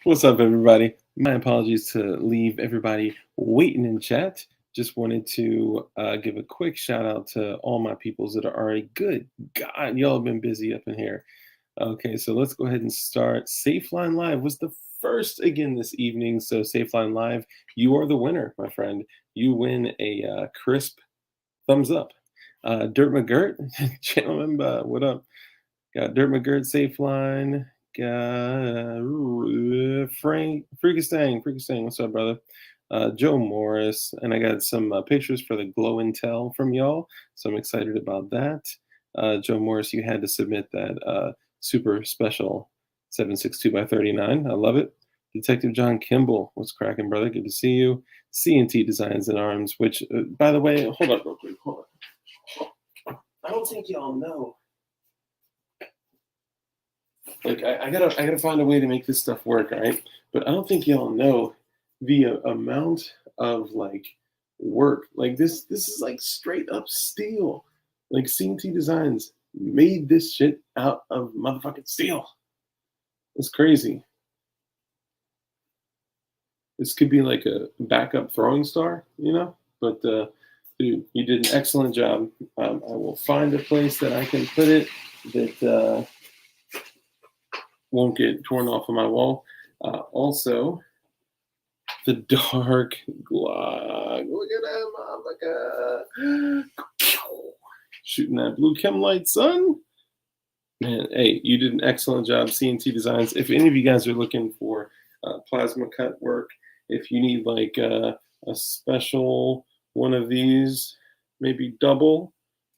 What's up, everybody? My apologies to leave everybody waiting in chat. Just wanted to give a quick shout out to all my peoples that are already good. God, y'all have been busy up in here. Okay, so let's go ahead and start. Safeline Live was the first again this evening. So, Safeline Live, you are the winner, my friend. You win a crisp thumbs up. Dirt McGirt, gentlemen, what up? Got Dirt McGirt, Safeline. Got Frank Freakistang. What's up, brother? Joe Morris, and I got some pictures for the glow and tell from y'all, so I'm excited about that. Joe Morris, you had to submit that super special 762 by 39. I love it. Detective John Kimball, what's cracking, brother? Good to see you. C&T Designs and Arms, which, by the way, hold up real quick. Hold on. I don't think y'all know. Like I gotta find a way to make this stuff work, all right? But I don't think y'all know the amount of like work. Like this is like straight up steel. Like C&T Designs made this shit out of motherfucking steel. It's crazy. This could be like a backup throwing star, you know? But dude, you did an excellent job. I will find a place that I can put it that won't get torn off of my wall. Also, the dark Glahk. Look at that motherfucker. Shooting that blue chem light, son. Man, hey, you did an excellent job, C&T Designs. If any of you guys are looking for plasma cut work, if you need like a special one of these, maybe double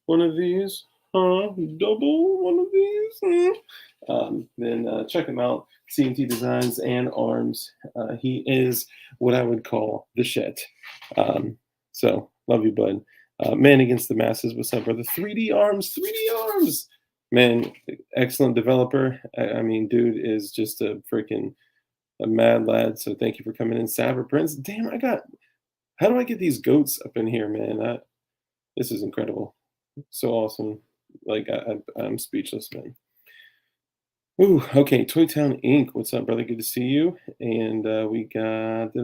one of these, double one of these, then check him out. C&T Designs and Arms. He is what I would call the shit. So love you, bud. Man Against the Masses. What's up, brother? 3D Arms. Man, excellent developer. I mean, dude is just a freaking mad lad. So thank you for coming in, Saber Prince. Damn, how do I get these goats up in here, man? This is incredible. So awesome. Like I'm speechless, man. Ooh, okay. Toy Town Inc. What's up, brother? Good to see you. And we got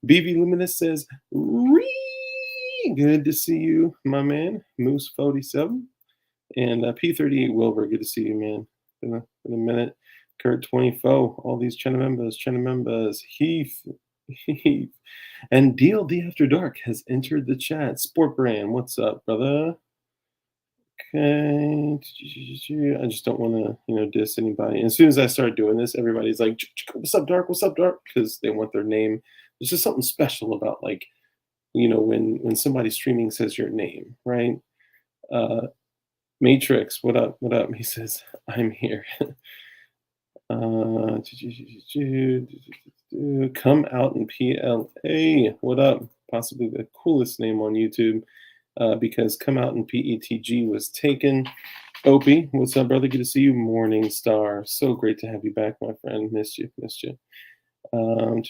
BV Luminous says, good to see you, my man. Moose 47 and P38 Wilbur. Good to see you, man. Been a minute. Kurt 24. All these channel members. Heath. And DLD After Dark has entered the chat. Sport Brand, what's up, brother? Okay, I just don't want to, diss anybody. And as soon as I start doing this, everybody's like, "What's up, Dark? What's up, Dark?" Because they want their name. There's just something special about like, when somebody streaming says your name, right? Matrix, what up? What up? He says, "I'm here." Come Out in PLA. What up? Possibly the coolest name on YouTube. Because Come Out in PETG was taken. Opie, what's up, brother? Good to see you. Morning Star. So great to have you back, my friend. Missed you. And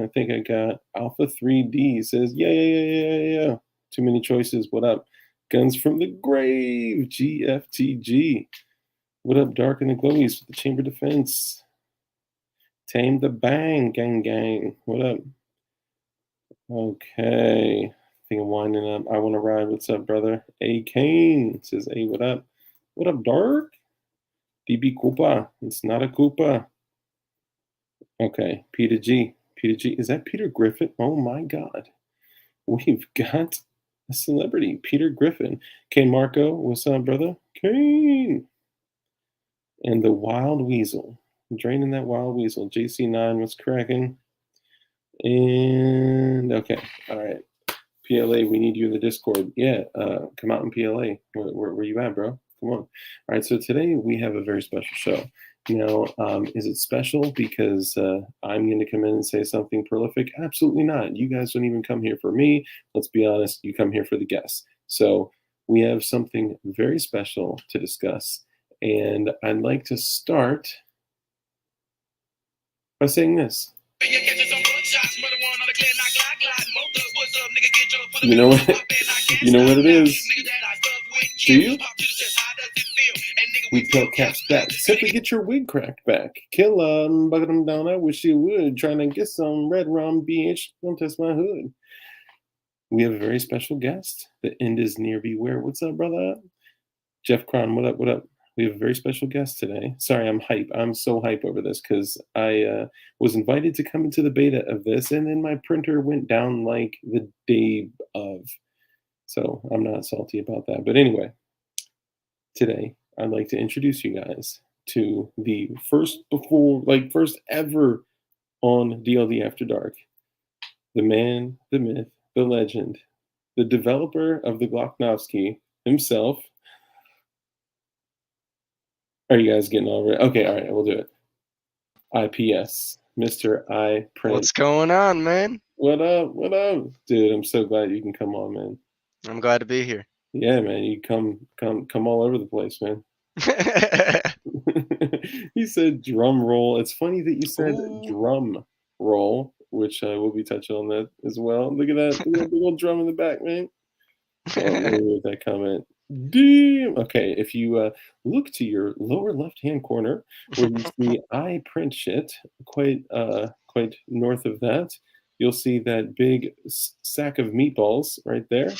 I think I got Alpha 3D says, yeah. Too many choices. What up? Guns from the Grave. GFTG. What up, Dark and the Glowies with the Chamber Defense? Tame the Bang. Gang. What up? Okay. I'm winding up. I want to ride. What's up, brother? A Kane says, "Hey, what up? What up, Dark? DB Koopa. It's not a Koopa." Okay, Peter G. Is that Peter Griffin? Oh my God, we've got a celebrity, Peter Griffin. Kane Marco, what's up, brother? Kane. And the Wild Weasel, draining that Wild Weasel. JC9, what's cracking? And okay, all right. PLA, we need you in the Discord. Yeah, come out in PLA. Where you at, bro? Come on. All right, so today we have a very special show. Now, is it special because I'm going to come in and say something prolific? Absolutely not. You guys don't even come here for me. Let's be honest. You come here for the guests. So we have something very special to discuss. And I'd like to start by saying this. You know what? You know what it is? Do you? We tell caps back, simply get your wig cracked back. Kill 'em, bucket 'em down, I wish you would. Trying to get some red rum, BH, don't test my hood. We have a very special guest. The end is near, beware. What's up, brother? Jeff Cron, what up, what up? We have a very special guest today. Sorry, I'm hype. I'm so hype over this because I was invited to come into the beta of this, and then my printer went down like the day of. So I'm not salty about that. But anyway, today I'd like to introduce you guys to the first ever on DLD After Dark. The man, the myth, the legend, the developer of the Glocknovsky himself. Are you guys getting all right? Okay, all right, we'll do it. IPS, Mr. I Print. What's going on, man? What up? What up? Dude, I'm so glad you can come on, man. I'm glad to be here. Yeah, man, you come all over the place, man. He said drum roll. It's funny that you said Ooh. drum roll, which we'll be touching on that as well. Look at that. Look at that big old drum in the back, man. Oh, let me read that comment. Damn. Okay, if you look to your lower left-hand corner where you see I print shit, quite north of that, you'll see that big sack of meatballs right there.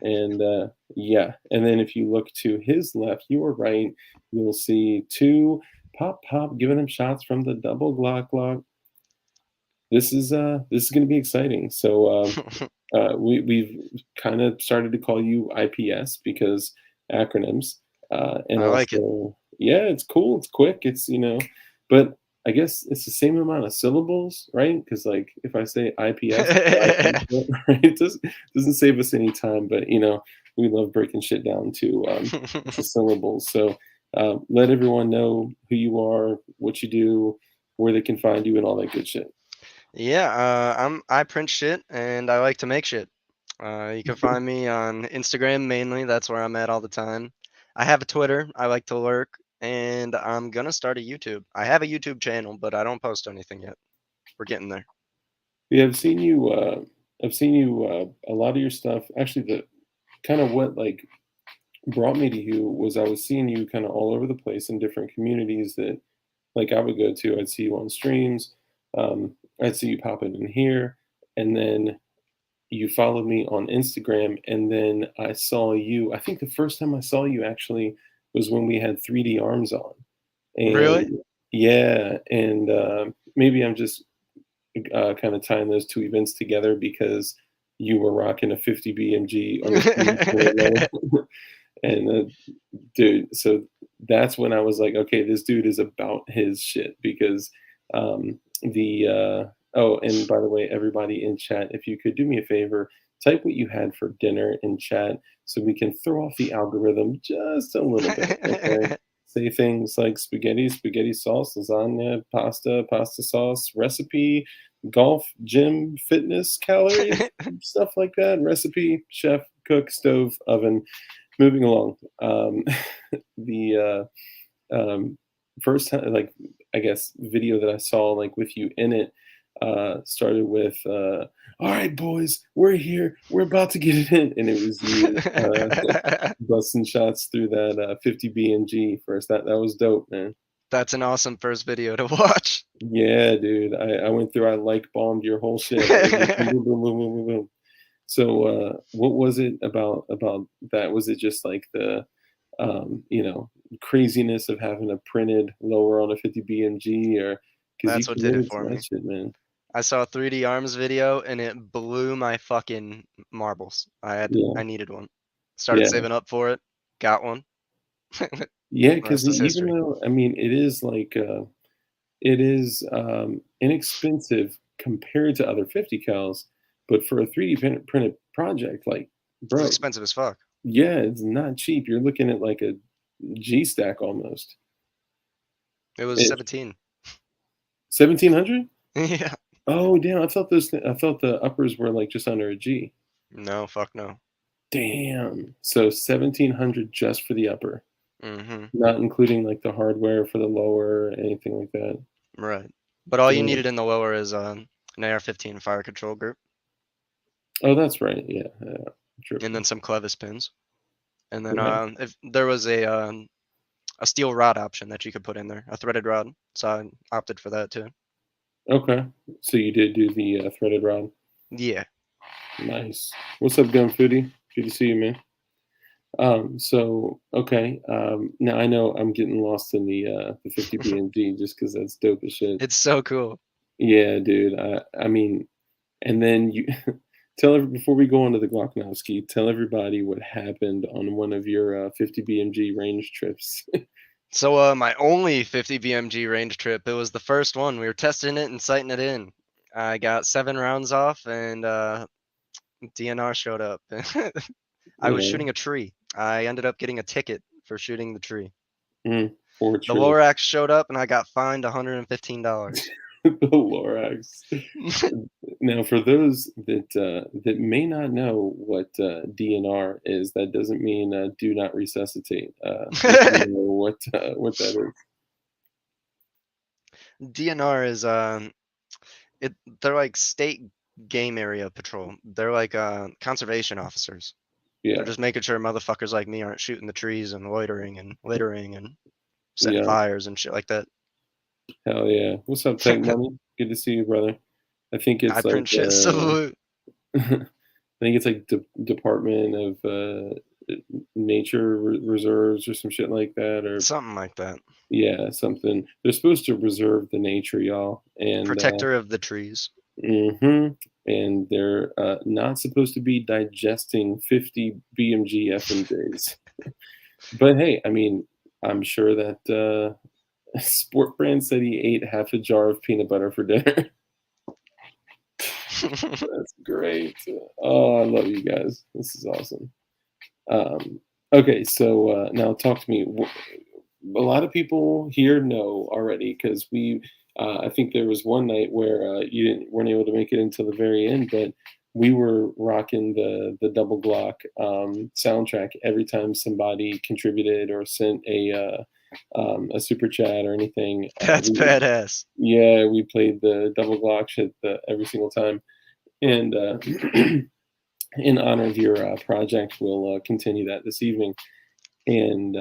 And yeah, and then if you look to his left, your right, you'll see two pop giving him shots from the double Glahk. This is going to be exciting. So we've kind of started to call you IPS because acronyms, and I like it. also yeah, it's cool, it's quick, but I guess it's the same amount of syllables, right? Because like if I say IPS, right, it doesn't save us any time, but we love breaking shit down to syllables. So let everyone know who you are, what you do, where they can find you, and all that good shit. Yeah, I print shit and I like to make shit. You can find me on Instagram mainly. That's where I'm at all the time. I have a Twitter. I like to lurk, and I'm gonna start a YouTube. I have a YouTube channel, but I don't post anything yet. We're getting there. Yeah, I've seen you. A lot of your stuff. Actually, the kind of what like brought me to you was I was seeing you kind of all over the place in different communities that like I would go to. I'd see you on streams. I'd see you popping in here, and then you followed me on Instagram, and then I saw you. I think the first time I saw you actually was when we had 3D arms on, Really? and yeah, and maybe I'm just kind of tying those two events together because you were rocking a 50 BMG on the stream and dude, so that's when I was like, okay, this dude is about his shit because the oh, and by the way, everybody in chat, if you could do me a favor, type what you had for dinner in chat so we can throw off the algorithm just a little bit. Okay. Say things like spaghetti sauce, lasagna, pasta sauce, recipe, golf, gym, fitness, calories, stuff like that. Recipe, chef, cook, stove, oven. Moving along. The first time, like, I guess, video that I saw, like, with you in it, started with, all right, boys, we're here. We're about to get it in. And it was you busting shots through that 50 BMG first. That was dope, man. That's an awesome first video to watch. Yeah, dude. I went through, I like bombed your whole shit. I was just boom, boom, boom, boom, boom, boom. So, what was it about that? Was it just like the, craziness of having a printed lower on a 50 BMG, or because you That's what did it committed to for that me. shit, man? I saw a 3D arms video and it blew my fucking marbles. Yeah, I needed one. Started yeah, saving up for it, got one. yeah. The Because rest is even history. though I mean, it is like it is inexpensive compared to other 50 cals, but for a 3D printed project, like, It's bro, expensive as fuck. yeah, it's not cheap. You're looking at like a G stack almost. It was It 17. 1700. Yeah. Oh, damn! I thought the uppers were like just under a G. No, fuck no. Damn. So 1700 just for the upper, Hmm. not including like the hardware for the lower or anything like that. Right. But all you Damn. needed in the lower is an AR-15 fire control group, Oh, that's right. Yeah. Yeah. and True. then some clevis pins. And then Yeah. if there was a a steel rod option that you could put in there, a threaded rod. So I opted for that too. Okay, so you did do the threaded rod. Yeah. Nice. What's up, Gun Foodie? Good to see you, man. So okay. Now I know I'm getting lost in the 50 BMG just because that's dope as shit. It's so cool. Yeah, dude. I mean, and then you before we go on to the Glocknowski, tell everybody what happened on one of your 50 BMG range trips. So my only 50 BMG range trip, it was the first one. We were testing it and sighting it in. I got 7 rounds off and DNR showed up. I was Yeah. shooting a tree. I ended up getting a ticket for shooting the tree. Poor The tree. Lorax showed up and I got fined $115. The Lorax. Now, for those that may not know what DNR is, that doesn't mean do not resuscitate. If you know what that is. DNR is it they're like state game area patrol. They're like conservation officers. They're Yeah, just making sure motherfuckers like me aren't shooting the trees and loitering and littering and setting yeah, fires and shit like that. hell yeah. What's up, Tech Money? Good to see you, brother. I think I it's like print shit salute. I think it's like Department of Nature Reserves or some shit like that, or Something like that. yeah, something. They're supposed to reserve the nature, y'all, and Protector of the trees. and they're not supposed to be digesting 50 BMG FMJs. But hey, I mean, I'm sure that Sport Brand said he ate half a jar of peanut butter for dinner. That's great. Oh, I love you guys. This is awesome. Okay, so now talk to me. A lot of people here know already because we. I think there was one night where weren't able to make it until the very end, but we were rocking the double Glock soundtrack every time somebody contributed or sent a super chat or anything. That's badass. Yeah, we played the double Glock shit every single time, and in honor of your project, we'll continue that this evening. And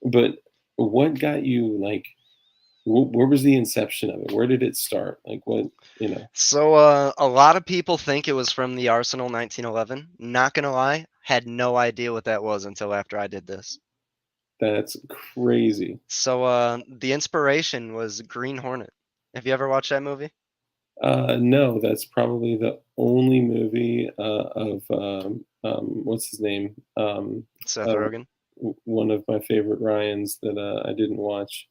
but what got you like? Where was the inception of it? Where did it start? Like what you know? So a lot of people think it was from the Arsenal 1911. Not gonna lie, had no idea what that was until after I did this. That's crazy. So the inspiration was Green Hornet. Have you ever watched that movie? No, that's probably the only movie of what's his name? Seth Uh, Rogen? one of my favorite Ryans that I didn't watch.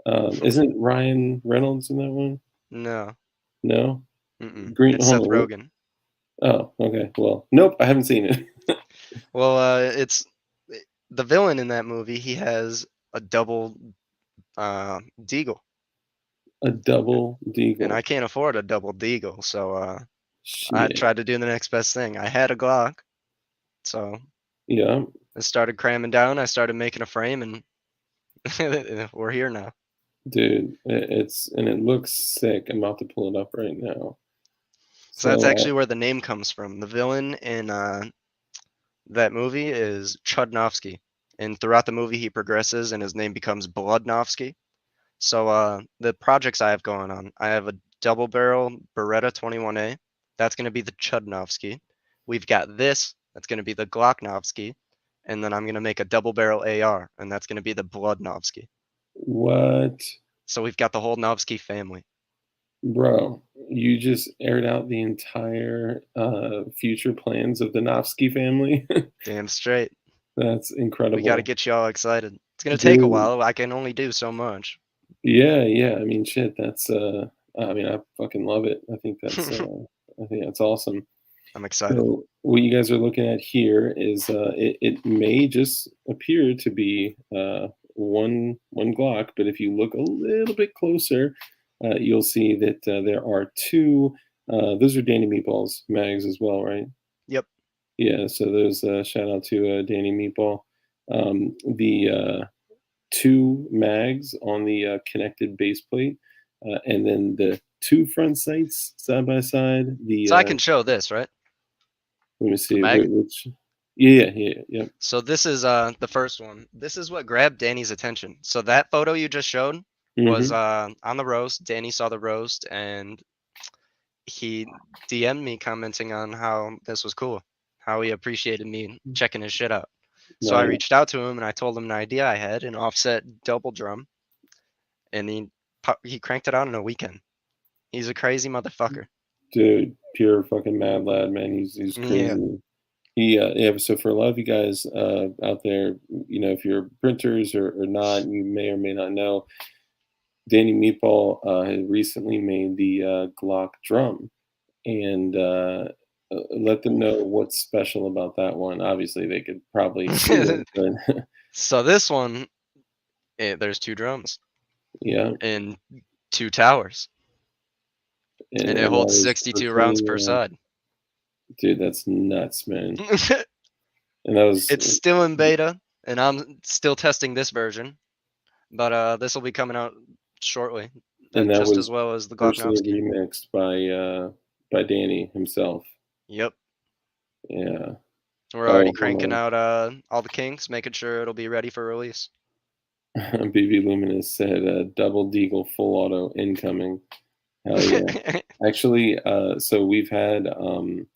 Isn't Ryan Reynolds in that one? No. No, Mm-mm. Green. It's Hold Seth on. Rogen. Oh, okay. Well, nope, I haven't seen it. Well, it's the villain in that movie. He has a double deagle, A double and I deagle. can't afford a double deagle, so I Shit. tried to do the next best thing. I had a Glock, so Yeah, I started cramming down. I started making a frame, and we're here now. dude. It looks sick. I'm about to pull it up right now. So that's So, actually where the name comes from. The villain in that movie is Chudnovsky, and throughout the movie he progresses, and his name becomes Bloodnovsky. So the projects I have going on, I have a double barrel Beretta 21A. That's going to be the Chudnovsky. We've got this. That's going to be the Glocknovsky. And then I'm going to make a double barrel AR, and that's going to be the Bloodnovsky. what, So we've got the whole Novsky family. bro? You just aired out the entire future plans of the Nofsky family. Damn straight. That's We got to incredible, get you all excited. It's going to take a dude. while. I can only do so much. Yeah, yeah. I mean, shit. That's I mean, I fucking love it. I think that's awesome. I'm excited. So what you guys are looking at here is it may just appear to be one Glock, but if you look a little bit closer, you'll see that there are two. Those are Danny Meatballs mags as well, right? Yep. Yeah. So there's a shout out to Danny Meatball. The two mags on the connected base plate, and then the two front sights side by side. The So I can show this, right? let me The see mag? which. Yeah. So this is the first one. This is what grabbed Danny's attention. So that photo you just showed was Hmm. on the roast. Danny saw the roast and he DM'd me commenting on how this was cool, how he appreciated me checking his shit out. So I Nice, reached out to him and I told him an idea I had, an offset double drum, and he cranked it out in a weekend. He's a crazy motherfucker. dude. Pure fucking mad lad, man. He's Yeah. crazy. Yeah. So for a lot of you guys out there, if you're printers or not, you may or may not know, Danny Meatball had recently made the Glahk drum, and let them know what's special about that one. Obviously, they could probably see it, but So this one, there's two drums yeah, and two towers, and it and that holds was 62 rounds per working. side. Dude, that's nuts, man. And that was, It's still in beta, and I'm still testing this version, but this will be coming out shortly, and that just as was well as the partially Glocknovsky. remixed by Danny himself. Yep, Yeah. we're already Oh, cranking out all the kinks, making sure it'll be ready for release. BB Luminous said double deagle full auto incoming. Hell yeah. Actually, so we've had um,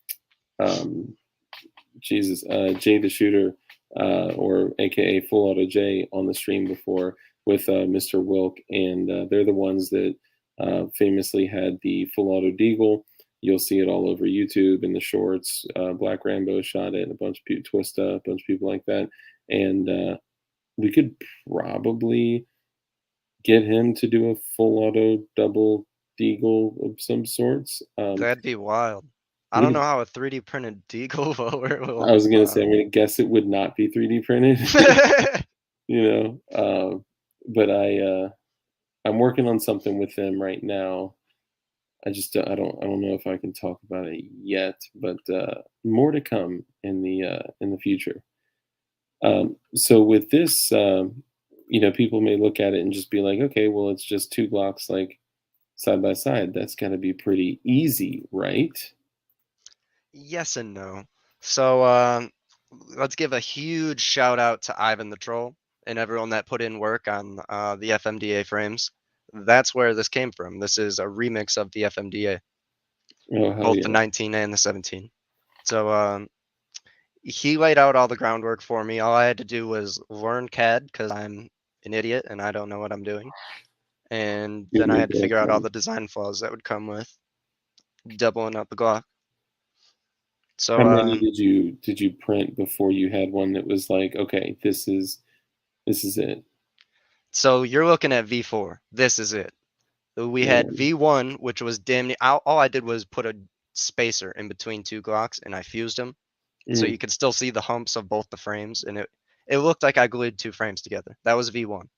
Jesus, Jay the Shooter, or AKA Full Auto Jay, on the stream before with Mr. Wilk, and they're the ones that famously had the Full Auto Deagle. You'll see it all over YouTube in the shorts. Black Rambo shot it, a bunch of people, Twista, a bunch of people like that, and we could probably get him to do a Full Auto double deagle of some sorts. That'd be wild. I don't know We how a 3D printed deagle will. I was gonna say, I'm gonna guess it would not be 3D printed, you know. But I'm working on something with them right now. I don't know if I can talk about it yet, but more to come in the future. So with this, people may look at it and just be like, okay, well, it's just two blocks like side by side. That's got to be pretty easy, right? Yes and no. So let's give a huge shout out to Ivan the Troll and everyone that put in work on the FMDA frames. That's where this came from. This is a remix of the FMDA, Oh hell both the yeah! 19 and the 17. So he laid out all the groundwork for me. All I had to do was learn CAD because I'm an idiot and I don't know what I'm doing. And You then I make had to it figure out all fun. the design flaws that would come with doubling up the Glock. How So many did you print before you had one that was like, okay, this is it? so you're looking at V4. This is it. We had Yeah. V1, which was damn near. All I did was put a spacer in between two Glocks, and I fused them, so Mm. you could still see the humps of both the frames, and it looked like I glued two frames together. That was V1,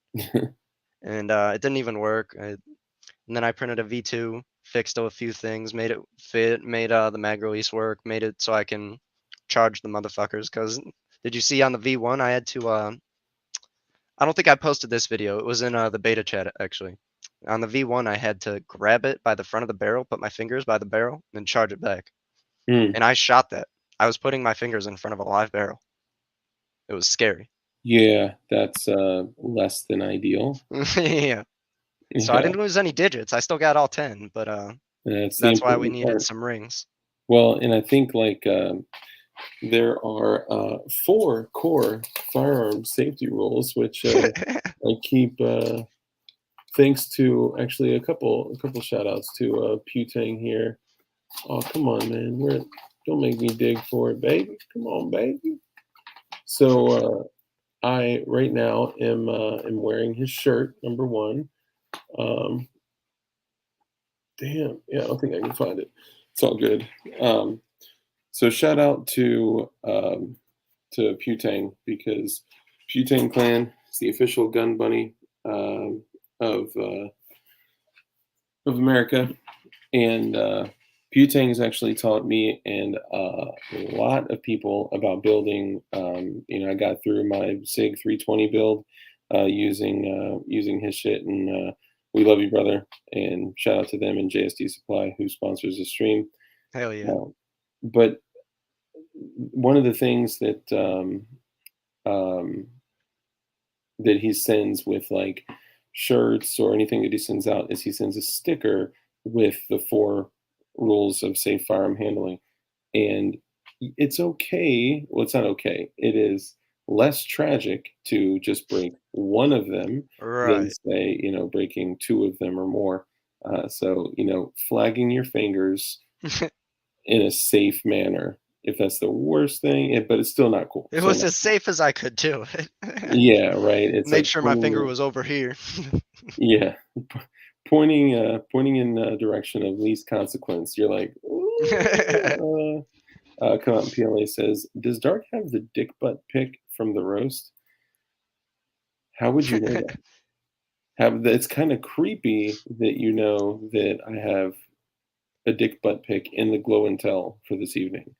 and it didn't even work. And then I printed a V2, fixed a few things, made it fit, made the mag release work, made it so I can charge the motherfuckers. Cause did you see on the V1 I had to? I don't think I posted this video. It was in the beta chat actually. On the V1, I had to grab it by the front of the barrel, put my fingers by the barrel, and charge it back. Mm. And I shot that. I was putting my fingers in front of a live barrel. It was scary. Yeah, that's less than ideal. Yeah. So I Yeah, didn't lose any digits. I still got all 10, but that's the that's why we important needed part. some rings. Well, and I think like there are four core firearm safety rules, which I keep. Thanks to actually a couple shout outs to Putang here. Oh come on, man, don't make me dig for it, baby. Come on, baby. So I right now am wearing his shirt number one. Um, Damn, yeah, I don't think I can find it. It's all good. So shout out to Putang, because Putang Clan is the official gun bunny um, of America, and Putang has actually taught me and a lot of people about building. I got through my Sig 320 build using his shit, and we love you, brother. And shout out to them and JSD Supply, who sponsors the stream. Hell yeah. Uh, but one of the things um, that he sends with like shirts or anything that he sends out is he sends a sticker with the 4 rules of safe firearm handling. And it's okay. Well, it's not okay. It is less tragic to just break one of them than Right. say, breaking 2 of them or more. So, flagging your fingers in a safe manner. If that's the worst thing, but it's still not cool. It Still was not as cool. safe as I could do it. Yeah, right. It's Made like sure my pointing finger your was over here. yeah, pointing in the direction of least consequence. You're like, "Ooh," come out and PLA says, "Does Dark have the dick butt pic from the roast? How would you know that? It's kind of creepy that you know that I have a dick butt pic in the glow and tell for this evening.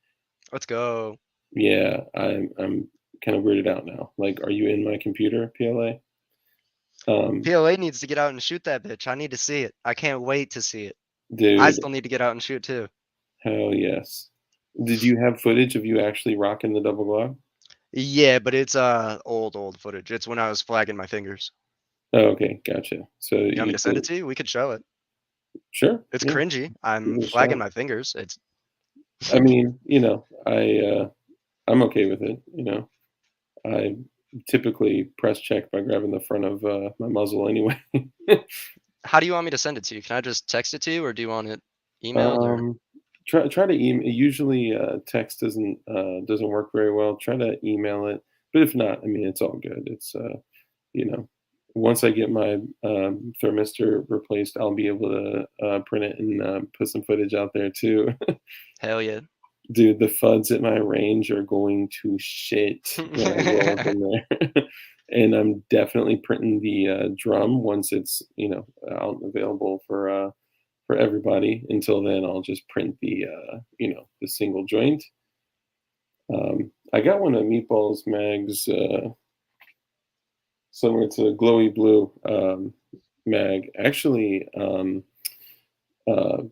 Let's go. Yeah, I'm kind of weirded out now. Like, are you in my computer, PLA? PLA needs to get out and shoot that bitch. I need to see it. I can't wait to see it. I Dude, still need to get out and shoot too. hell yes. Did you have footage of you actually rocking the double glove? Yeah, but it's old footage. It's when I was flagging my fingers. Oh, okay, gotcha. So You want me you to send it so to you? We could show it. sure, It's yeah, cringy. give I'm it a shot. flagging my fingers. It's I mean, I'm okay with it, I typically press check by grabbing the front of, my muzzle anyway. How do you want me to send it to you? Can I just text it to you or do you want it emailed or Um, try to email. Usually, text doesn't work very well. Try to email it, but if not, I mean, it's all good. You know, once I get my, thermistor replaced, I'll be able to, print it and, put some footage out there too. hell yeah. Dude, the FUDs at my range are going to shit when I roll up in there. And I'm definitely printing the, drum once it's, out and available for everybody. Until then, I'll just print the single joint. I got one of Meatballs Mag's, similar to Glowy Blue, mag. Actually, uh,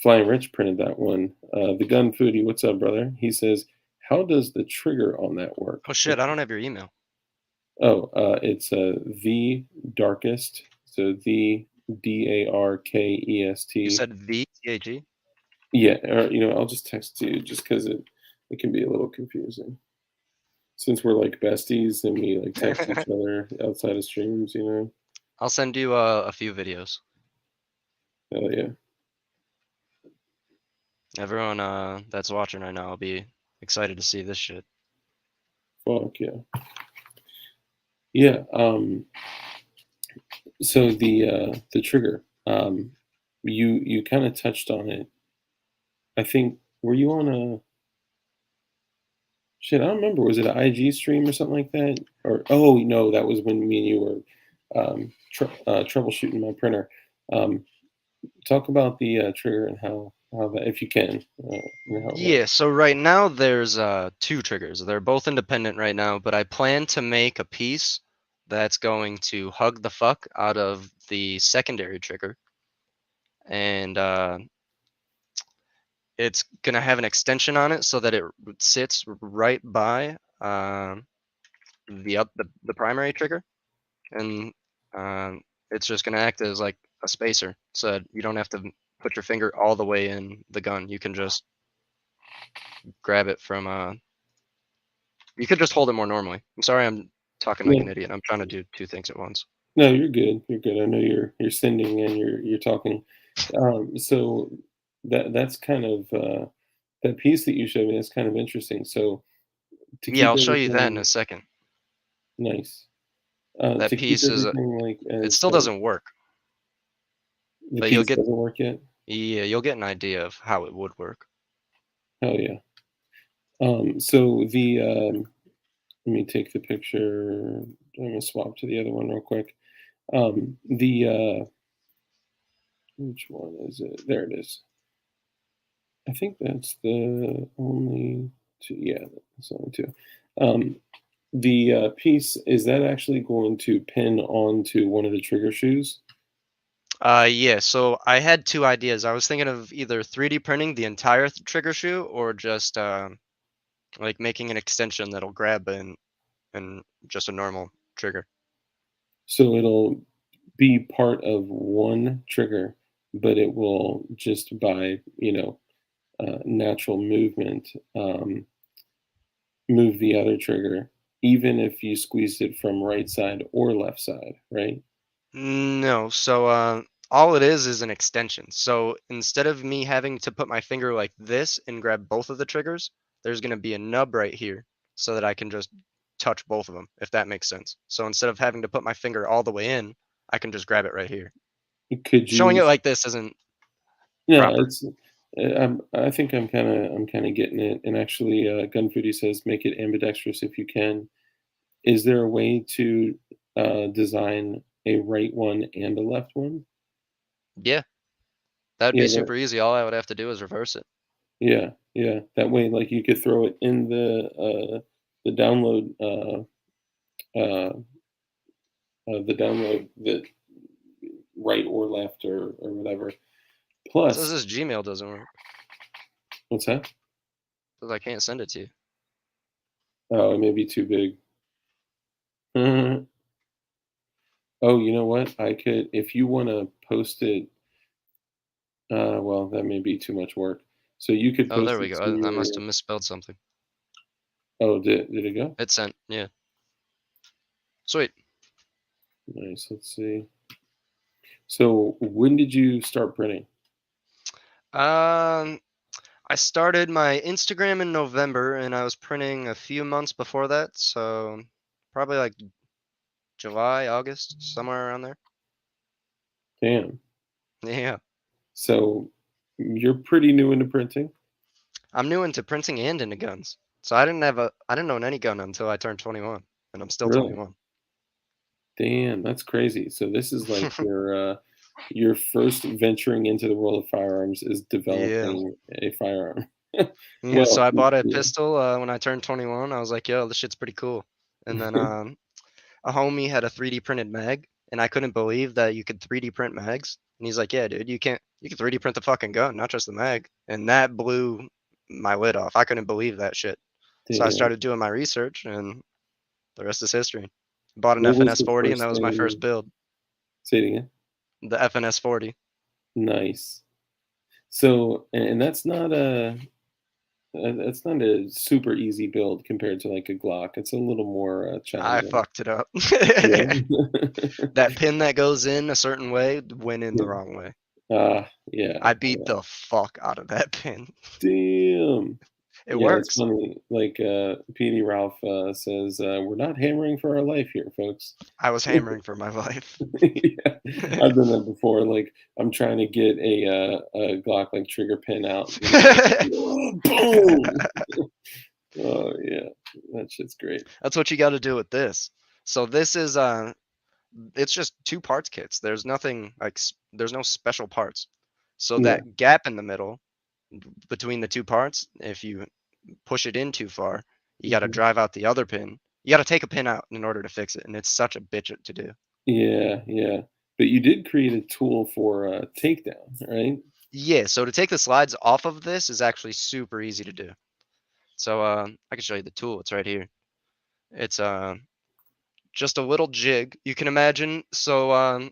Flying Rich printed that one. The Gun Foodie, what's up, brother? He says, "How does the trigger on that work?" Oh shit, I don't have your email. Oh, it's the darkest. So the You DARKEST. said the TAG? Yeah, or I'll just text you just because it can be a little confusing. Since we're like besties and we like text each other outside of streams. I'll send you a few videos. Hell yeah. Everyone that's watching right now will be excited to see this shit. Fuck yeah. Yeah. So the trigger, you kind of touched on it. I think were you on a shit? I don't remember. Was it an IG stream or something like that? Or oh no, that was when me and you were troubleshooting my printer. Um, talk about the trigger and how that, if you can, and how it works. Yeah, so right now there's two triggers. They're both independent right now, but I plan to make a piece that's going to hug the fuck out of the secondary trigger. And it's gonna have an extension on it so that it sits right by the primary trigger, and it's just gonna act as like a spacer, so that you don't have to put your finger all the way in the gun. You can just grab it from you could just hold it more normally. I'm sorry, I'm talking like Yeah. an idiot. I'm trying to do two things at once. No, you're good. You're good. I know you're sending and you're talking. So that's kind of that piece that you showed me is kind of interesting. So to Yeah, keep I'll show you that in a everything second. nice, That to keep piece is everything like it as still doesn't work, the but you'll piece get doesn't work yet. yeah, you'll get an idea of how it would work. Hell yeah. So let me take the picture. I'm gonna swap to the other one real quick. The which one is it? There it is. I think that's the only two. Yeah, that's the only two. Um, the piece, is that actually going to pin onto one of the trigger shoes? Yeah, so I had two ideas. I was thinking of either 3D printing the entire trigger shoe or just like making an extension that'll grab in just a normal trigger. So it'll be part of one trigger, but it will just by, natural movement, move the other trigger, even if you squeeze it from right side or left side, right? No, so all it is an extension. So instead of me having to put my finger like this and grab both of the triggers, there's going to be a nub right here so that I can just touch both of them, if that makes sense. So instead of having to put my finger all the way in, I can just grab it right here. Could Showing you it like this isn't Yeah, proper. I think I'm kinda getting it, and actually, Gun Foodie says, "Make it ambidextrous if you can." Is there a way to, design a right one and a left one? Yeah, that'd be Yeah, that super easy. All I would have to do is reverse it. yeah, yeah, that way, like, you could throw it in the download, uh, the right or left or whatever. It says Plus this Gmail doesn't work. what's that? Says I can't send it to you. Oh, it may be too big. Oh, you know what? I could if you wanna post it, well, that may be too much work. So you could Oh, there post we it go. to I your must have misspelled something. Oh, did it go? It sent. Yeah. Sweet. Nice, let's see. So when did you start printing? Um, I started my Instagram in November, and I was printing a few months before that, so probably like July, August, somewhere around there. Damn. Yeah. So you're pretty new into printing? I'm new into printing and into guns. So I didn't own any gun until I turned 21, and I'm still Really? 21. Damn, that's crazy. So this is like your first venturing into the world of firearms is Yeah. developing a firearm. Yeah, so Well, I bought a yeah. pistol when I turned 21. I was like, "Yo, this shit's pretty cool." And then a homie had a 3D printed mag, and I couldn't believe that you could 3D print mags. And he's like, "Yeah, dude, you can 3D print the fucking gun, not just the mag." And that blew my lid off. I couldn't believe that shit. So I Damn. started doing my research, and the rest is history. Bought an What was FNS the 40, and first that was my first thing build. say it again? The FNS 40. Nice. So, and that's not a super easy build compared to like a Glock. It's a little more I challenging. fucked it up. Yeah. That pin that goes in a certain way went in the Yeah. wrong way. Yeah. I beat the fuck out of that pin. Damn. It Yeah, it's works. funny. Like PD Ralph says, we're not hammering for our life here, folks. I was hammering for my life. Yeah, I've done that before. Like I'm trying to get a Glock like trigger pin out, boom. Oh yeah, that shit's great. That's what you gotta do with this. So this is, it's just 2 parts kits. There's nothing like there's no special parts. So Yeah. that gap in the middle between the 2 parts, if you push it in too far, you gotta Mhm. drive out the other pin. You gotta take a pin out in order to fix it, and it's such a bitch to do. Yeah, yeah. But you did create a tool for takedown, right? Yeah, so to take the slides off of this is actually super easy to do. So, I can show you the tool, it's right here. It's, just a little jig. You can imagine, so, on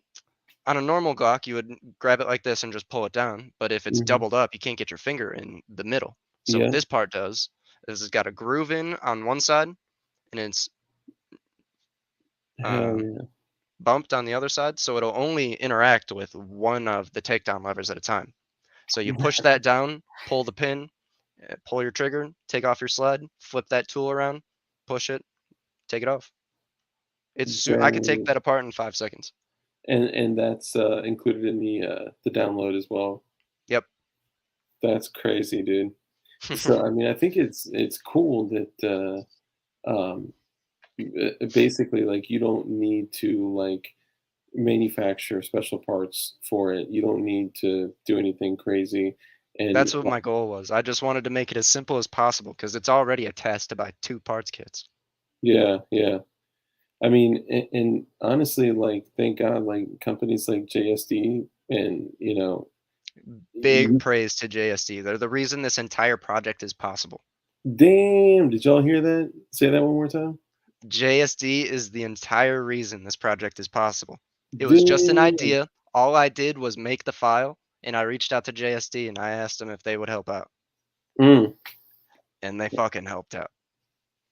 a normal Glock, you would grab it like this and just pull it down, but if it's Hmm. doubled up, you can't get your finger in the middle. So what Yeah. this part does is it's got a groove in on one side, and it's, Hell uh, yeah. bumped on the other side, so it'll only interact with one of the takedown levers at a time. So you push that down, pull the pin, pull your trigger, take off your slide, flip that tool around, push it, take it off. I could take Dang. that apart in 5 seconds. And that's included in the download as well. Yep. That's crazy, dude. So I mean, I think it's cool that basically like you don't need to like manufacture special parts for it. You don't need to do anything crazy. And That's what my goal was. I just wanted to make it as simple as possible because it's already a task to buy 2 parts kits. yeah, yeah. I mean, and honestly, like, thank God, like companies like JSD and Big you, praise to JSD. They're the reason this entire project is possible. Damn, did y'all hear that? Say that one more time. JSD is the entire reason this project is possible. It was just an Damn. idea. All I did was make the file, and I reached out to JSD and I asked them if they would help out, Mm. and they fucking helped out.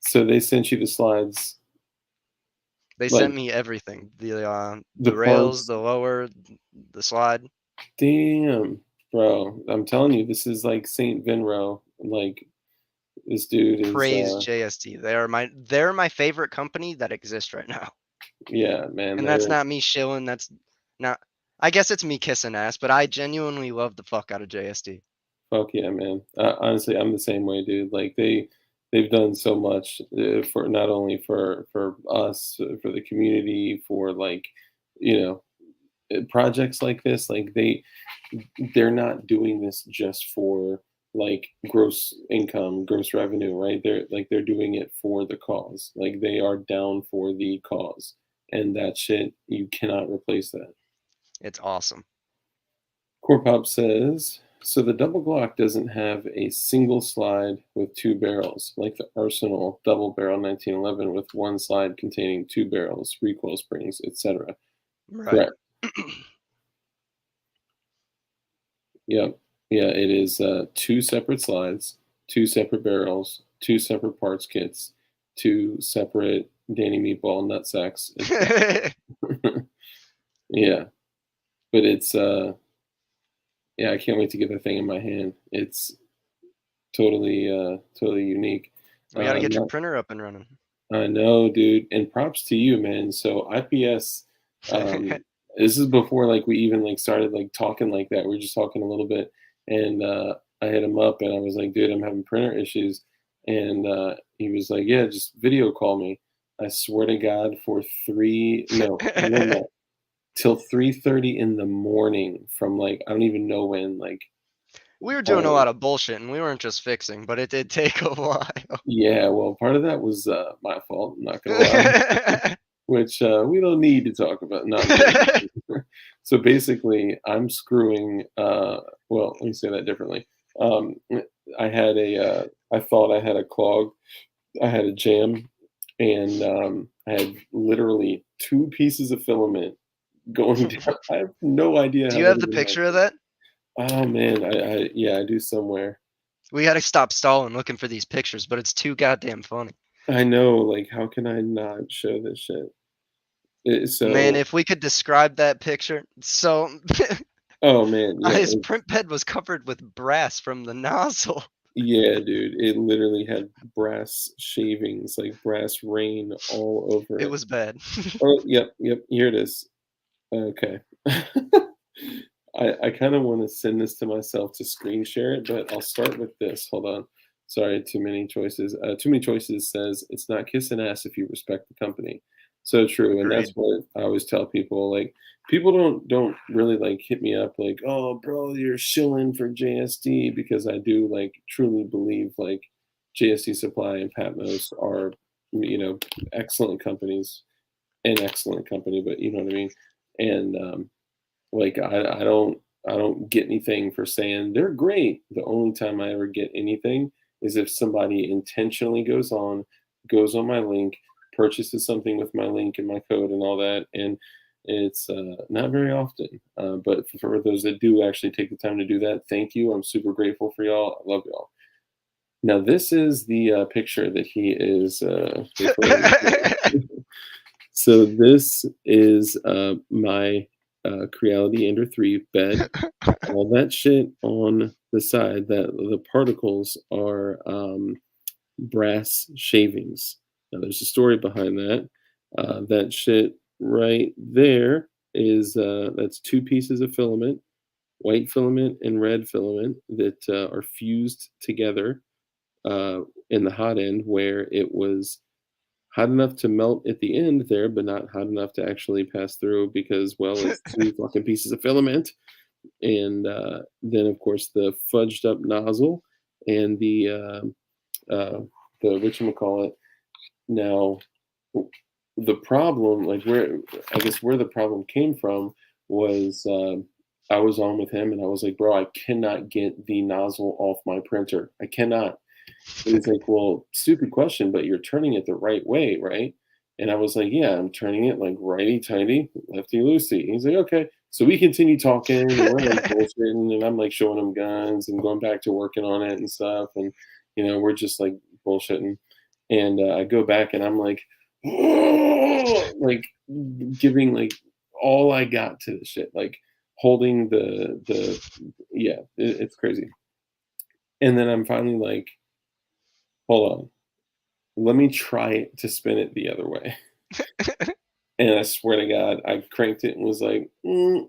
So they sent you the slides, They like sent me everything: the the rails, parts. the lower, the slide. Damn, bro. I'm telling you, this is like Saint Vinro. Like this dude is Praise JSD. They're my favorite company that exists right now. yeah, man, And that's they're not me shilling. That's not. I guess it's me kissing ass, but I genuinely love the fuck out of JSD. fuck yeah, man. Honestly, I'm the same way, dude. Like they've done so much for not only for us, for the community, for like you know projects like this. Like they're not doing this just for like gross income, gross revenue, right? They're doing it for the cause. Like they are down for the cause. And that shit, you cannot replace that. It's awesome. Core Pop says, so the double Glock doesn't have a single slide with two barrels, like the Arsenal double barrel 1911 with one slide containing two barrels, recoil springs, etc. Right. Correct. Yep. Yeah, it is two separate slides, two separate barrels, two separate parts kits, two separate Danny Meatball nut sacks. Yeah, but it's yeah, I can't wait to get the thing in my hand. It's totally unique. We got to get your Not, printer up and running. I know, dude, and props to you, man. So IPS, this is before like we even like started like talking like that. We are just talking a little bit, and I hit him up and I was like, dude, I'm having printer issues, and he was like, yeah, just video call me. I swear to God, for three no more than that, till 3:30 in the morning from like I don't even know when like We were doing a uh, lot of bullshit, and we weren't just fixing, but it did take a while. yeah, well, part of that was my fault. I'm not gonna lie. Which we don't need to talk about. No, I'm kidding. So basically, I'm screwing. Well, let me say that differently. Um, I had I thought I had a clog. I had a jam, and I had literally two pieces of filament going down. I have no idea Do how you that have the even picture of happened. that? Oh man, I yeah, I do somewhere. We got to stop stalling looking for these pictures, but it's too goddamn funny. I know. Like, how can I not show this shit? Man, So, if we could describe that picture. So oh man, yeah. his print bed was covered with brass from the nozzle. Yeah, dude, it literally had brass shavings, like brass rain all over It it. was bad. Oh, yep, here it is. Okay. I kind of want to send this to myself to screen share it, but I'll start with this. Hold on. Sorry, too many choices. Too many choices says it's not kissing ass if you respect the company. So true, and that's Agreed. what I always tell people. Like people don't really like hit me up like, oh, bro, you're shilling for JSD because I do like truly believe like JSD Supply and Patmos are excellent companies, an excellent company, but you know what I mean. And like I don't get anything for saying they're great. The only time I ever get anything is if somebody intentionally goes on my link, purchases something with my link and my code and all that, and it's not very often. But for those that do actually take the time to do that, thank you. I'm super grateful for y'all. I love y'all. Now this is the picture that he is referring to. So this is my Creality Ender 3 bed. All that shit on the side, that the particles are brass shavings. Now there's a story behind that. That shit right there is that's two pieces of filament, white filament and red filament that are fused together uh, in the hot end where it was hot enough to melt at the end there, but not hot enough to actually pass through because, well, it's two fucking pieces of filament. And then, of course, the fudged up nozzle and the whatchamacallit. Now, the problem, like where I guess where the problem came from was I was on with him and I was like, bro, I cannot get the nozzle off my printer. I cannot. And he's like, "Well, stupid question, but you're turning it the right way, right?" And I was like, "Yeah, I'm turning it like righty tighty, lefty loosey." He's like, "Okay." So we continue talking, and we're like bullshitting, and I'm like showing him guns and going back to working on it and stuff, and we're just like bullshitting. And I go back, and I'm like, like giving like all I got to the shit, like holding the yeah, it's crazy. And then I'm finally like, hold on, let me try to spin it the other way. And I swear to God, I cranked it and was like, and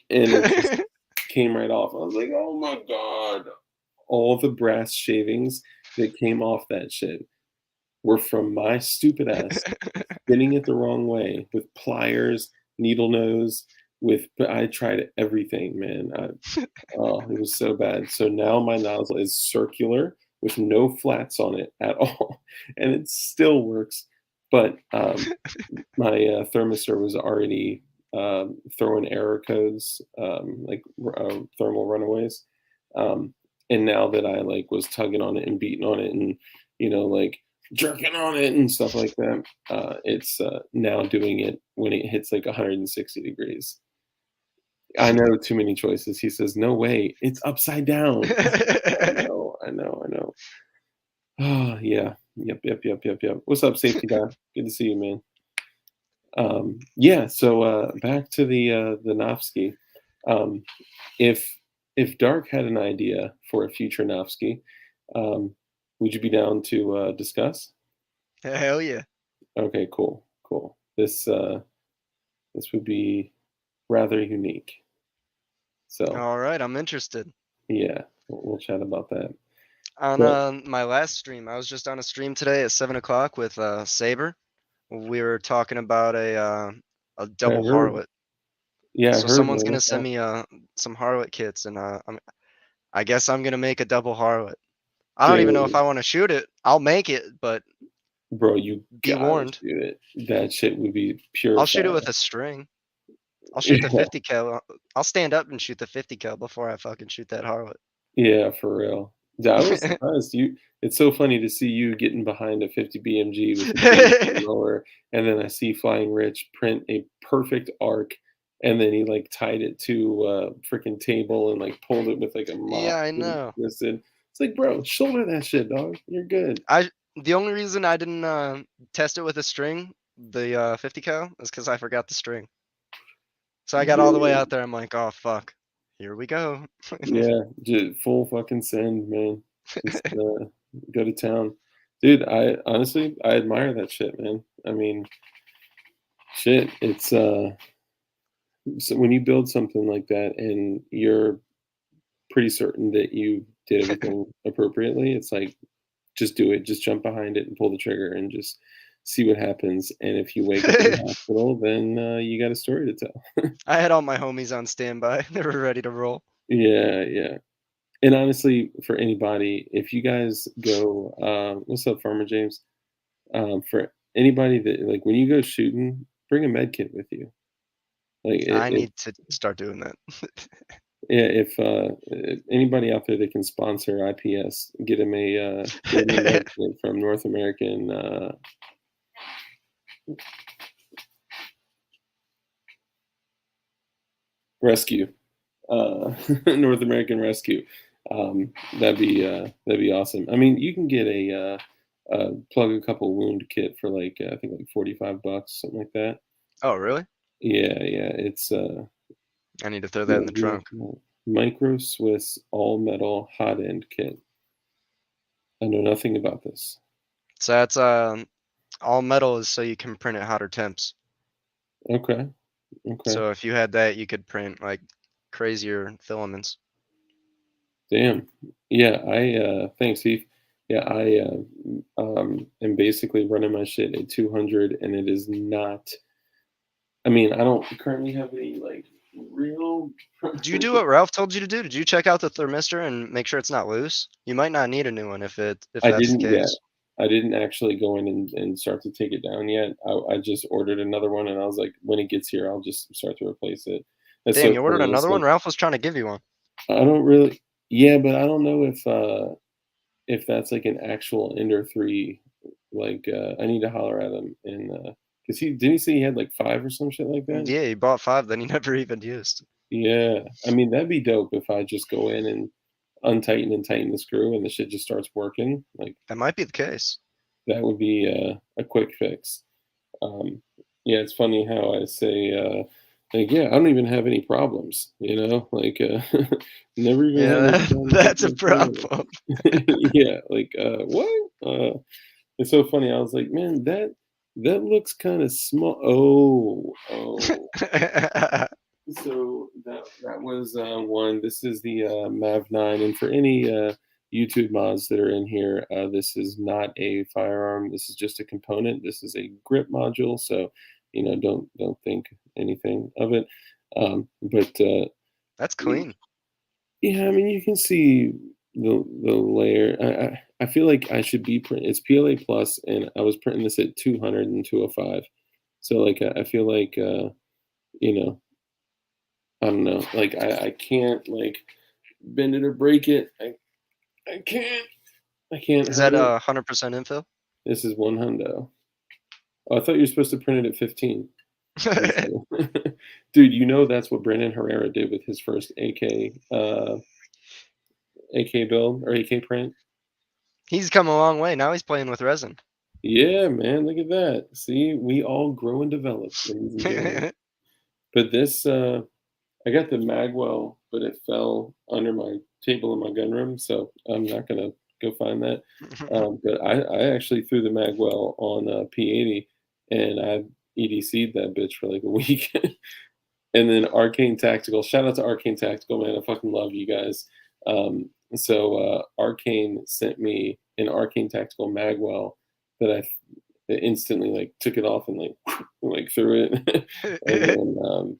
it just came right off. I was like, oh my God. All the brass shavings that came off that shit were from my stupid ass spinning it the wrong way with pliers, needle nose, but I tried everything, man. Oh, it was so bad. So now my nozzle is circular with no flats on it at all, and it still works. But my thermistor was already throwing error codes, like thermal runaways. Um, and now that I like was tugging on it and beating on it and like jerking on it and stuff like that, it's now doing it when it hits like 160 degrees. I know too many choices. He says, "No way, it's upside down." I know, I know, I know. Oh yeah, yep. What's up, safety guy? Good to see you, man. Yeah, so back to the Nofsky. Um, if Dark had an idea for a future Nofsky, um, would you be down to discuss? Hell yeah. Okay, cool, cool. This would be rather unique. So All right, I'm interested. yeah, we'll chat about that. On But my last stream, I was just on a stream today at 7 o'clock with Saber. We were talking about a I double heard, harlot. yeah, I So heard, someone's man. gonna What's send up, me some harlot kits, and I guess I'm gonna make a double harlot. I don't even know if dude? I want to shoot it. I'll make it, but Bro, you be gotta warned. shoot it. That shit would be pure I'll shoot it fire. with a string. I'll shoot the Yeah, 50 cal. I'll stand up and shoot the 50 cal before I fucking shoot that harlot. yeah, for real. Yeah, I was surprised. It's so funny to see you getting behind a 50 BMG with the 210 mower, and then I see Flying Rich print a perfect arc, and then he like tied it to a freaking table and like pulled it with like a Yeah, mop I and know. twisted. It's like, bro, shoulder that shit, dog. You're good. The only reason I didn't test it with a string, the 50 cal, is because I forgot the string. So I got all the way Yeah, out there. I'm like, oh fuck, here we go. yeah, just full fucking send, man. Just go to town, dude. I honestly, I admire that shit, man. I mean, shit. It's so when you build something like that and you're pretty certain that you did everything appropriately, it's like just do it, just jump behind it and pull the trigger and just see what happens. And if you wake up in the hospital, then you got a story to tell. I had all my homies on standby. They were ready to roll. Yeah, yeah. And honestly, for anybody, if you guys go, what's up, Farmer James? For anybody that like when you go shooting, bring a med kit with you. Like I it need to start doing that. yeah, if anybody out there that can sponsor IPS, get him a med kit from North American Rescue, North American Rescue. That'd be awesome. I mean, you can get plug a couple wound kit for like I think like $45, something like that. Oh, really? Yeah, yeah. It's I need to throw that in the trunk. Micro Swiss all metal hot end kit. I know nothing about this. So that's all metal is so you can print at hotter temps. Okay, okay. So if you had that, you could print like crazier filaments. Damn. Yeah, thanks, Steve. Yeah, I am basically running my shit at 200, and it is not. I mean, I don't currently have any like real. Did you do what Ralph told you to do? Did you check out the thermistor and make sure it's not loose? You might not need a new one if I that's the didn't yet. case. I didn't actually go in and start to take it down yet. I just ordered another one, and I was like, when it gets here, I'll just start to replace it. That's Damn, so you ordered funny. It's another one? like Ralph was trying to give you one. I don't really. Yeah, but I don't know if if that's like an actual Ender 3. Like, I need to holler at him and because he didn't he say he had like 5 or some shit like that? Yeah, he bought 5 that he never even used. Yeah, I mean that'd be dope if I just go in and untighten and tighten the screw and the shit just starts working. Like That might be the case. that would be a quick fix. Um, yeah, it's funny how I say, like, yeah, I don't even have any problems, like, never even had any Yeah, problems with that's a my phone. problem. Yeah, like, what? It's so funny. I was like, man, that looks kind of small. Oh. So that was one. This is the Mav 9, and for any YouTube mods that are in here, this is not a firearm. This is just a component. This is a grip module. So, don't think anything of it. But That's clean. yeah, I mean, you can see the layer. I feel like I should be print. It's PLA plus, and I was printing this at 200 and 205. So like I feel like you know I don't know. Like I can't like bend it or break it. I can't. I can't Is that hurt it. 100% infill? This is one hundo. Oh, I thought you were supposed to print it at 15. Dude, that's what Brandon Herrera did with his first AK build or AK print. He's come a long way. Now he's playing with resin. Yeah, man, look at that. See, we all grow and develop, ladies and gentlemen. But this I got the magwell, but it fell under my table in my gun room, so I'm not gonna go find that. But I actually threw the magwell on P80, and I EDC'd that bitch for like a week. And then Arcane Tactical, shout out to Arcane Tactical, man. I fucking love you guys. So Arcane sent me an Arcane Tactical magwell that I instantly like took it off and like like threw it, and then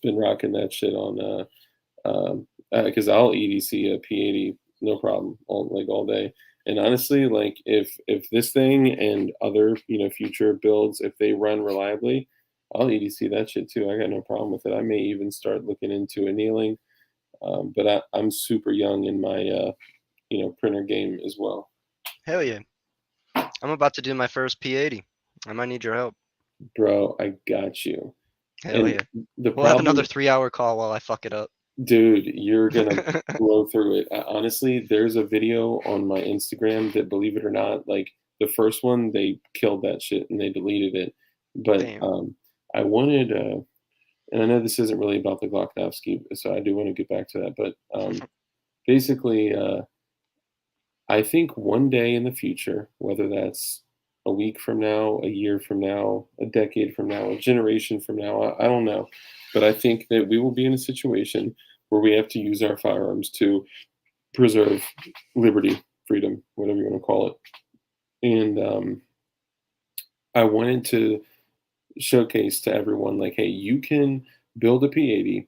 been rocking that shit on because I'll EDC a P80 no problem all day. And honestly, like if this thing and other future builds, if they run reliably, I'll EDC that shit too. I got no problem with it. I may even start looking into annealing, but I'm super young in my printer game as well. Hell yeah. I'm about to do my first P80. I might need your help. Bro, I got you. Hell And yeah. the We'll have problem, another 3-hour call while I fuck it up. dude, you're gonna blow through it. Honestly, there's a video on my Instagram that, believe it or not, like the first one, they killed that shit and they deleted it. But Damn. I wanted, and I know this isn't really about the Gloknovsky, so I do want to get back to that. But basically, I think one day in the future, whether that's a week from now, a year from now, a decade from now, a generation from now, I don't know. But I think that we will be in a situation where we have to use our firearms to preserve liberty, freedom, whatever you want to call it. And I wanted to showcase to everyone, like, hey, you can build a P80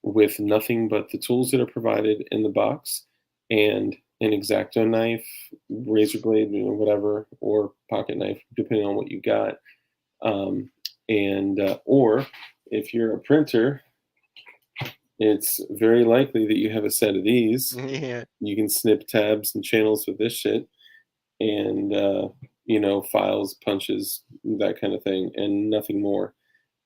with nothing but the tools that are provided in the box and an X-Acto knife, razor blade, whatever, or pocket knife, depending on what you got. Or if you're a printer, it's very likely that you have a set of these. Yeah. You can snip tabs and channels with this shit, and files, punches, that kind of thing, and nothing more.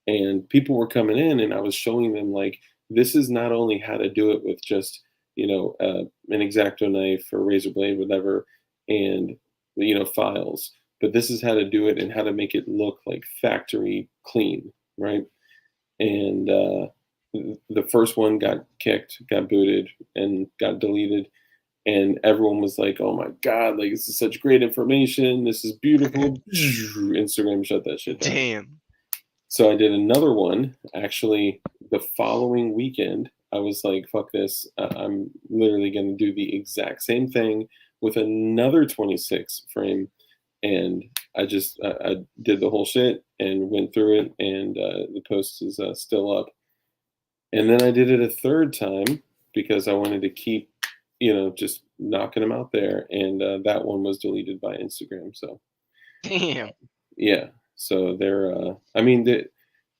And people were coming in, and I was showing them like this is not only how to do it with just an X-Acto knife or razor blade, whatever, and files, but this is how to do it and how to make it look like factory clean, right? And the first one got kicked, got booted, and got deleted. And everyone was like, "Oh my god! Like this is such great information. This is beautiful." Instagram shut that shit down. Damn. So I did another one actually the following weekend. I was like, fuck this. I'm literally going to do the exact same thing with another 26 frame. And I did the whole shit and went through it. And the post is still up. And then I did it a third time because I wanted to keep, just knocking them out there. And that one was deleted by Instagram. So Damn. yeah. So I mean,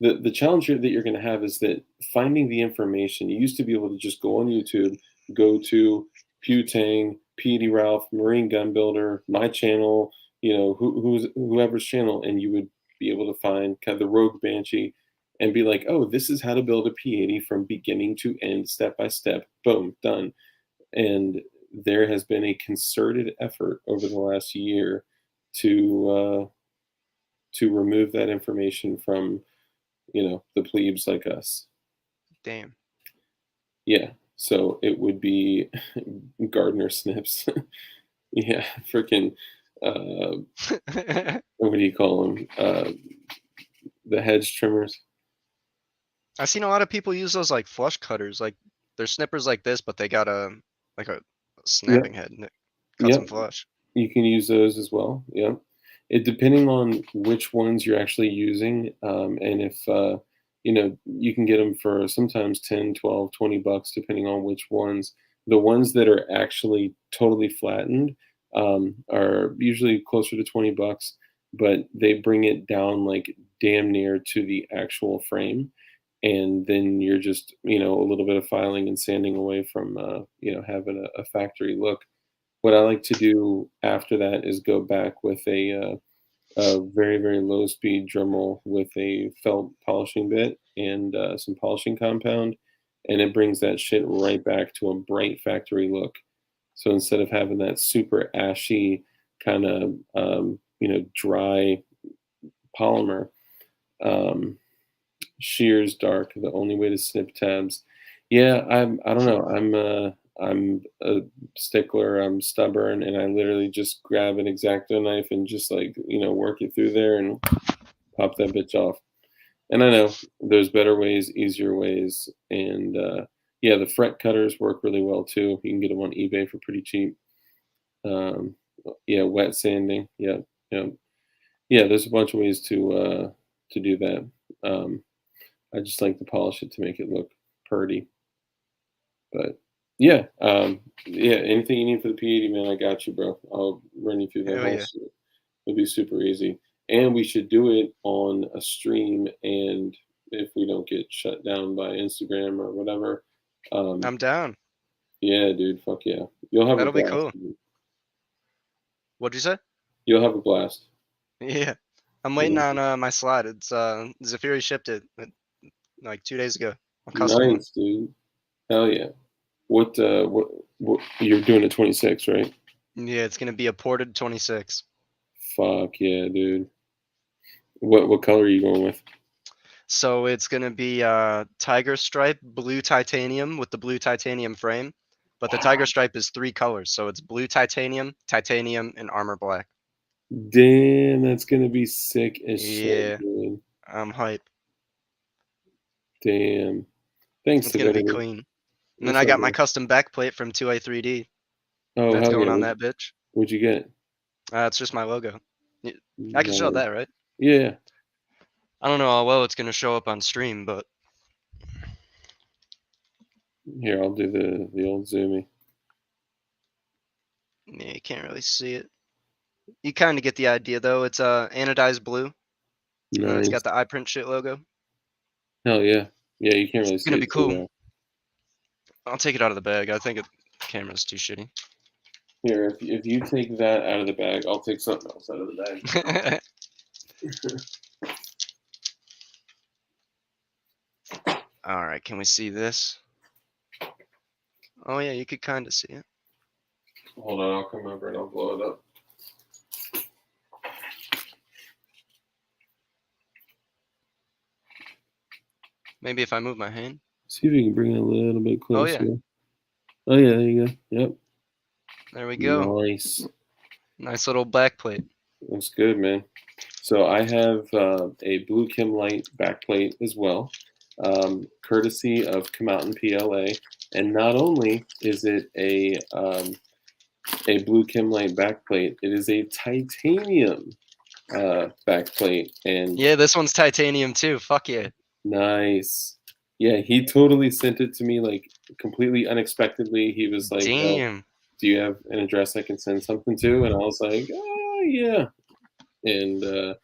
the challenge that you're going to have is that finding the information. You used to be able to just go on YouTube, go to Pewtang, P.D. Ralph, Marine Gun Builder, my channel, whoever's channel, and you would be able to find kind of the Rogue Banshee and be like, oh, this is how to build a P80 from beginning to end, step by step. Boom, done. And there has been a concerted effort over the last year to remove that information from the plebes like us. Damn. Yeah, so it would be gardener snips. Yeah, freaking. What do you call them? The hedge trimmers. I've seen a lot of people use those like flush cutters. Like they're snippers like this, but they got a like a Yep, snapping head and it cuts them yep. flush. You can use those as well. Yeah. It depending on which ones you're actually using, and if you can get them for sometimes 10, 12, $20 depending on which ones. The ones that are actually totally flattened are usually closer to $20, but they bring it down like damn near to the actual frame. And then you're just, a little bit of filing and sanding away from, having a factory look. What I like to do after that is go back with a very, very low speed Dremel with a felt polishing bit and some polishing compound, and it brings that shit right back to a bright factory look. So instead of having that super ashy kind of dry polymer, shears dark, the only way to snip tabs. Yeah, I don't know. I'm a stickler, I'm stubborn, and I literally just grab an X-Acto knife and just like, work it through there and pop that bitch off. And I know there's better ways, easier ways, and yeah, the fret cutters work really well too. You can get them on eBay for pretty cheap. Um, yeah, wet sanding. Yeah, yeah, yeah. There's a bunch of ways to do that. Um, I just like to polish it to make it look purty. But yeah, yeah, anything you need for the P80, man, I got you, bro. I'll run you through that Hell whole yeah. shit. It'll be super easy. And we should do it on a stream. And if we don't get shut down by Instagram or whatever, um, I'm down. yeah, dude, fuck yeah. You'll have a That'll be blast, cool. dude. What'd you say? You'll have a blast. Yeah. I'm waiting Yeah. on my slide. It's Zafiri shipped it like 2 days ago. A custom one. Nice, dude. Hell yeah. What you're doing at 26, right? Yeah, it's gonna be a ported 26. Fuck yeah, dude. What color are you going with? So it's gonna be tiger stripe, blue titanium with the blue titanium frame. But the tiger stripe is 3 colors, so it's blue titanium, titanium, and armor black. Damn, that's gonna be sick as shit, Yeah, dude. I'm hype. Damn. Thanks, It's gonna be Severity. clean. And then What's I up, got my bro? custom backplate from 2A3D. Oh, That's hell going yeah. on that bitch. What'd you get? It's just my logo. I can show Nice. that, right? Yeah. I don't know how well it's gonna show up on stream, but Here, I'll do the old zoomy. yeah, you can't really see it. You kind of get the idea though. It's anodized blue, and then it's Nice. got the iPrint shit logo. Hell yeah. Yeah, you can't It's really see gonna be it too cool. well. I'll take it out of the bag. I think the camera's too shitty. Here, if you take that out of the bag, I'll take something else out of the bag. All right, can we see this? Oh yeah, you could kind of see it. Hold on, I'll come over and I'll blow it up. Maybe if I move my hand. See if you can bring it a little bit Oh yeah, closer. Oh yeah, there you go. Yep. there we go. Nice. Nice little back plate. Looks good, man. So I have a Blue Kim Light backplate as well, courtesy of Come Out in PLA. And not only is it a Blue Kim Light backplate, it is a titanium backplate. And Yeah, this one's titanium too. Fuck yeah. nice. Yeah, he totally sent it to me like completely unexpectedly. He was like, Damn. do you have an address I can send something to? And I was like, oh, yeah. And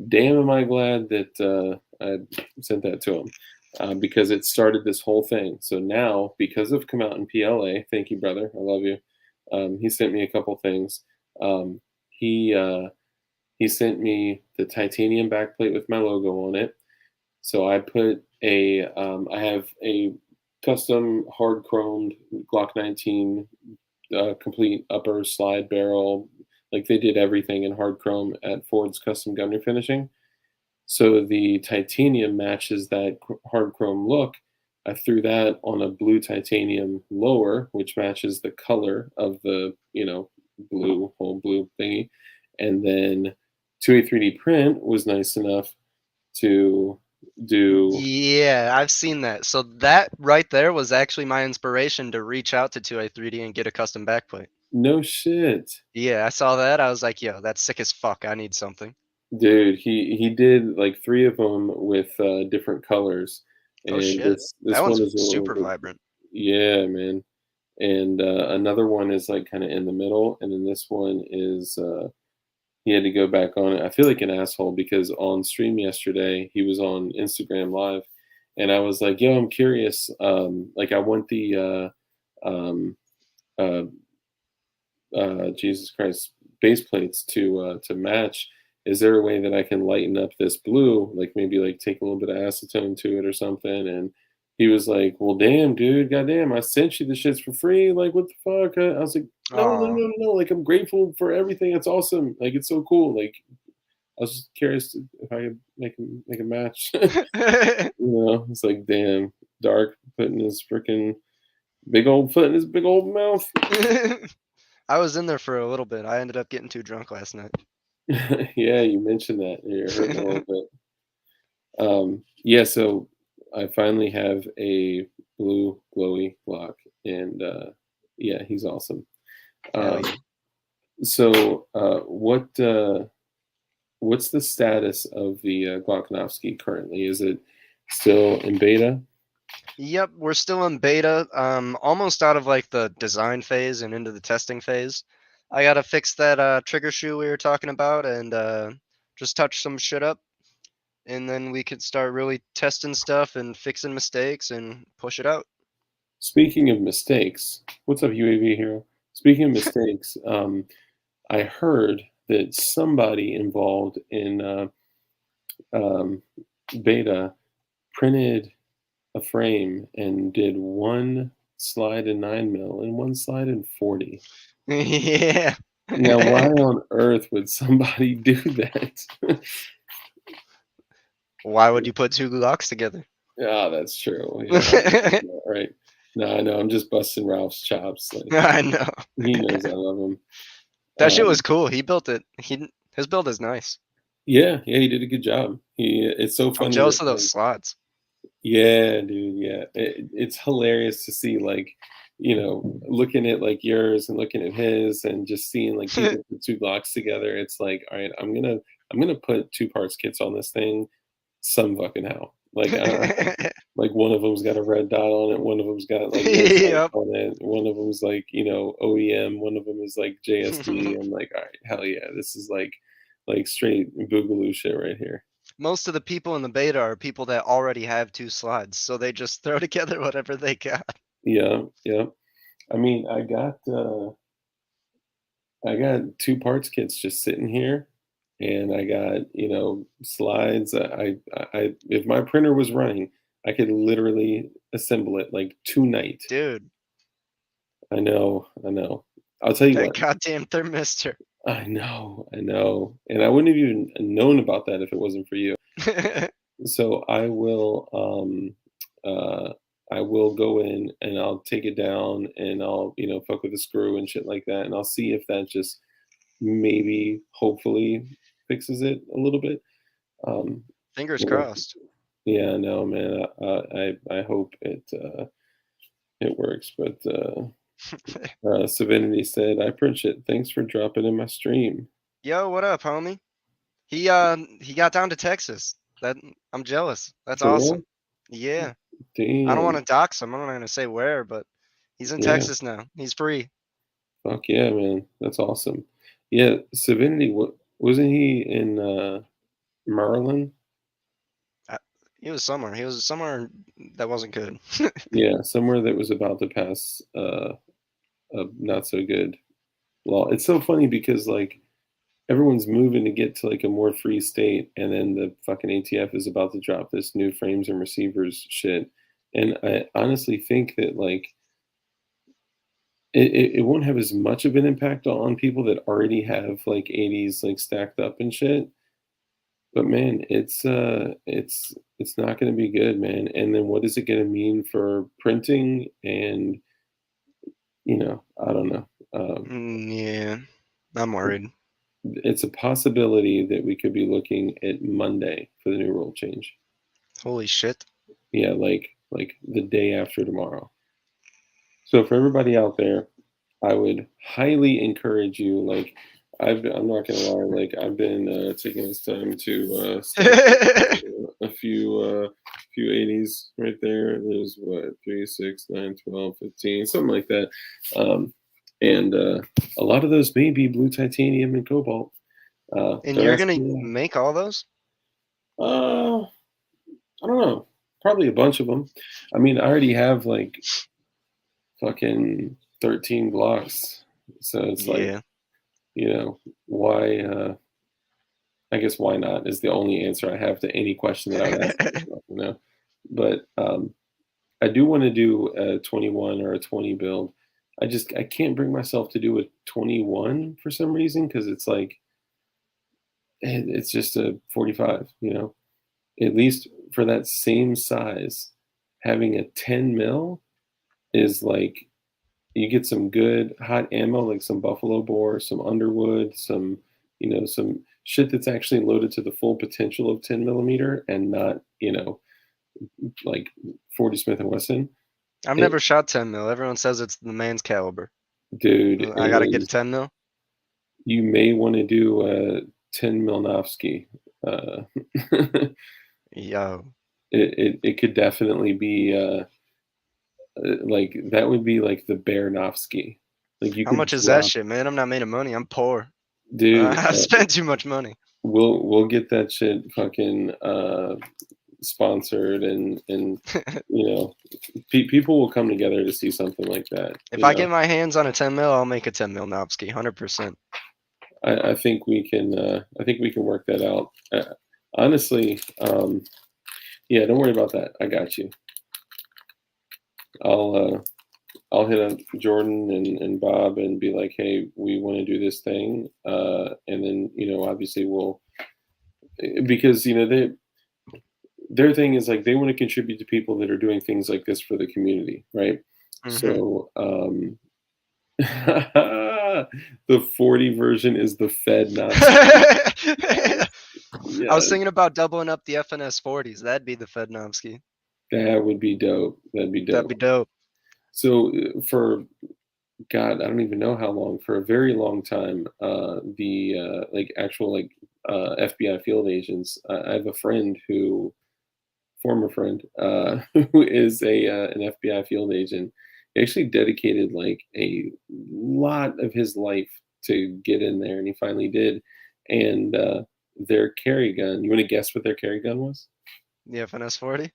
damn, am I glad that I sent that to him because it started this whole thing. So now, because of Come Out in PLA, thank you, brother. I love you. He sent me a couple things. Um, he uh, he sent me the titanium backplate with my logo on it. So I have a custom hard chromed Glock 19 complete upper slide barrel. Like they did everything in hard chrome at Ford's Custom Gunnery Finishing. So the titanium matches that hard chrome look. I threw that on a blue titanium lower, which matches the color of the, blue, whole blue thingy. And then 2A3D print was nice enough to do. Yeah, I've seen that. So that right there was actually my inspiration to reach out to 2A3D and get a custom backplate. No shit. Yeah, I saw that. I was like, yo, that's sick as fuck. I need something. Dude, he did like 3 of them with, different colors, Oh and shit. That this one one's is a little super bit. vibrant. Yeah, man. And, another one is, like, kinda in the middle, and then this one is, he had to go back on it. I feel like an asshole because on stream yesterday, he was on Instagram Live, and I was like, "Yo, I'm curious, like, I want the, um, uh Jesus Christ, base plates to match. Is there a way that I can lighten up this blue? Like maybe like take a little bit of acetone to it or something?" And he was like, "Well, damn, dude, goddamn, I sent you the shits for free. Like, what the fuck?" I was like, "No, no, Oh. no, no. Like, I'm grateful for everything. It's awesome. Like, it's so cool. Like, I was just curious if I could make a match." It's like, damn, Dark putting his freaking big old foot in his big old mouth. I was in there for a little bit. I ended up getting too drunk last night. Yeah, you mentioned that. You're hurting a little bit. Yeah, so I finally have a blue glowy Glock, and yeah, he's awesome. Hell Um, yeah. so, what's the status of the Glocknovsky currently? Is it still in beta? Yep, we're still in beta, almost out of like the design phase and into the testing phase. I gotta fix that trigger shoe we were talking about and just touch some shit up, and then we could start really testing stuff and fixing mistakes and push it out. Speaking of mistakes, what's up, UAV hero? Speaking of mistakes, I heard that somebody involved in um, beta printed a frame and did one slide in 9 mil and one slide in 40. Yeah. Now, why on earth would somebody do that? Why would you put two Glocks together? Yeah, that's true. Yeah, right. No, I know. I'm just busting Ralph's chops. Like I know. he knows I love him. That shit Um, was cool. He built it. His build is nice. yeah, yeah, he did a good job. It's so I'm funny that jealous of those like, slots. yeah, dude. Yeah, it's hilarious to see like, looking at like yours and looking at his and just seeing like people put two blocks together. It's like, all right, I'm gonna put two parts kits on this thing some fucking how. Like, like one of them's got a red dot on it. One of them's got like no sights Yep. on it. One of them's like OEM. One of them is like JSD. I'm like, all right, hell yeah, this is like straight boogaloo shit right here. Most of the people in the beta are people that already have two slides, so they just throw together whatever they got. Yeah, yeah. I mean, I got two parts kits just sitting here, and I got slides. If my printer was running, I could literally assemble it like tonight. Dude, I know, I know. I'll tell you that what. goddamn thermistor. I know, and I wouldn't have even known about that if it wasn't for you. So I will go in and I'll take it down and I'll fuck with the screw and shit like that, and I'll see if that just maybe hopefully fixes it a little bit. Um, Fingers well, crossed. yeah, no, man. I hope it works, but Savinity said, "I print shit. Thanks for dropping in my stream." Yo, what up, homie? He got down to Texas. That I'm jealous. That's For real? awesome. Yeah. I don't want Damn. to dox him. I'm not gonna say where, but he's in Yeah. Texas now. He's free. Fuck yeah, man. That's awesome. Yeah, Savinity, wasn't he in Maryland? Uh, He was somewhere. He was somewhere that wasn't good. Yeah, somewhere that was about to pass a not so good law. It's so funny because like everyone's moving to get to like a more free state, and then the fucking ATF is about to drop this new frames and receivers shit. And I honestly think that like it won't have as much of an impact on people that already have like 80s like stacked up and shit. But man, it's not going to be good, man. And then what is it going to mean for printing? And I don't know. Yeah, I'm worried. It's a possibility that we could be looking at Monday for the new rule change. Holy shit. Yeah, like the day after tomorrow. So for everybody out there, I would highly encourage you. Like, I'm not gonna lie. Like, I've been taking this time to stack a few 80s right there. There's what 3, 6, 9, 12, 15, something like that. And a lot of those may be blue titanium and cobalt. And Don't you're ask gonna me. make all those? I don't know. Probably a bunch of them. I mean, I already have like fucking 13 blocks, so it's like Yeah. why I guess why not is the only answer I have to any question that I would ask myself. But I do want to do a 21 or a 20 build. I can't bring myself to do a 21 for some reason because it's like it's just a 45. At least for that same size, having a 10 mil is like you get some good hot ammo, like some buffalo bore, some underwood, some shit that's actually loaded to the full potential of 10 millimeter and not, like 40 Smith and Wesson. I've It, never shot 10 mil. Everyone says it's the man's caliber. dude, it I gotta get a is. 10 mil. You may want to do a 10 Milnovsky. Uh, Yo, it could definitely be like that would be like the Barenovsky. Like you how could much is that drop, shit, man? I'm not making money. I'm poor. dude. I've spent too much money. We'll get that shit fucking sponsored, and you know people will come together to see something like that. If I get my hands on a 10 mil, I'll make a 10 mil Novsky, 100%. I think we can. I think we can work that out. Honestly, yeah. Don't worry about that. I got you. I'll I'll hit up Jordan and Bob and be like, hey, we want to do this thing, and then obviously we'll because their thing is like they want to contribute to people that are doing things like this for the community, right? Hmm. So the 40 version is the Fed Nazi. I was Yes, thinking about doubling up the FNS 40s. That'd be the Fednovsky. that would be dope. That'd be That'd be dope. dope. So for God, I don't even know how long. For a very long time, the like actual like FBI field agents. I have a friend who, former friend, who is a an FBI field agent. He actually dedicated like a lot of his life to get in there, and he finally did. And their carry gun. You want to guess what their carry gun was? The FNS 40?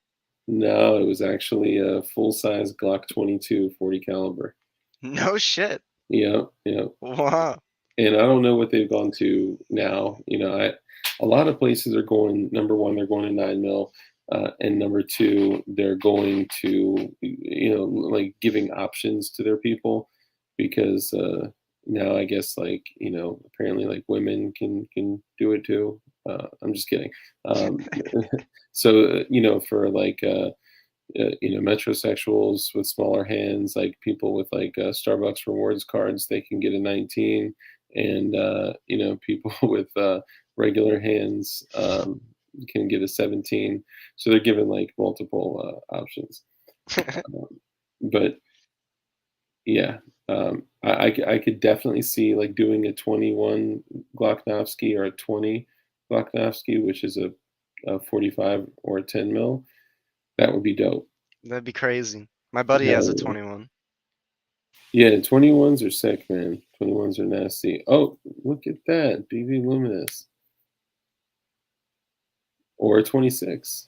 No, it was actually a full size Glock 22 40 caliber. No shit. Yeah, yeah. Wow. And I don't know what they've gone to now. A lot of places are going. Number one, they're going to 9 mil, and number two, they're going to like giving options to their people because now I guess like apparently like women can do it too. I'm just kidding. Um, so for like metrosexuals with smaller hands, like people with like Starbucks rewards cards, they can get a 19, and people with regular hands can get a 17. So they're given like multiple options. Um, but yeah, I could definitely see like doing a 21 Glocknovsky or a 20 Glocknovsky, which is a 45 or a 10 mil. That would be dope. That'd be crazy. My buddy has a That 21. Yeah, 21s are sick, man. 21s are nasty. Oh, look at that. BB Luminous. Or a 26.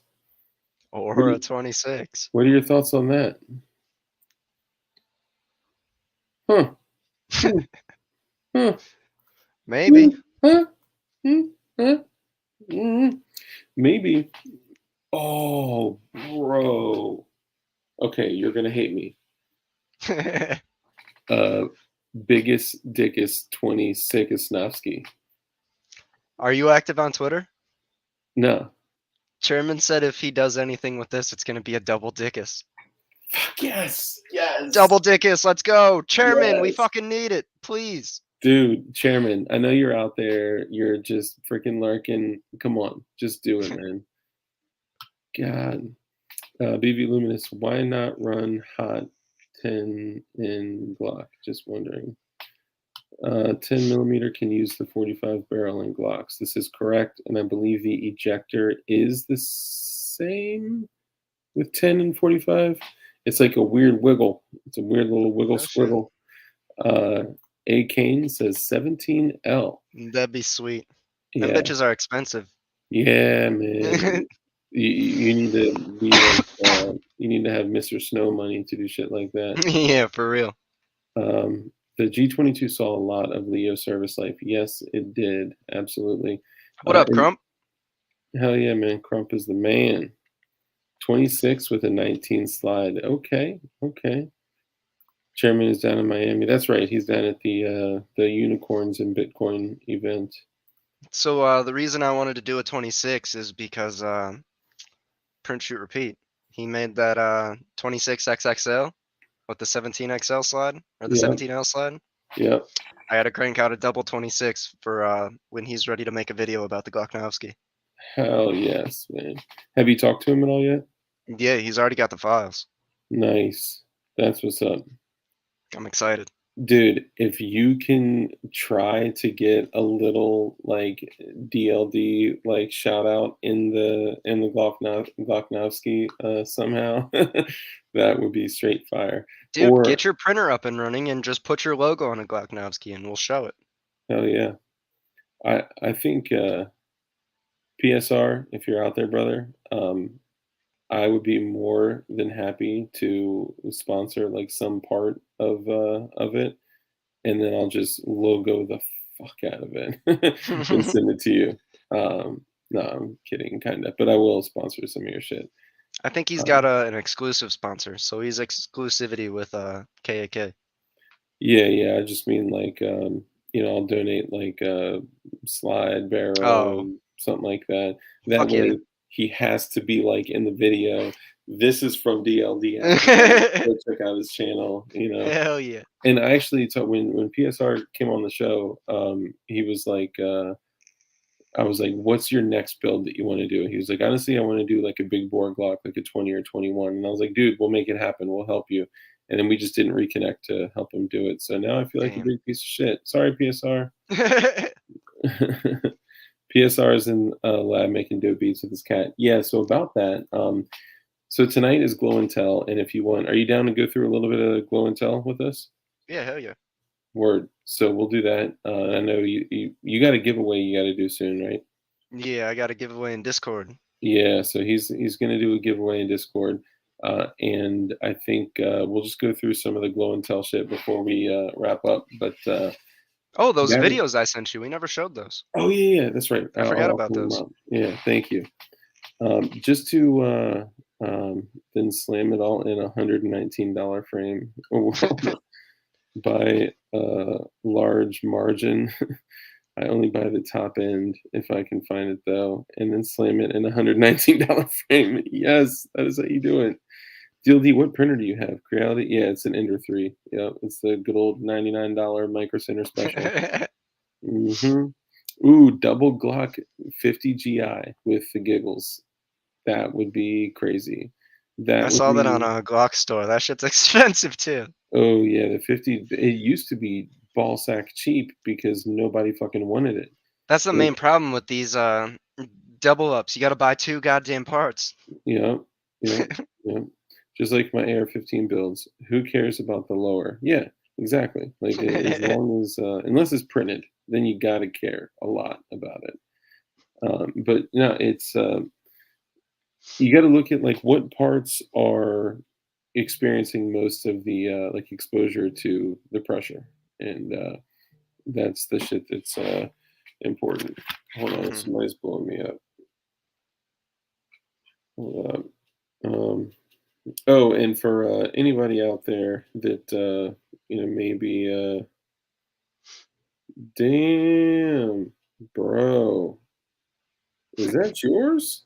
What Or are, a you- 26. what are your thoughts on that? Huh. Hmm, huh, Maybe. hmm, huh, hmm, huh, mm, maybe. Oh, bro. Okay, you're gonna hate me. Uh, biggest dickest 20 Sikosnovsky. Are you active on Twitter? No. Chairman said if he does anything with this, it's gonna be a double dickus. Fuck yes. Yes. Double dickus, let's go. Chairman, we Yes. fucking need it, please. Dude, Chairman, I know you're out there. You're just freaking lurking. Come on, just do it, man. God. BV Luminous, why not run Hot 10 in Glock? Just wondering. 10 millimeter can use the 45 barrel in Glocks. This is correct, and I believe the ejector is the same with 10 and 45. It's like a weird wiggle. It's a weird little wiggle No shit. squiggle. Uh, A Kane says 17L. That'd be sweet. Them Yeah, bitches are expensive. yeah, man. You need to be like, you need to have Mr. Snow money to do shit like that. Yeah, for real. The G22 saw a lot of Leo service life. Yes, it did. Absolutely. What up, And Crump? hell yeah, man. Crump is the man. 26 with a 19 slide. Okay. Okay. Chairman is down in Miami. That's right. He's down at the Unicorns and Bitcoin event. So the reason I wanted to do a 26 is because print shoot repeat. He made that 26 XXL with the 17 XL slide or the Yeah. 17L slide. Yeah. I had to crank out a double 26 for when he's ready to make a video about the Glahkovsky. Hell yes, man. Have you talked to him at all yet? Yeah, he's already got the files. Nice. That's what's up. I'm excited. Dude, if you can try to get a little like DLD like shout out in the Gloknovsky somehow, that would be straight fire. Dude, Or get your printer up and running and just put your logo on a Glahkovsky and we'll show it. hell yeah. I think PSR, if you're out there, brother, I would be more than happy to sponsor like some part of it, and then I'll just logo the fuck out of it and send it to you. No, I'm kidding, kind of, but I will sponsor some of your shit. I think he's got Um, an exclusive sponsor, so he's exclusivity with KAK. yeah, yeah. I just mean like, I'll donate like a slide barrel Oh, and something like that. That fuck yeah. way, he has to be like in the video. This is from DLD. Actually, go check out his channel. Hell yeah. And I actually told when PSR came on the show, he was like, I was like, "What's your next build that you want to do?" He was like, "Honestly, I want to do like a big bore Glock, like a 20 or 21." And I was like, "Dude, we'll make it happen. We'll help you." And then we just didn't reconnect to help him do it. So now I feel like a Damn. big piece of shit. Sorry, PSR. PSR is in lab making dope beats with his cat. Yeah. So about that. So tonight is Glow and Tell, and if you want, are you down to go through a little bit of Glow and Tell with us? Yeah, hell yeah. Word. So we'll do that. I know you got a giveaway you got to do soon, right? Yeah, I got a giveaway in Discord. Yeah. So he's gonna do a giveaway in Discord, and I think we'll just go through some of the Glow and Tell shit before we wrap up. But Oh, those that is, videos I sent you, we never showed those. oh yeah, yeah, that's right. I forgot I'll about pull them those. up. Yeah. Thank you. Just to then slam it all in a $119 frame by a large margin. I only buy the top end if I can find it though, and then slam it in a $119 frame. Yes, that is how you do it. DLD, what printer do you have? Creality? Yeah, it's an Ender 3. Yeah, it's the good old $99 Micro Center Special. hmm Ooh, double Glock 50 GI with the giggles. That would be crazy. I That would saw that on be, a Glock store. That shit's expensive too. oh yeah, the 50. It used to be ball sack cheap because nobody fucking wanted it. That's the Like, main problem with these double ups. You gotta buy two goddamn parts. yeah, yeah, yeah. Just like my AR-15 builds. Who cares about the lower? Yeah, exactly. Like as long as unless it's printed, then you gotta care a lot about it. But no, it's you got to look at like what parts are experiencing most of the like exposure to the pressure. and that's the shit that's important. Hold on, Hmm. somebody's blowing me up. Hold up. Oh, and for anybody out there that maybe damn, bro, is that yours?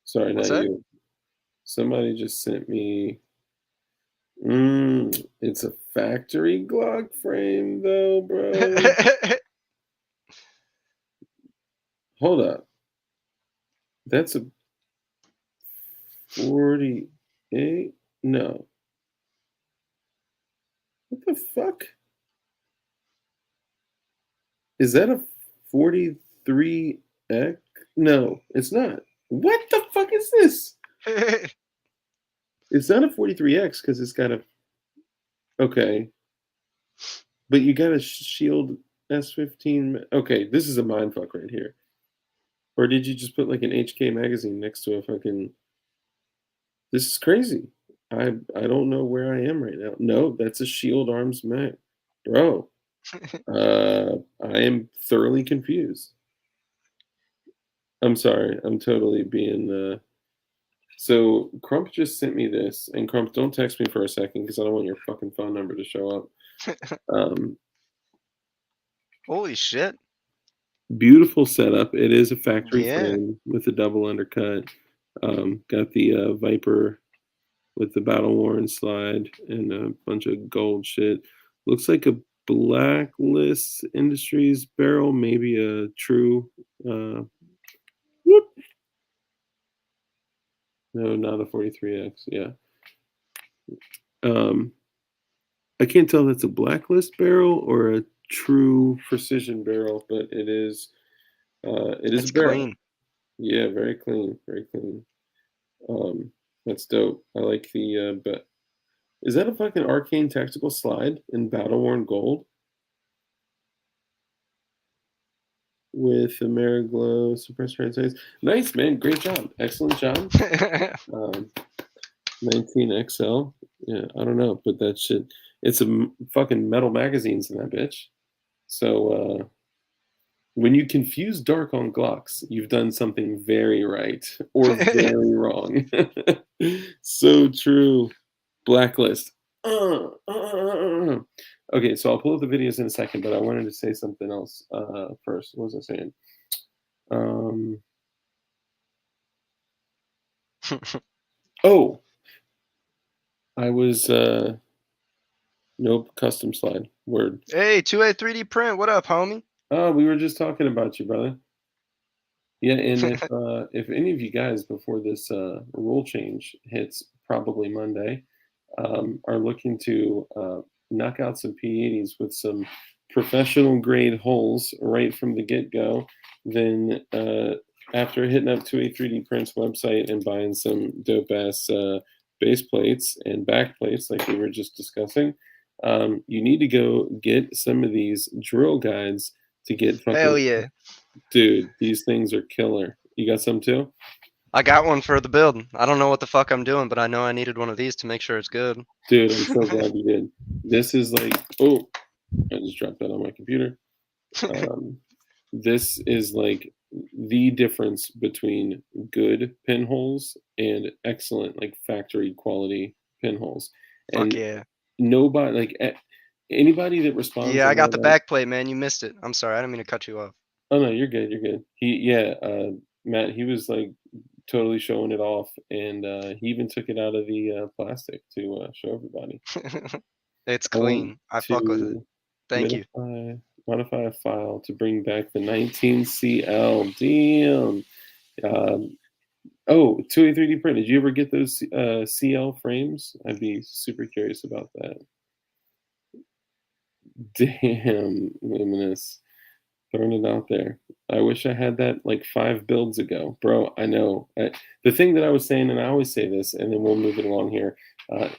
Sorry, What's not that? you. Somebody just sent me. It's a factory Glock frame though, bro. Hold up. That's a 48? No. What the fuck? Is that a 43X? No, it's not. What the fuck is this? It's not a 43X because it's got a. Okay. But you got a Shield S15. Okay, this is a mindfuck right here. Or did you just put like an HK magazine next to a fucking. This is crazy. I don't know where I am right now. No, that's a Shield Arms mag. Bro, I am thoroughly confused. I'm sorry. I'm totally being. So Crump just sent me this, and Crump, don't text me for a second because I don't want your fucking phone number to show up. Um, Holy shit. Beautiful setup. It is a factory Yeah. frame with a double undercut. Got the Viper with the battle worn slide and a bunch of gold shit. Looks like a Blacklist Industries barrel, maybe a true. Whoop. No, not a 43X. Yeah. Um, I can't tell if it's a Blacklist barrel or a true precision barrel, but it is a It's barrel. clean. Yeah, very clean, very clean. That's dope. I like the but is that a fucking arcane tactical slide in battle worn gold with Ameriglow suppressor red sights? Nice, man. Great job. Excellent job. 19XL. Yeah, I don't know, but that shit. It's fucking metal magazines in that bitch. So when you confuse dark on Glocks, you've done something very right or very wrong. So true. Blacklist. Okay, so I'll pull up the videos in a second, but I wanted to say something else first. What was I saying? Um, oh, I was nope, custom slide. Word. Hey, 2A 3D print. What up, homie? Oh, we were just talking about you, brother. Yeah, and if any of you guys before this rule change hits probably Monday are looking to knock out some P80s with some professional grade holes right from the get go, then after hitting up 2A 3D Prints website and buying some dope ass base plates and back plates like we were just discussing, you need to go get some of these drill guides to get Hell fucking. yeah. Dude, these things are killer. You got some too? I got one for the build. I don't know what the fuck I'm doing, but I know I needed one of these to make sure it's good. Dude, I'm so glad you did. This is like, oh, I just dropped that on my computer. Um, this is like the difference between good pinholes and excellent, like factory quality pinholes. Fuck And yeah. nobody, like anybody that responds Yeah, in I my got the like, back plate, man. You missed it. I'm sorry. I didn't mean to cut you off. oh no, you're good, you're good. Yeah, Matt, he was like totally showing it off, and he even took it out of the plastic to show everybody. It's I want clean. I fuck with it. to Thank you. modify a file to bring back the 19CL. Damn. Um, oh, 2A 3D print. Did you ever get those CL frames? I'd be super curious about that. Damn, Luminous. Throwing it out there. I wish I had that like 5 builds ago. Bro, I know. The thing that I was saying, and I always say this, and then we'll move it along here,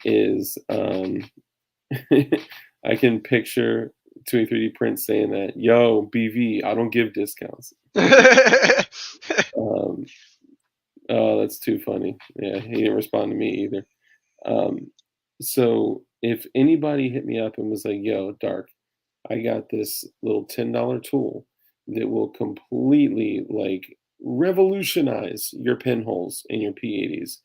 is I can picture 2A 3D Print saying that, yo, BV, I don't give discounts. Um, oh, that's too funny. Yeah, he didn't respond to me either. So if anybody hit me up and was like, yo, Dark, I got this little $10 tool that will completely like revolutionize your pinholes in your P80s.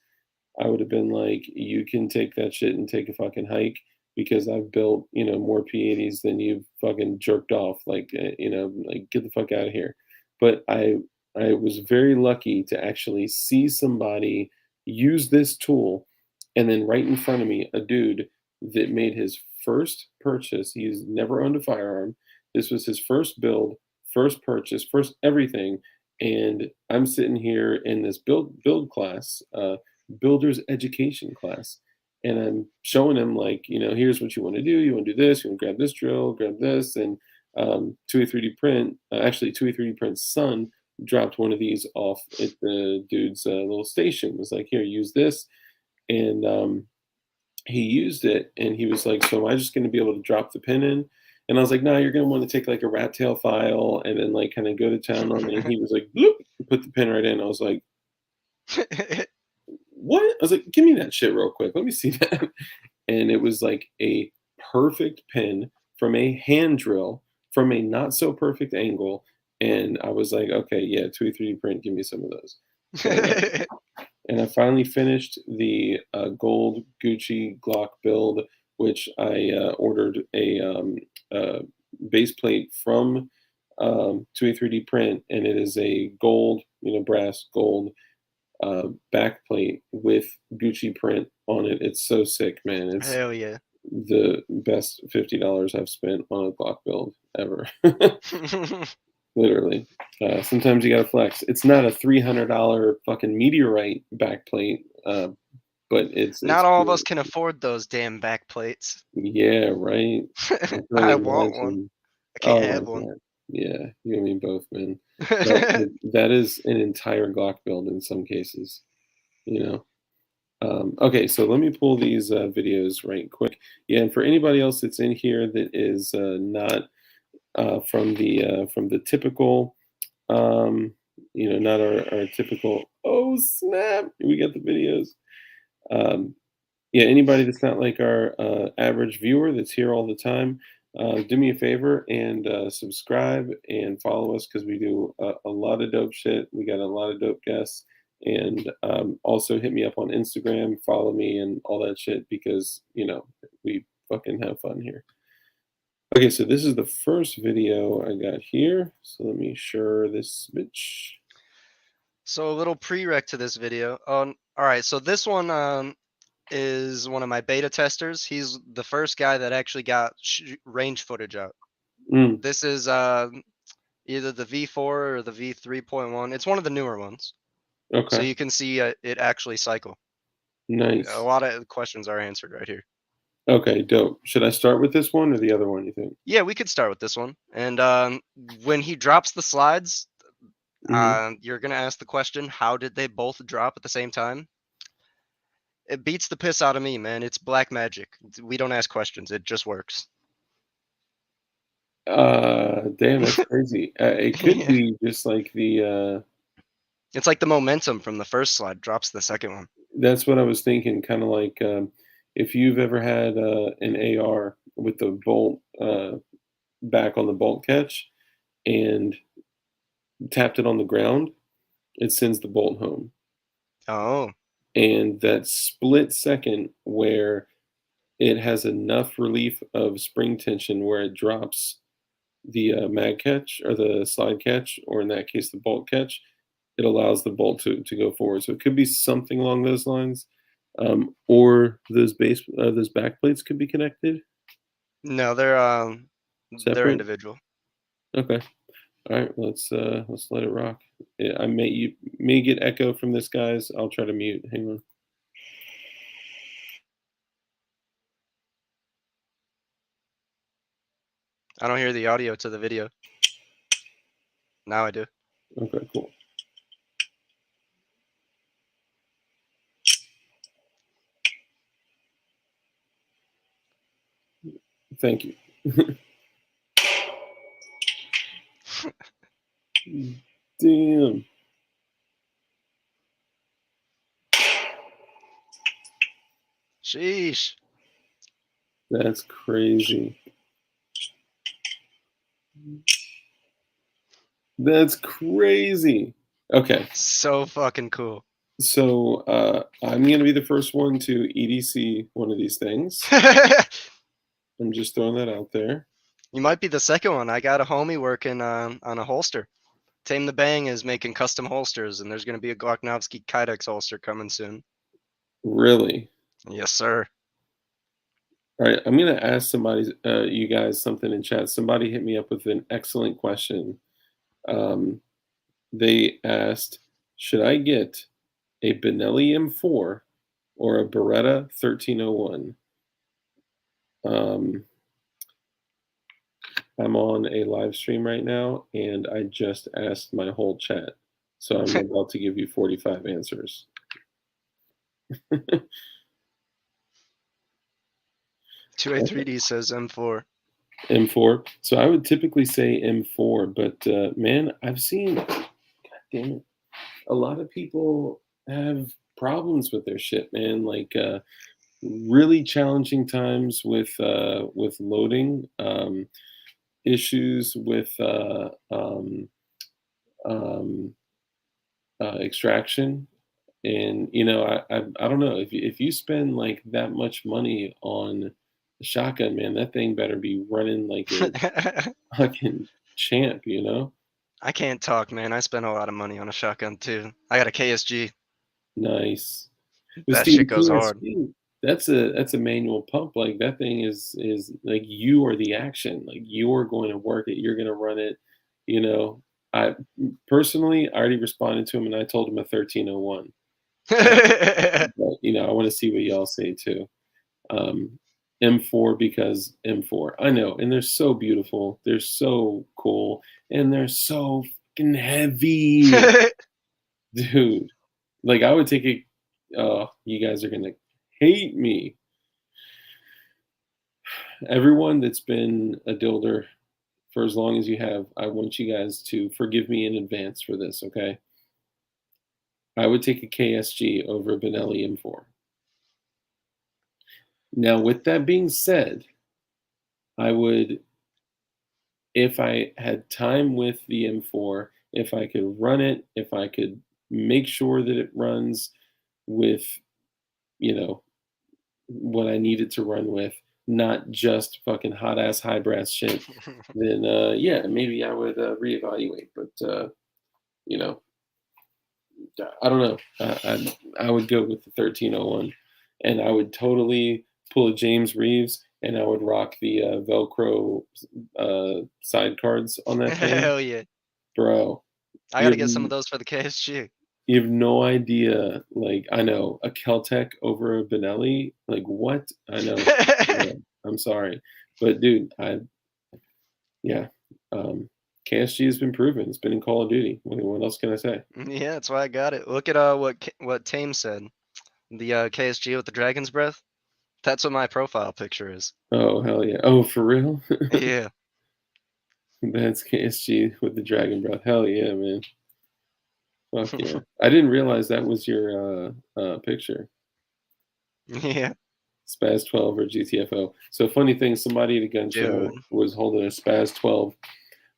I would have been like, you can take that shit and take a fucking hike because I've built, more P80s than you've fucking jerked off. Like, like get the fuck out of here. But I was very lucky to actually see somebody use this tool, and then right in front of me, a dude that made his first purchase. He's never owned a firearm. This was his first build, first purchase, first everything. And I'm sitting here in this build class, builder's education class. And I'm showing him like, here's what you want to do. You want to do this. You want to grab this drill, grab this, and 2A 3D print. Actually, 2A 3D print's son dropped one of these off at the dude's little station. It was like, here, use this, and he used it, and he was like, so am I just going to be able to drop the pin in? And I was like, no, you're going to want to take like a rat tail file and then like kind of go to town on it. And he was like, bloop, put the pin right in. I was like, what? I was like, give me that shit real quick. Let me see that. And it was like a perfect pin from a hand drill from a not so perfect angle. And I was like, okay, yeah, 2 3D print, give me some of those. So, and I finally finished the gold Gucci Glahk build, which I ordered a base plate from 2A 3D print, and it is a gold, brass gold back plate with Gucci print on it. It's so sick, man. It's Hell yeah. the best $50 I've spent on a Glock build ever. Literally. Sometimes you gotta flex. It's not a $300 fucking meteorite backplate, but it's Not all of us cool. can afford those damn back plates. Yeah, right. I can only I want one. imagine. I can't Oh my have one. god. Yeah, you and me both, man. That is an entire Glock build in some cases, you know. Okay, so let me pull these videos right quick. Yeah, and for anybody else that's in here that is not from the typical, not our typical. Oh snap! We got the videos. Um, yeah, anybody that's not like our average viewer that's here all the time, do me a favor and subscribe and follow us because we do a lot of dope shit. We got a lot of dope guests. And also hit me up on Instagram, follow me, and all that shit because, we fucking have fun here. Okay, so this is the first video I got here. So let me share this bitch. So a little prereq to this video. All right. So this one is one of my beta testers. He's the first guy that actually got range footage out. Mm, This is either the V4 or the V3.1. It's one of the newer ones. So okay, you can see it actually cycle. A nice. lot of questions are answered right here. Okay, dope. Should I start with this one or the other one, you think? Yeah, we could start with this one. And when he drops the slides, Hmm. you're gonna ask the question, how did they both drop at the same time? It beats the piss out of me, man. It's black magic. We don't ask questions. It just works. Damn, that's crazy. It could Yeah. be just like It's like the momentum from the first slide drops the second one. that's what I was thinking, kind of like if you've ever had an AR with the bolt back on the bolt catch and tapped it on the ground, it sends the bolt home. Oh, And that split second where it has enough relief of spring tension where it drops the mag catch or the slide catch, or in that case, the bolt catch, it allows the bolt to go forward. So it could be something along those lines, or those back plates could be connected no, they're separate. individual. Okay, all right, let's let it rock. Yeah, you may get echo from this, guys. I'll try to mute. Hang on. I don't hear the audio to the video. Now I do. Okay, cool. Thank you. Damn, Sheesh. that's crazy. That's crazy. Okay, So fucking cool. so I'm gonna be the first one to EDC one of these things. I'm just throwing that out there. You might be the second one. I got a homie working on a holster. Tame the Bang is making custom holsters, and there's going to be a Glocknovsky Kydex holster coming soon. Really? Yes, sir. All right, I'm gonna ask somebody, you guys, something in chat. Somebody hit me up with an excellent question. Um, they asked, should I get a Benelli M4 or a Beretta 1301? I'm on a live stream right now, and I just asked my whole chat, so I'm about to give you 45 answers. 2A3D says M4. M4. So I would typically say M4, but man, I've seen, God damn it, a lot of people have problems with their shit, man. Like really challenging times with loading, issues with um, extraction. And I don't know if you spend like that much money on a shotgun, man, that thing better be running like a fucking champ, you know? I can't talk, man. I spent a lot of money on a shotgun too. I got a KSG. Nice. But That see, shit the goes hard. KSP, that's a manual pump. Like that thing is like you are the action. Like you're going to work it. You're going to run it. You know, I personally I already responded to him and I told him a 1301. But I want to see what y'all say too. Um, M4 because M4. I know, and they're so beautiful. They're so cool, and they're so fucking heavy, dude. Like I would take it. Oh, you guys are gonna hate me. Everyone that's been a dilder for as long as you have, I want you guys to forgive me in advance for this. Okay, I would take a KSG over a Benelli M4. Now, with that being said, I would, if I had time with the M4, if I could run it, if I could make sure that it runs with, you know, what I need it to run with, not just fucking hot ass high brass shit, then yeah, maybe I would reevaluate. But you know, I don't know. I would go with the 1301, and I would totally pull a James Reeves, and I would rock the Velcro side cards on that thing, Hell yeah. bro. I You gotta have, get some of those for the KSG. you have no idea. Like I know a Keltec over a Benelli. Like what? I know. Yeah, I'm sorry, but dude, yeah. Um, KSG has been proven. It's been in Call of Duty. What else can I say? Yeah, that's why I got it. Look at what Tame said. The KSG with the dragon's breath. That's what my profile picture is. Oh hell yeah! Oh for real? Yeah. That's KSG with the dragon breath. Hell yeah, man. Fuck yeah. I didn't realize that was your picture. Yeah, Spaz 12 or GTFO. So funny thing, somebody at a gun show dude. was holding a Spaz 12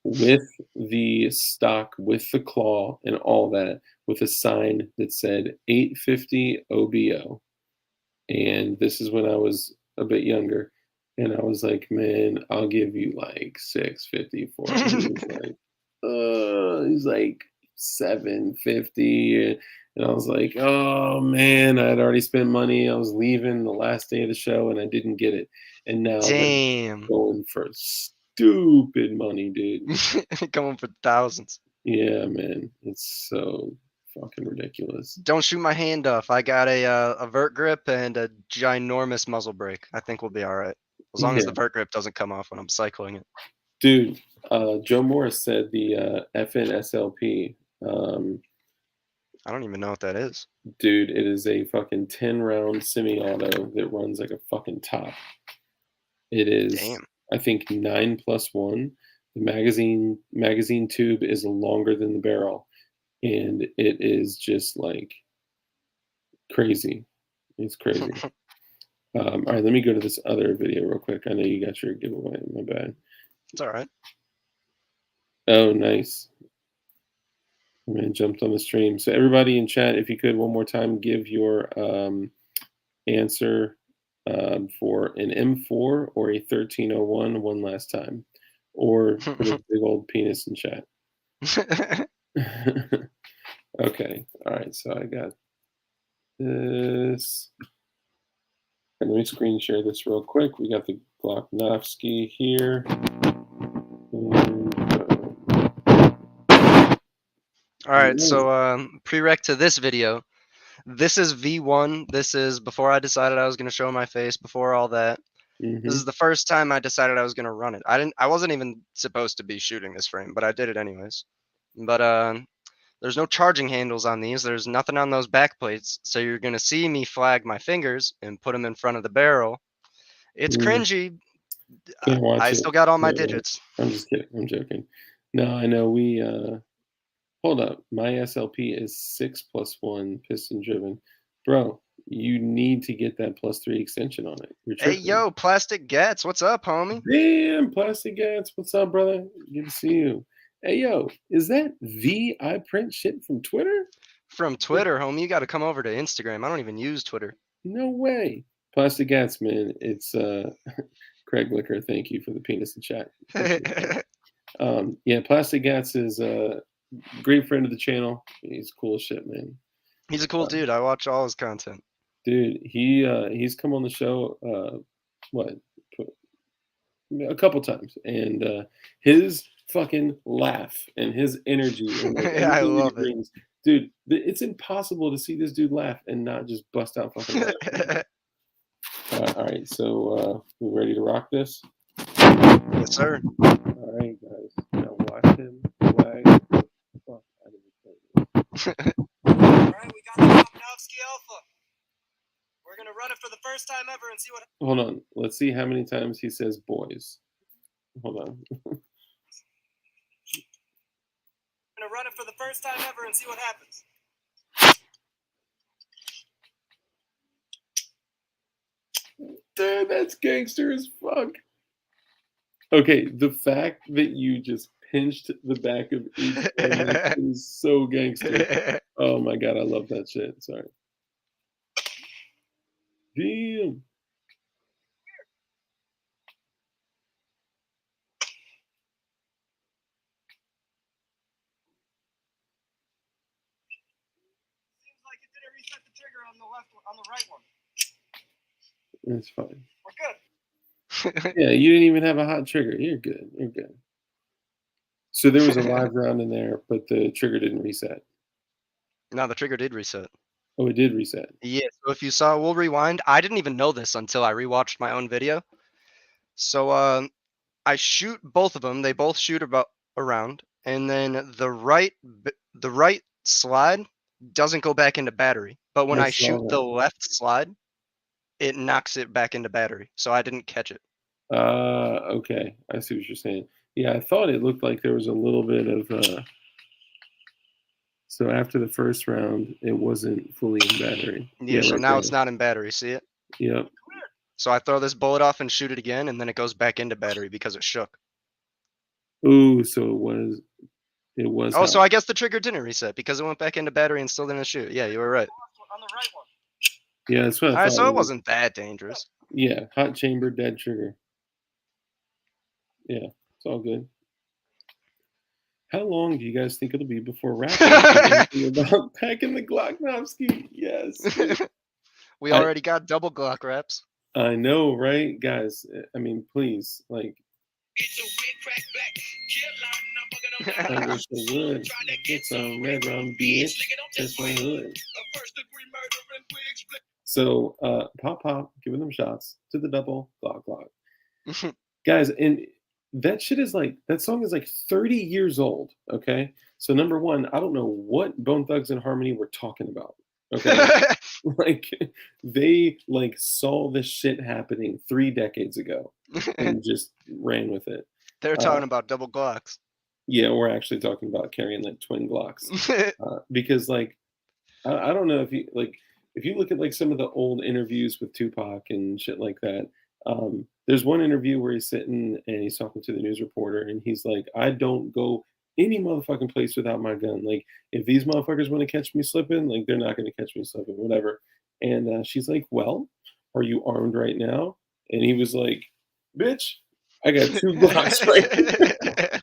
with the stock, with the claw and all that, with a sign that said 850 OBO. And this is when I was a bit younger. And I was like, man, I'll give you like 650 for it. He's like 750. And I was like, oh man, I'd already spent money. I was leaving the last day of the show and I didn't get it. And now they're Damn. going for stupid money, dude. Going for thousands. Yeah, man. It's so fucking ridiculous. Don't shoot my hand off. I got a vert grip and a ginormous muzzle brake. I think we'll be all right. As long as Yeah, the vert grip doesn't come off when I'm cycling it. dude. Joe Morris said the FNSLP. I don't even know what that is. Dude, it is a fucking 10 round semi auto that runs like a fucking top. It is, Damn. I think, 9+1. The magazine tube is longer than the barrel, and it is just like crazy. It's crazy. All right, let me go to this other video real quick. I know you got your giveaway. My bad. It's all right. Oh, nice. Man jumped on the stream. So everybody in chat, if you could one more time give your answer for an M4 or a 1301 one last time, or put a big old penis in chat. Okay. All right. So I got this. And let me screen share this real quick. We got the Glahk here. All right, so prereq to this video. This is V1. This is before I decided I was going to show my face, before all that. This is the first time I decided I was going to run it. I wasn't even supposed to be shooting this frame, but I did it anyways. But there's no charging handles on these. There's nothing on those back plates, so you're going to see me flag my fingers and put them in front of the barrel. It's cringy. Can't watch I it. still got all my Yeah, digits. I'm just kidding. I'm joking. No, I know we hold up. My SLP is 6+1 piston driven. Bro, you need to get that +3 extension on it. You're Hey, tripping. yo, Plastic Gets, what's up, homie? Damn, Plastic Gats. What's up, brother? Good to see you. Hey, yo, is that the I print shit from Twitter? From Twitter, homie. You got to come over to Instagram. I don't even use Twitter. No way. Plastic Gats, man. It's Craig Licker. Thank you for the penis in chat. Yeah, Plastic Gats is a great friend of the channel. He's cool as shit, man. He's a cool dude. I watch all his content. Dude, he's come on the show what a couple times, and his fucking laugh and his energy and like, I everything that he love it. brings, dude. It's impossible to see this dude laugh and not just bust out fucking laughing. All right, so we ready to rock this? Yes, sir. All right, guys. Now watch him flag the fuck out of the plate. All right, we got the Kopnowski Alpha. We're gonna run it for the first time ever and see what. Hold on. Let's see how many times he says boys. Hold on. We're gonna run it for the first time ever and see what happens. Dude, that's gangster as fuck. Okay, the fact that you just pinched the back of each is so gangster. Oh my god, I love that shit. Sorry. Damn. Seems like it didn't reset the trigger on the right one. That's fine. We're good. Yeah, you didn't even have a hot trigger. You're good. You're good. So there was a live round in there, but the trigger didn't reset. No, the trigger did reset. Oh, it did reset. Yeah, so if you saw, we'll rewind. I didn't even know this until I rewatched my own video. So I shoot both of them. They both shoot about around, and then the right slide doesn't go back into battery. But when I saw shoot the that. left slide, it knocks it back into battery. So I didn't catch it. Okay. I see what you're saying. Yeah, I thought it looked like there was a little bit of so after the first round, it wasn't fully in battery. Yeah, so right now there. it's not in battery. See it? Yep. So I throw this bullet off and shoot it again, and then it goes back into battery because it shook. Ooh, so it was Oh, hot. so I guess the trigger didn't reset because it went back into battery and still didn't shoot. Yeah, you were right. On the right one. Yeah, that's what I All right, thought. so it wasn't that dangerous. Yeah, hot chamber, dead trigger. Yeah, it's all good. How long do you guys think it'll be before rapping about packing the Glahk? Yes. We already got double Glahk reps. I know, right? Guys, I mean, please, like. I wish I would. Get some red rum, bitch. That's my hood. So, Pop, giving them shots to the double Glahk. Guys, and that shit is like, that song is like 30 years old, okay? So, number one, I don't know what Bone Thugs and Harmony were talking about, okay? Like, they like saw this shit happening 3 decades ago and just ran with it. They're talking about double Glahks. Yeah, we're actually talking about carrying like twin Glocks. Because like, I don't know if you like, if you look at like some of the old interviews with Tupac and shit like that, there's one interview where he's sitting and he's talking to the news reporter and he's like, I don't go any motherfucking place without my gun. Like, if these motherfuckers want to catch me slipping, like, they're not going to catch me slipping, whatever. And she's like, well, are you armed right now? And he was like, bitch, I got 2 Glocks right here.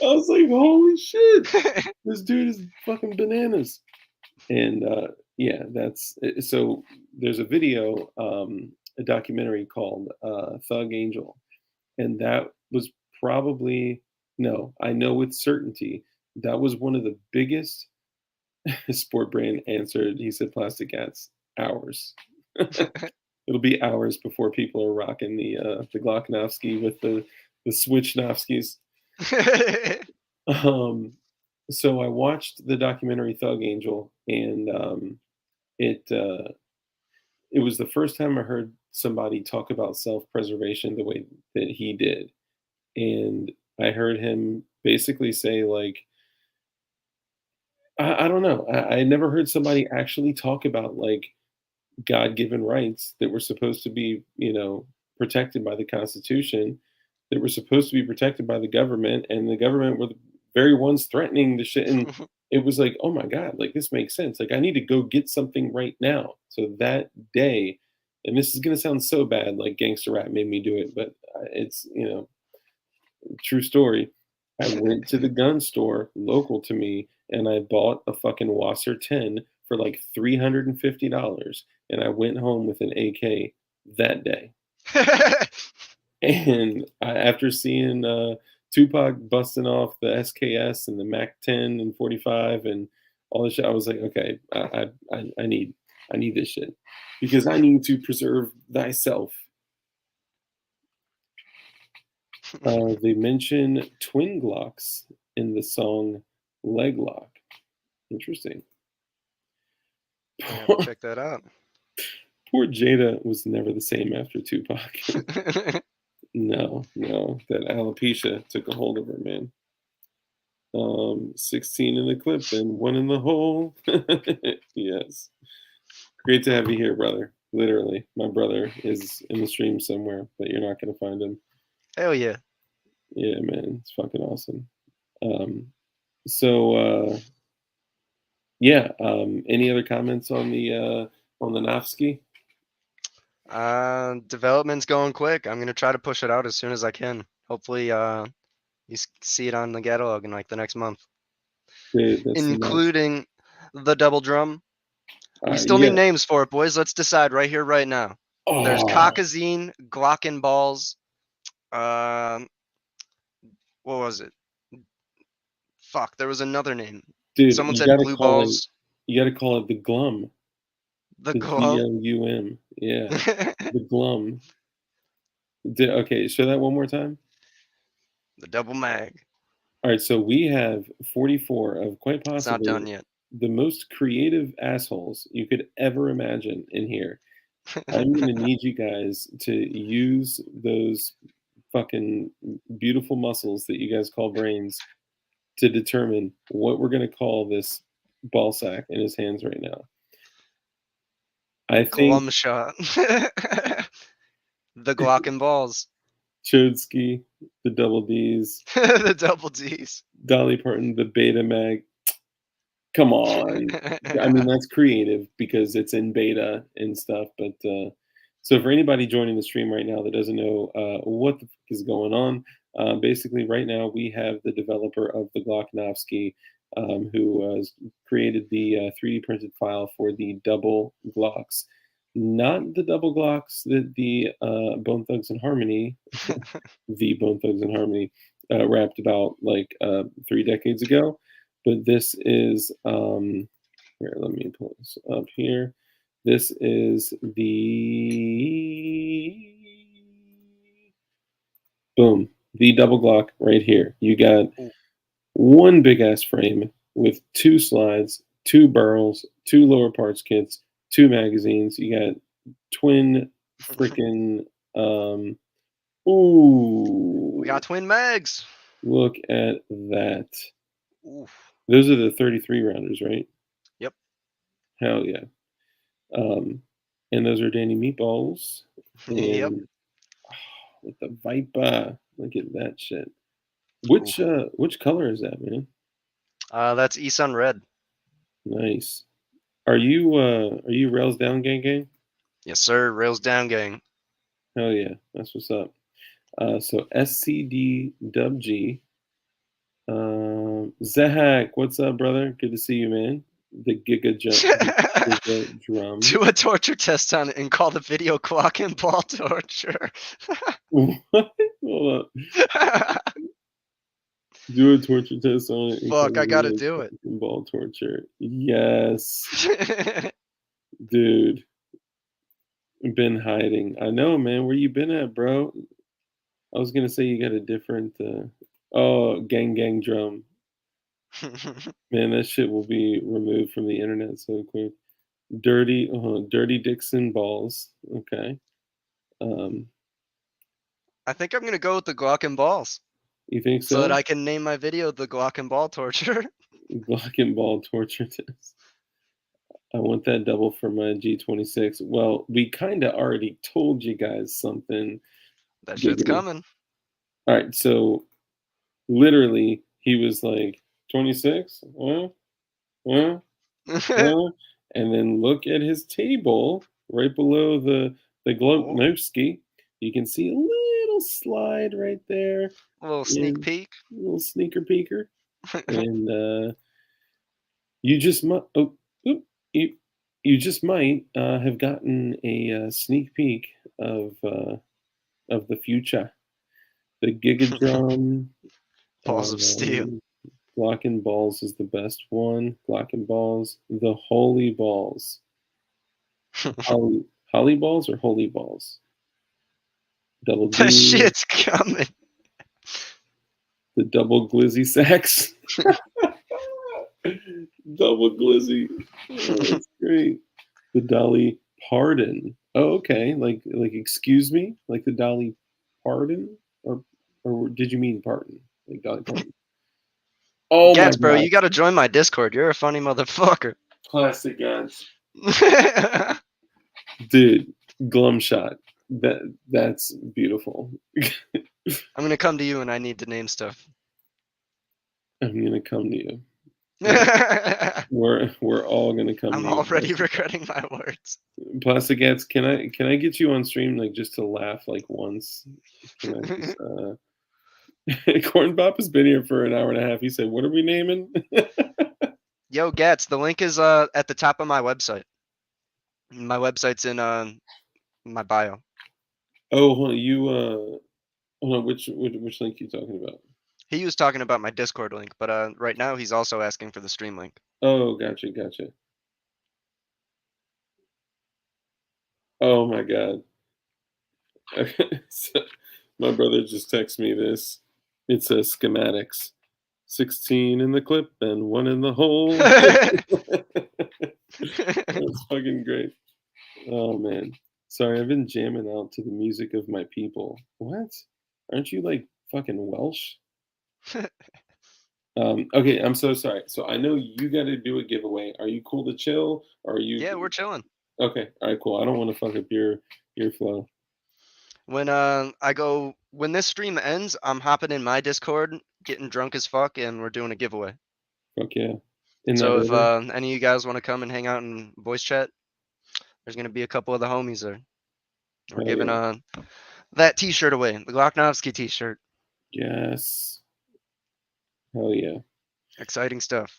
I was like, holy shit, this dude is fucking bananas. And yeah, that's so. There's a video, a documentary called Thug Angel, and that was probably, no, I know with certainty that was one of the biggest. Sport Brand answered. He said, "Plastic Cats, hours." It'll be hours before people are rocking the Glocknovsky with the Switchnovskys. Um, so I watched the documentary Thug Angel, and it was the first time I heard somebody talk about self-preservation the way that he did, and I heard him basically say like, I don't know, I never heard somebody actually talk about like God-given rights that were supposed to be, protected by the Constitution, that were supposed to be protected by the government, and the government were the very ones threatening the shit. And it was like, oh my God, like this makes sense. Like I need to go get something right now. So that day, and this is gonna sound so bad, like gangster rap made me do it, but it's true story. I went to the gun store local to me and I bought a fucking Wasser 10 for like $350. And I went home with an AK that day. And after seeing Tupac busting off the SKS and the Mac 10 and 45 and all this shit, I was like, okay, I need this shit because I need to preserve thyself. They mention twin Glocks in the song Leg Lock. Interesting. Yeah, check that out. Poor Jada was never the same after Tupac. No, that alopecia took a hold of her, man. 16 in the clip and 1 in the hole. Yes. Great to have you here, brother. Literally. My brother is in the stream somewhere, but you're not going to find him. Hell yeah. Yeah, man. It's fucking awesome. So yeah, any other comments on the Nofsky? Development's going quick. I'm gonna try to push it out as soon as I can. Hopefully, you see it on the catalog in like the next month, Dude, that's including the double drum. We still yeah. need names for it, boys. Let's decide right here, right now. There's Oh, Cockazine, Glahk and Balls. What was it? Fuck, there was another name. dude, Someone you said gotta Blue call it. Balls. You gotta call it the Glum. The The Glum. GLUM. Yeah, the Glum. Okay, show that one more time. The double mag. All right, so we have 44 of quite It's not done possibly yet. the most creative assholes you could ever imagine in here. I'm gonna need you guys to use those fucking beautiful muscles that you guys call brains to determine what we're gonna call this ball sack in his hands right now. I think Glum shot. The Glahk and Balls. Chodsky, the double D's, The double D's. Dolly Parton, the beta mag. Come on. I mean, that's creative because it's in beta and stuff. But so for anybody joining the stream right now that doesn't know what the fuck is going on, basically right now we have the developer of the Glocknovsky who has created the 3D printed file for the double Glocks. Not the double Glocks that the Bone Thugs and Harmony, the Bone Thugs and Harmony, rapped about like 3 decades ago. But this is, here, let me pull this up here. This is boom, the double Glock right here. You got one big ass frame with 2 slides, 2 barrels, 2 lower parts kits, 2 magazines. You got twin freaking, ooh. We got twin mags. Look at that. Oof. Those are the 33 rounders, right? Yep. Hell yeah. And those are Danny Meatballs. And Yep. with the Viper. Look at that shit. Which color is that, man? That's Esun Red. Nice. Are you Rails Down Gang Gang? Yes, sir. Rails down, gang. Hell yeah, that's what's up. So SCD Dub G. Zach, what's up, brother? Good to see you, man. The Giga Drum. Do a torture test on it and call the video Glahk and ball torture. What? Hold up. Do a torture test on it. And Fuck, call I gotta it do it. fucking ball torture. Yes, dude. Been hiding. I know, man. Where you been at, bro? I was gonna say you got a different. Oh, gang drum. Man, that shit will be removed from the internet so quick. Dirty Dixon balls. Okay. Um, I think I'm gonna go with the Glahk and balls you think so so? that I can name my video the Glahk and ball torture. Glock and ball torture test. I want that double for my G26. Well, we kind of already told you guys something. That shit's Giggity. coming. All right, so literally, he was like 26, and then look at his table right below the Globnowski. You can see a little slide right there, A little sneak peek. a little sneaker peeker, and you just might. Oh, oop, you just might have gotten a sneak peek of the future. The Giga Drum. Balls of steel. Glahk and Balls is the best one. Glahk and Balls. The Holy Balls. Holly Balls or Holy Balls? Double That D. shit's coming. The double glizzy sacks. Double glizzy. Oh, that's great. The Dolly Pardon. Oh, okay. Like excuse me? Like the Dolly Pardon? Or did you mean pardon? Like Dolly Pardon. Oh Gats, my bro, god. you gotta join my Discord. You're a funny motherfucker. Plastic Gats. Dude, glum shot. That's beautiful. I'm gonna come to you and I need to name stuff. I'm gonna come to you. I'm We're all gonna come to you. already regretting my words. Plastic Gats, can I get you on stream like just to laugh like once? Can I just, Corn Pop has been here for an hour and a half. He said, "What are we naming?" Yo, Gats, the link is at the top of my website. My website's in my bio. Oh, hold on, hold on. Which link you talking about? He was talking about my Discord link, but right now he's also asking for the stream link. Oh, gotcha. Oh my god. So, my brother just texted me this. It says schematics. 16 in the clip and 1 in the hole. That's fucking great. Oh man. Sorry, I've been jamming out to the music of my people. What? Aren't you like fucking Welsh? Okay, I'm so sorry. So I know you got to do a giveaway. Are you cool to chill? Or are you? Yeah, we're chilling. Okay. All right. Cool. I don't want to fuck up your flow. When this stream ends, I'm hopping in my Discord, getting drunk as fuck, and we're doing a giveaway. Fuck yeah. So if any of you guys want to come and hang out in voice chat, there's gonna be a couple of the homies there. We're giving that T-shirt away, the Glahknovsky T-shirt. Yes. Hell yeah. Exciting stuff.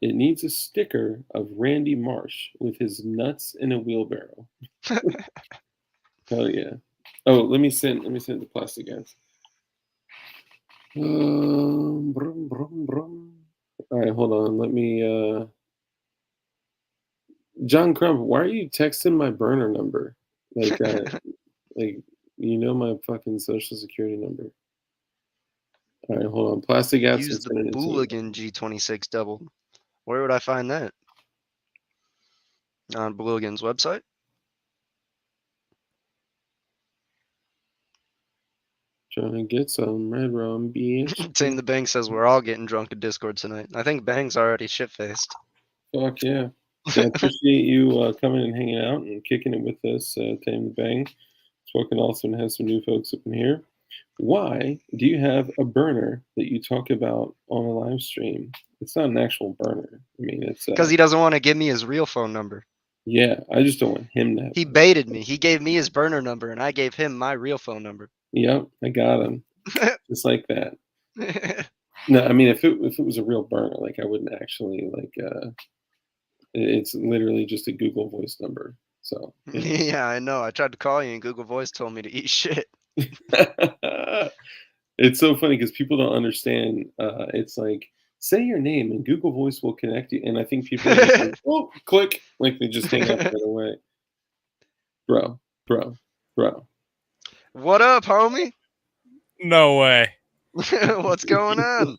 It needs a sticker of Randy Marsh with his nuts in a wheelbarrow. Hell yeah. Oh, let me send the plastic guys. Brum, brum, brum. All right, hold on. Let me. John Crump, why are you texting my burner number? Like, like you know my fucking social security number. All right, hold on. Plastic Gats. Use the Booligan G26 double. Where would I find that? On Booligan's website. Trying to get some red rum, bitch. Team the Bang says we're all getting drunk at Discord tonight. I think Bang's already shit-faced. Fuck yeah. I appreciate you coming and hanging out and kicking it with us, Tame the Bang. It's fucking awesome to have some new folks up in here. Why do you have a burner that you talk about on a live stream? It's not an actual burner. I mean, it's Because he doesn't want to give me his real phone number. yeah. I just don't want him to have. He baited me. He gave me his burner number, and I gave him my real phone number. Yep, I got him just like that. No, I mean, if it was a real burner, like I wouldn't actually like. It's literally just a Google Voice number. So. You know. Yeah, I know. I tried to call you, and Google Voice told me to eat shit. It's so funny because people don't understand. It's like say your name and Google Voice will connect you. And I think people are just like, oh, click, like they just hang up right away. Bro. What up, homie? No way. What's going on?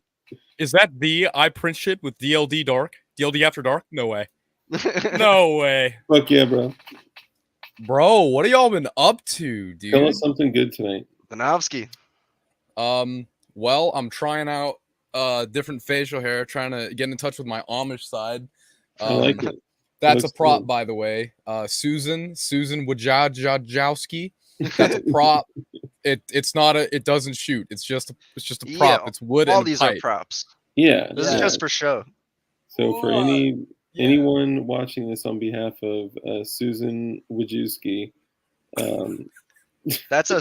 Is that the I print shit with DLD Dark? DLD After Dark? No way. No way. Fuck yeah, bro. Bro, what have y'all been up to, dude? Tell us something good tonight. Danowski. Well, I'm trying out different facial hair, trying to get in touch with my Amish side. I like it. That's a Looks prop, cool. by the way. Susan Wojciechowski. That's a prop. It's not a. It doesn't shoot. It's just a prop. Yeah, it's wood All and these pipe. are props. Yeah. This yeah. is just for show. So for Yeah. anyone watching this on behalf of Susan Wojciechowski, That's a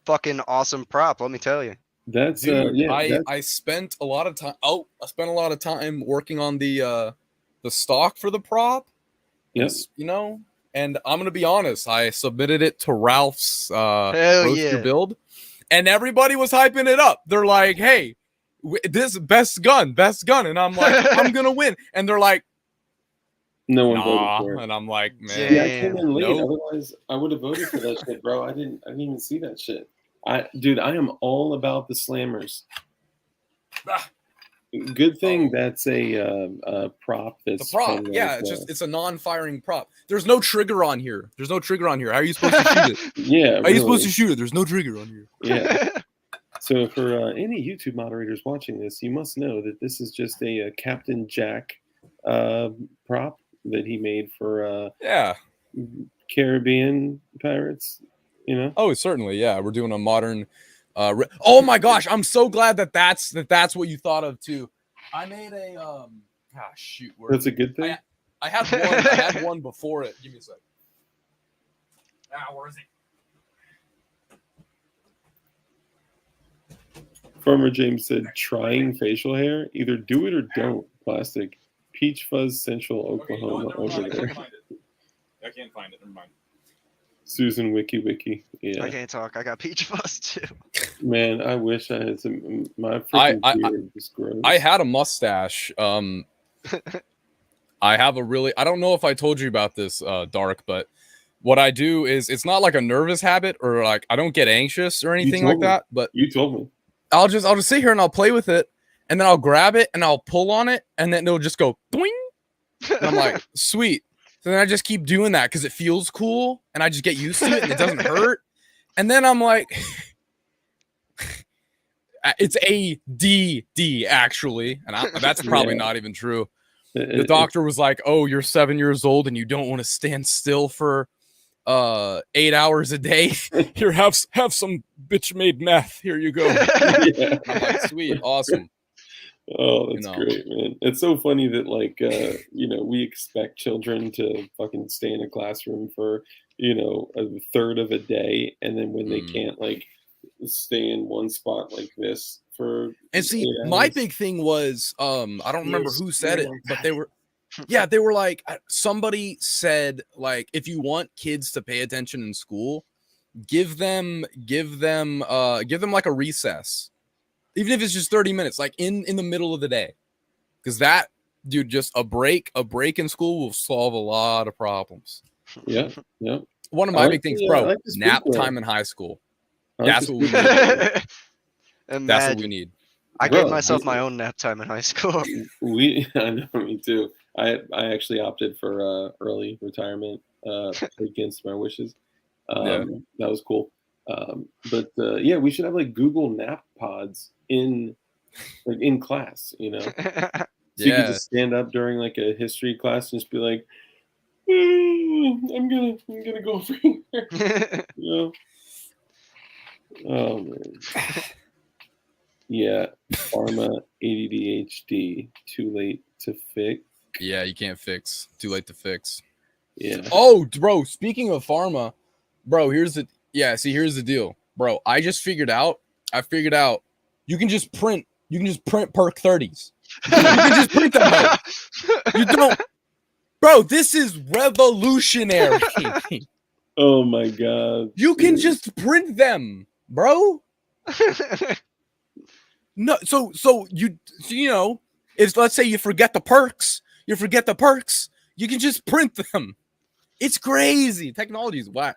fucking awesome prop. Let me tell you. that's Dude, yeah. I spent a lot of time. Oh, I spent a lot of time working on the stock for the prop. Yes. You know, and I'm gonna be honest. I submitted it to Ralph's Hell roaster yeah. build, and everybody was hyping it up. They're like, "Hey, this best gun," and I'm like, "I'm gonna win," and they're like, No one "Nah," voted for it. and I'm like, "Man, Yeah, I came in late. Nope. Otherwise, I would have voted for that shit, bro. I didn't even see that shit. I am all about the slammers. Ah. Good thing Oh. that's a prop. That's The prop, from, yeah, like, it's a non-firing prop. There's no trigger on here. How are you supposed to shoot it? yeah. How are you supposed really. to shoot it? There's no trigger on here. Yeah. So for any YouTube moderators watching this, you must know that this is just a Captain Jack prop that he made for Yeah. Caribbean pirates. You know. Oh, certainly. Yeah, we're doing a modern. Oh my gosh, I'm so glad that's what you thought of too. I made a shoot. Where That's a good thing. I had one. I had one before it. Give me a sec. Where is it? Farmer James said, trying facial hair, either do it or don't. Plastic. Peach Fuzz Central, Oklahoma, over there. I can't find it. Never mind. Susan Wiki. Yeah. I can't talk. I got peach fuzz too. Man, I wish I had some. My freaking beard is gross. I had a mustache. I have a really. I don't know if I told you about this, Dark, but what I do is it's not like a nervous habit or like I don't get anxious or anything like that. But you told me. I'll just sit here and I'll play with it, and then I'll grab it and I'll pull on it, and then it'll just go boing. And I'm like, sweet. So then I just keep doing that because it feels cool, and I just get used to it, and it doesn't hurt. And then I'm like, it's ADD actually, and that's probably not even true. The doctor was like, "Oh, you're 7 years old and you don't want to stand still for 8 hours a day. Here, have some bitch made meth. Here you go." Yeah. I'm like, sweet, awesome. Oh, that's great, man. It's so funny that like we expect children to fucking stay in a classroom for a third of a day, and then when they can't like stay in one spot like this for and see 8 my hours. big thing was I don't remember who said it, but they were like, somebody said like, if you want kids to pay attention in school, give them like a recess, even if it's just 30 minutes, like in the middle of the day, because that, dude, just a break in school will solve a lot of problems. Yeah. One of my big things, bro, like to speak nap well. time in high school. That's That's what we need. Imagine. That's what we need. I Bro, gave myself my own nap time in high school. I know, me too. I actually opted for early retirement against my wishes. That was cool. But we should have like Google Nap Pods in class, So you could just stand up during like a history class and just be like, I'm gonna go over here. Oh man. Yeah, pharma ADHD. Too late to fix. Yeah, you can't fix. Too late to fix. Yeah. Oh, bro, speaking of pharma, bro, here's the deal. Bro, I figured out you can just print perk 30s. You can just print them, bro. You don't, bro, this is revolutionary. Oh my god. You can just print them, bro. No, so you know, if let's say you forget the perks, you can just print them. It's crazy. Technology is whack.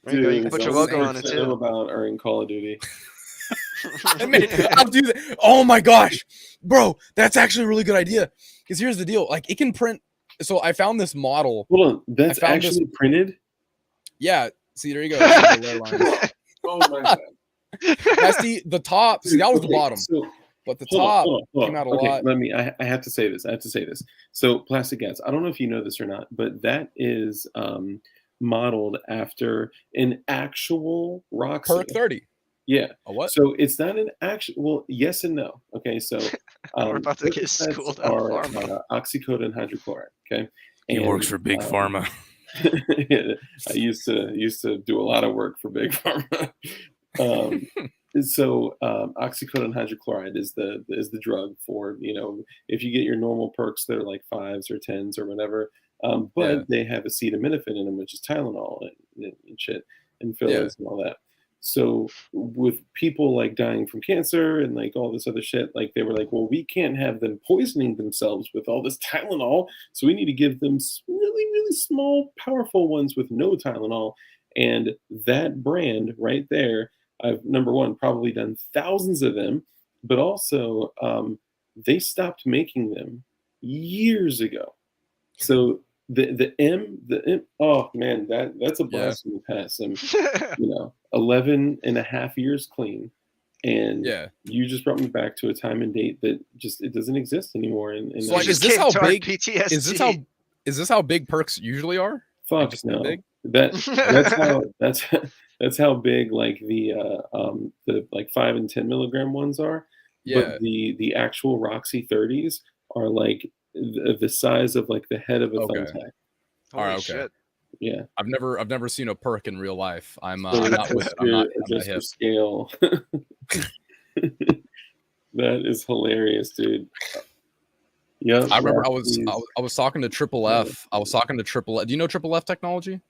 There you go, you can Dude, put your that's logo on it what I know too. about are in Call of Duty. Man, I'll do that. Oh my gosh, bro, that's actually a really good idea. Because here's the deal: like, it can print. So I found this model. Hold on, that's found this- actually printed? Yeah. See, there you go. The Oh my god. now, see the top. See, that was the bottom, So, but the hold on, top hold on. came out a Okay, lot. let me. I have to say this. So, plastic gas. I don't know if you know this or not, but that is modeled after an actual Roxy. Perk 30. Yeah. A what? So it's not an actual. Well, yes and no. Okay. So We're about to get Percocets schooled on are pharma. oxycodone hydrochloride. Okay. He And, works for Big Pharma. I used to do a lot of work for Big Pharma. So oxycodone hydrochloride is the drug for, you know, if you get your normal perks, they're like 5s or 10s or whatever, but they have acetaminophen in them, which is Tylenol and shit and fillers and all that. So with people like dying from cancer and like all this other shit, like they were like, well, we can't have them poisoning themselves with all this Tylenol, so we need to give them really, really small, powerful ones with no Tylenol. And that brand right there, I've, number one, probably done thousands of them, but also they stopped making them years ago. So the M, oh man, that's a blast from the past. And you know, 11 and a half years clean, and you just brought me back to a time and date that just it doesn't exist anymore. And so like, is this how big PTSD? Is this how big perks usually are? Fuck like no. Big? That's how big like the like 5 and 10 milligram ones are. Yeah. But the actual Roxy 30s are like the size of like the head of a thumbtack. All right. Okay. Shit. Yeah. I've never seen a perk in real life. I'm So not with it. I'm not for scale. That is hilarious, dude. Yeah. I remember I was talking to Triple F. I was talking to Triple F. Do you know Triple F technology?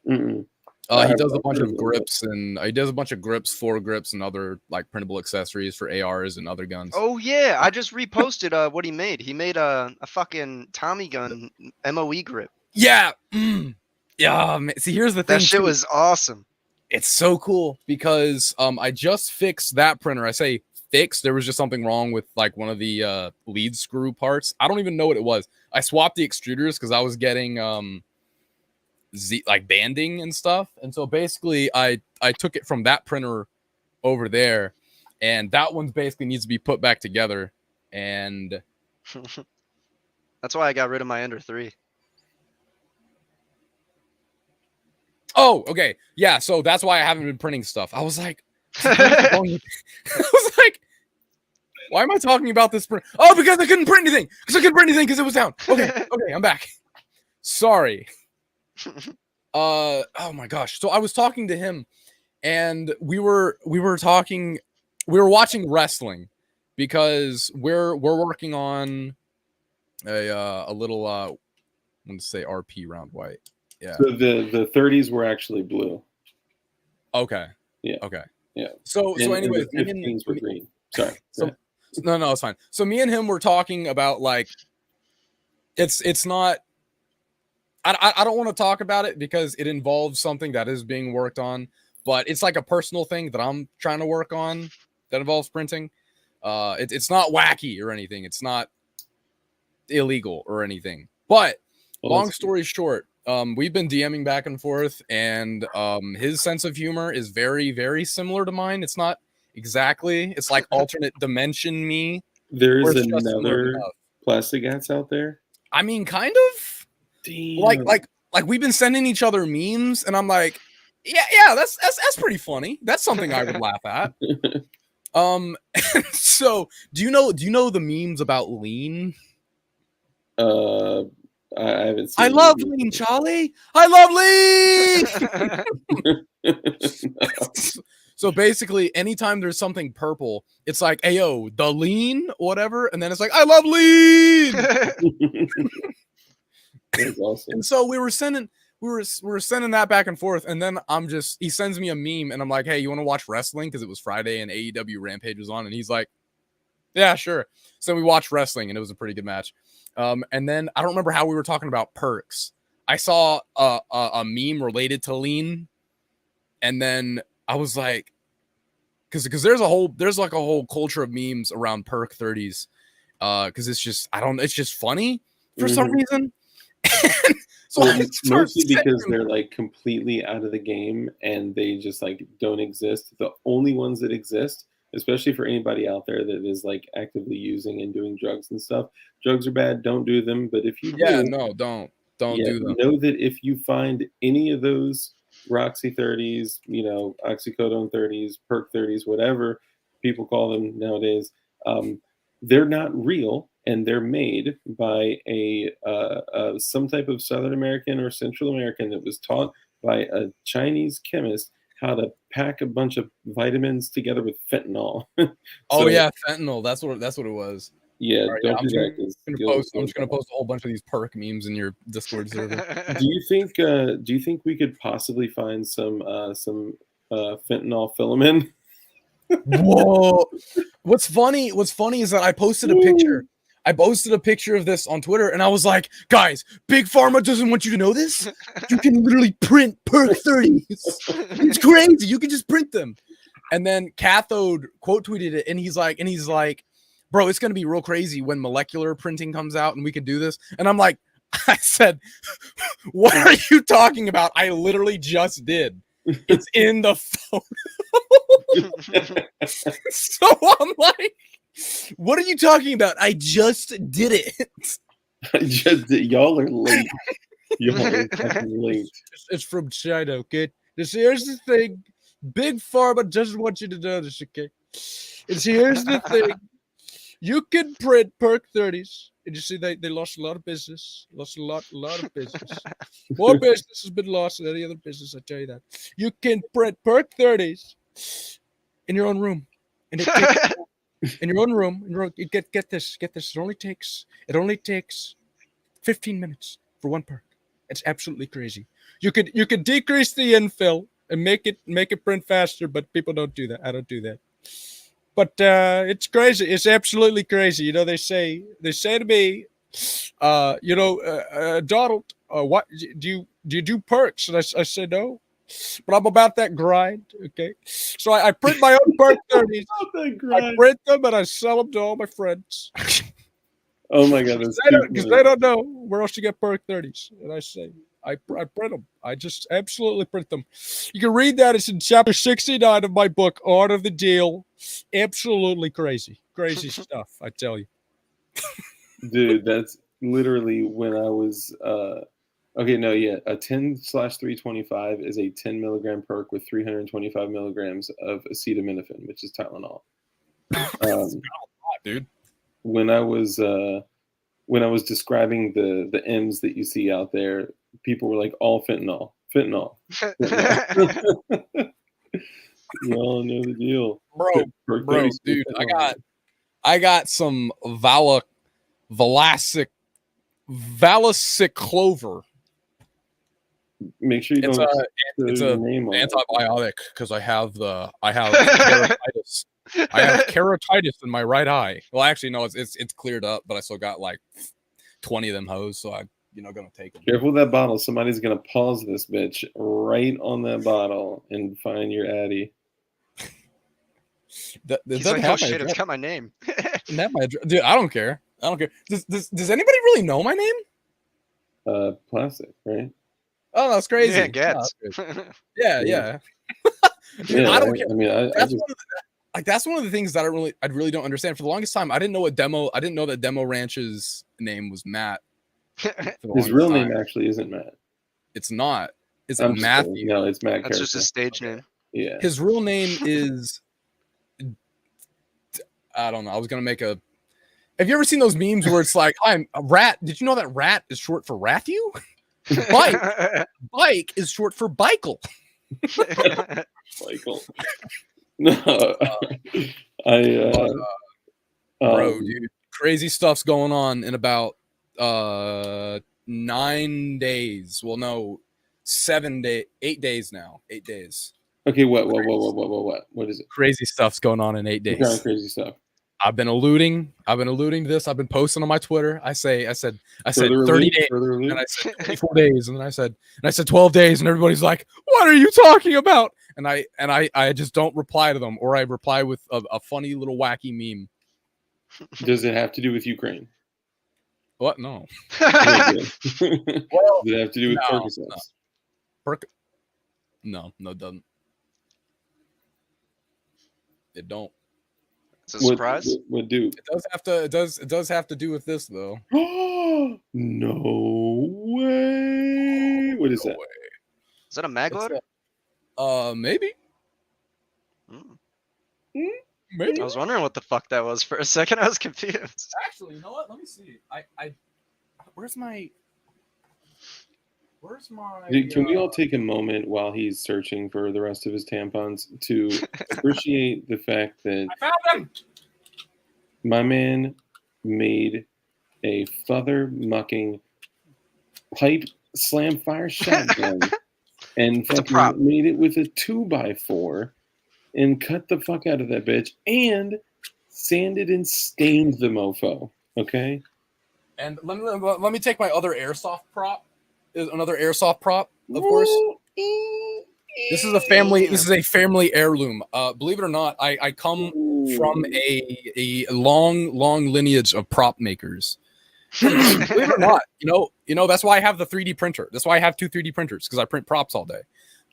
Mm-mm. He does a bunch of grips and he does a bunch of grips, foregrips, and other like printable accessories for ARs and other guns. Oh yeah, I just reposted what he made. He made a fucking Tommy gun MOE grip. Yeah. Yeah. Man. See, here's the thing. That shit was awesome. It's so cool because I just fixed that printer. I say fixed. There was just something wrong with like one of the lead screw parts. I don't even know what it was. I swapped the extruders because I was getting like banding and stuff, and so basically I took it from that printer over there, and that one's basically needs to be put back together. And that's why I got rid of my Ender 3. Oh, okay. Yeah, so that's why I haven't been printing stuff. I was like, I was like, why am I talking about this print? Oh, because I couldn't print anything. Because it was down. Okay, I'm back. Sorry. Oh my gosh. So I was talking to him, and we were watching wrestling because we're working on a little I'm gonna say RP round white. Yeah. So the 30s were actually blue. Okay. Yeah. Okay. Yeah. So anyways, the 15s were green. Sorry. No, it's fine. So me and him were talking about like it's not. I don't want to talk about it because it involves something that is being worked on, but it's like a personal thing that I'm trying to work on that involves printing. It's not wacky or anything. It's not illegal or anything. But long story short, we've been DMing back and forth, and his sense of humor is very, very similar to mine. It's not exactly. It's like alternate dimension me. There's another plastic hats out there. I mean, kind of. Damn. Like we've been sending each other memes, and I'm like, yeah, that's pretty funny. That's something I would laugh at. So do you know the memes about lean? I haven't seen. I love lean, Charlie. I love lean. So basically, anytime there's something purple, it's like, "Hey yo, the lean, whatever," and then it's like, "I love lean." That's awesome. And so we were sending that back and forth, and then he sends me a meme, and I'm like, "Hey, you want to watch wrestling?" Because it was Friday and AEW Rampage was on, and he's like, "Yeah, sure." So we watched wrestling, and it was a pretty good match. And then I don't remember how we were talking about perks. I saw a meme related to lean, and then I was like, because there's like a whole culture of memes around perk 30s, because it's just funny for some reason. So well, mostly because they're like completely out of the game and they just like don't exist. The only ones that exist, especially for anybody out there that is like actively using and doing drugs and stuff, drugs are bad. Don't do them. But if you don't do them. Know that if you find any of those Roxy 30s, oxycodone 30s, perk 30s, whatever people call them nowadays, they're not real. And they're made by some type of Southern American or Central American that was taught by a Chinese chemist how to pack a bunch of vitamins together with fentanyl. Fentanyl. That's what it was. Yeah, right, don't do that. I'm just gonna post a whole bunch of these perk memes in your Discord server. Do you think we could possibly find some fentanyl filament? Whoa! What's funny is that I posted a picture. I posted a picture of this on Twitter, and I was like, "Guys, Big Pharma doesn't want you to know this. You can literally print perk 30s. It's crazy. You can just print them." And then Cathode quote tweeted it, and he's like, "Bro, it's gonna be real crazy when molecular printing comes out, and we can do this." And I'm like, I said, "What are you talking about? I literally just did. It's in the photo." So I'm like, "What are you talking about? I just did it." Y'all are late. Y'all are fucking late. It's from China, okay? Here's the thing. Big Pharma doesn't want you to know this, okay? Here's the thing. You can print perk 30s. And you see, they lost a lot of business. Lost a lot of business. More business has been lost than any other business, I tell you that. You can print perk 30s in your own room. And it takes, in your own room. Get this. It only takes 15 minutes for one perk. It's absolutely crazy. You could decrease the infill and make it print faster, but people don't do that. I don't do that. But it's crazy. It's absolutely crazy. They say to me, Donald, what do you do perks? And I said no, but I'm about that grind. Okay, so I print my own perk 30s. I print them and I sell them to all my friends. Oh my god, because they don't know where else to get perk 30s, and I say I print them. I just absolutely print them. You can read that. It's in chapter 69 of my book, Art of the Deal. Absolutely crazy stuff, I tell you. Dude, that's literally when I was a 10/325 is a 10 milligram perk with 325 milligrams of acetaminophen, which is Tylenol. Dude. When I was describing the M's that you see out there, people were like, all fentanyl. You all know the deal, bro. Dude, I got some Valaciclover. Make sure you don't. It's a antibiotic because I have keratitis. I have keratitis in my right eye. Well, actually, no, it's cleared up, but I still got like 20 of them hoes, so I gonna take them. Careful with that bottle. Somebody's gonna pause this bitch right on that bottle and find your addy. He's like, oh shit, it's got my name. Dude, I don't care. Does anybody really know my name? Plastic, right? Oh, that's crazy. Yeah, Gets. Yeah. Dude, I don't care. I mean, that's one of the things that I really don't understand. For the longest time, I didn't know that Demo Ranch's name was Matt. His real name actually isn't Matt. It's not. Is it I'm just kidding. Matthew? No, it's Matt. That's just his Character. stage name. Yeah. His real name is I don't know. I was gonna make a. Have you ever seen those memes where it's like, "I'm a rat"? Did you know that rat is short for Ratthew? Bike is short for Bikel. Michael. No, Bro, dude, crazy stuff's going on in about 9 days. Well, no, 8 days now. 8 days. Okay, what is it? Crazy stuff's going on in 8 What kind of days. crazy stuff? I've been alluding to this. I've been posting on my Twitter. I said Further 30 allude? days, Further allude? and I said 24 days, and then I said 12 days, and everybody's like, "What are you talking about?" And I just don't reply to them, or I reply with a funny little wacky meme. Does it have to do with Ukraine? What? No. Does Well, it have to do with no, Percocets? No, it doesn't. It don't. It's a surprise. What do? It does have to. It does have to do with this though. No way. What is No that? way. Is that a mag It's loader? maybe. Mm. Maybe. I was wondering what the fuck that was for a second. I was confused. Actually, you know what? Let me see. Where's my? Can we all take a moment while he's searching for the rest of his tampons to appreciate the fact that I found them. my man made a feather mucking pipe slam fire shotgun and It's a prop. fucking made it with a 2x4 and cut the fuck out of that bitch and sanded and stained the mofo. Okay. And let me take my other airsoft prop. Another airsoft prop, of course. This is a family heirloom. Believe it or not, I come from a long lineage of prop makers. Believe it or not, you know that's why I have the 3D printer. That's why I have 2 3D printers, because I print props all day.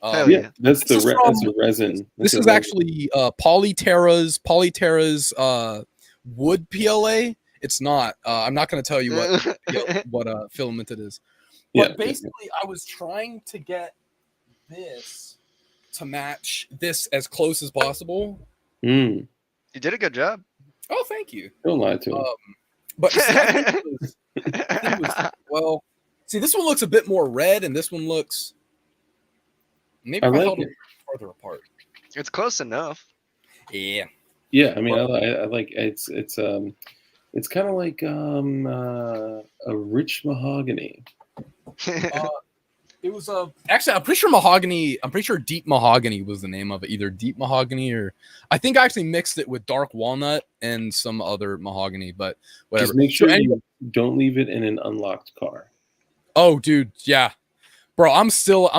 Hell Yeah, yeah. that's This the is that's from- a resin. This That's a is resin. actually Polyterra's wood PLA. It's not. I'm not going to tell you what filament it is. But Yeah, basically, I was trying to get this to match this as close as possible. Mm, You did a good job. Oh, thank you. don't lie to him. But see, I think it was, well, see, this one looks a bit more red, and this one looks maybe I if I like held it. them further apart. It's close enough. Yeah. Yeah, I mean, I like it's kind of like a rich mahogany. It was actually I'm pretty sure deep mahogany was the name of it, either deep mahogany or I think I actually mixed it with dark walnut and some other mahogany, but whatever. Just make sure So anyway, you don't leave it in an unlocked car. oh dude, yeah. Bro, I'm still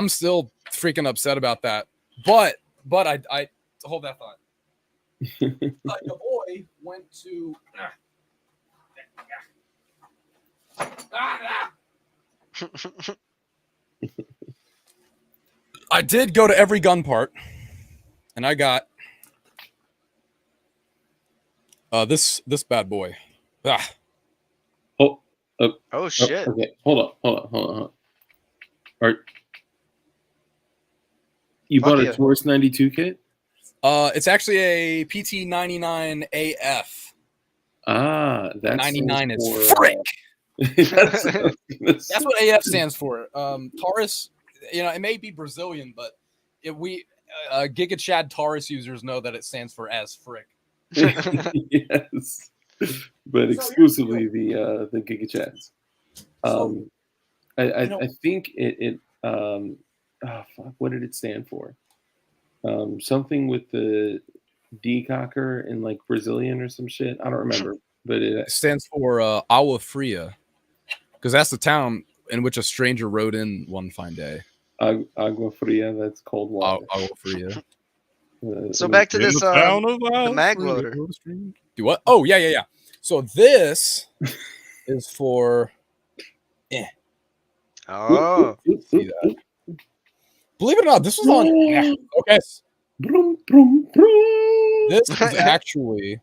freaking upset about that. But I hold that thought. Your boy went to I did go to every gun part, and I got this bad boy. Ah. Oh shit. Okay, hold on. Art, you Fuck bought yeah. a Taurus 92 kit? It's actually a PT99 AF. Ah, that's 99 is frick. That's That's what AF stands for. Taurus, it may be Brazilian, but if we Giga Chad Taurus users know that it stands for as frick. yes, but exclusively the Giga Chads. I think it fuck, what did it stand for? Something with the D-cocker in like Brazilian or some shit. I don't remember, but It stands for Agua Fria, because that's the town in which a stranger rode in one fine day. Agua Fria, that's cold water. Agua Fria. So back to this the mag loader. Do what? Oh yeah. So this is for. Oh. See that? Believe it or not, this was on. Yeah, okay. Brum, brum, brum. This is actually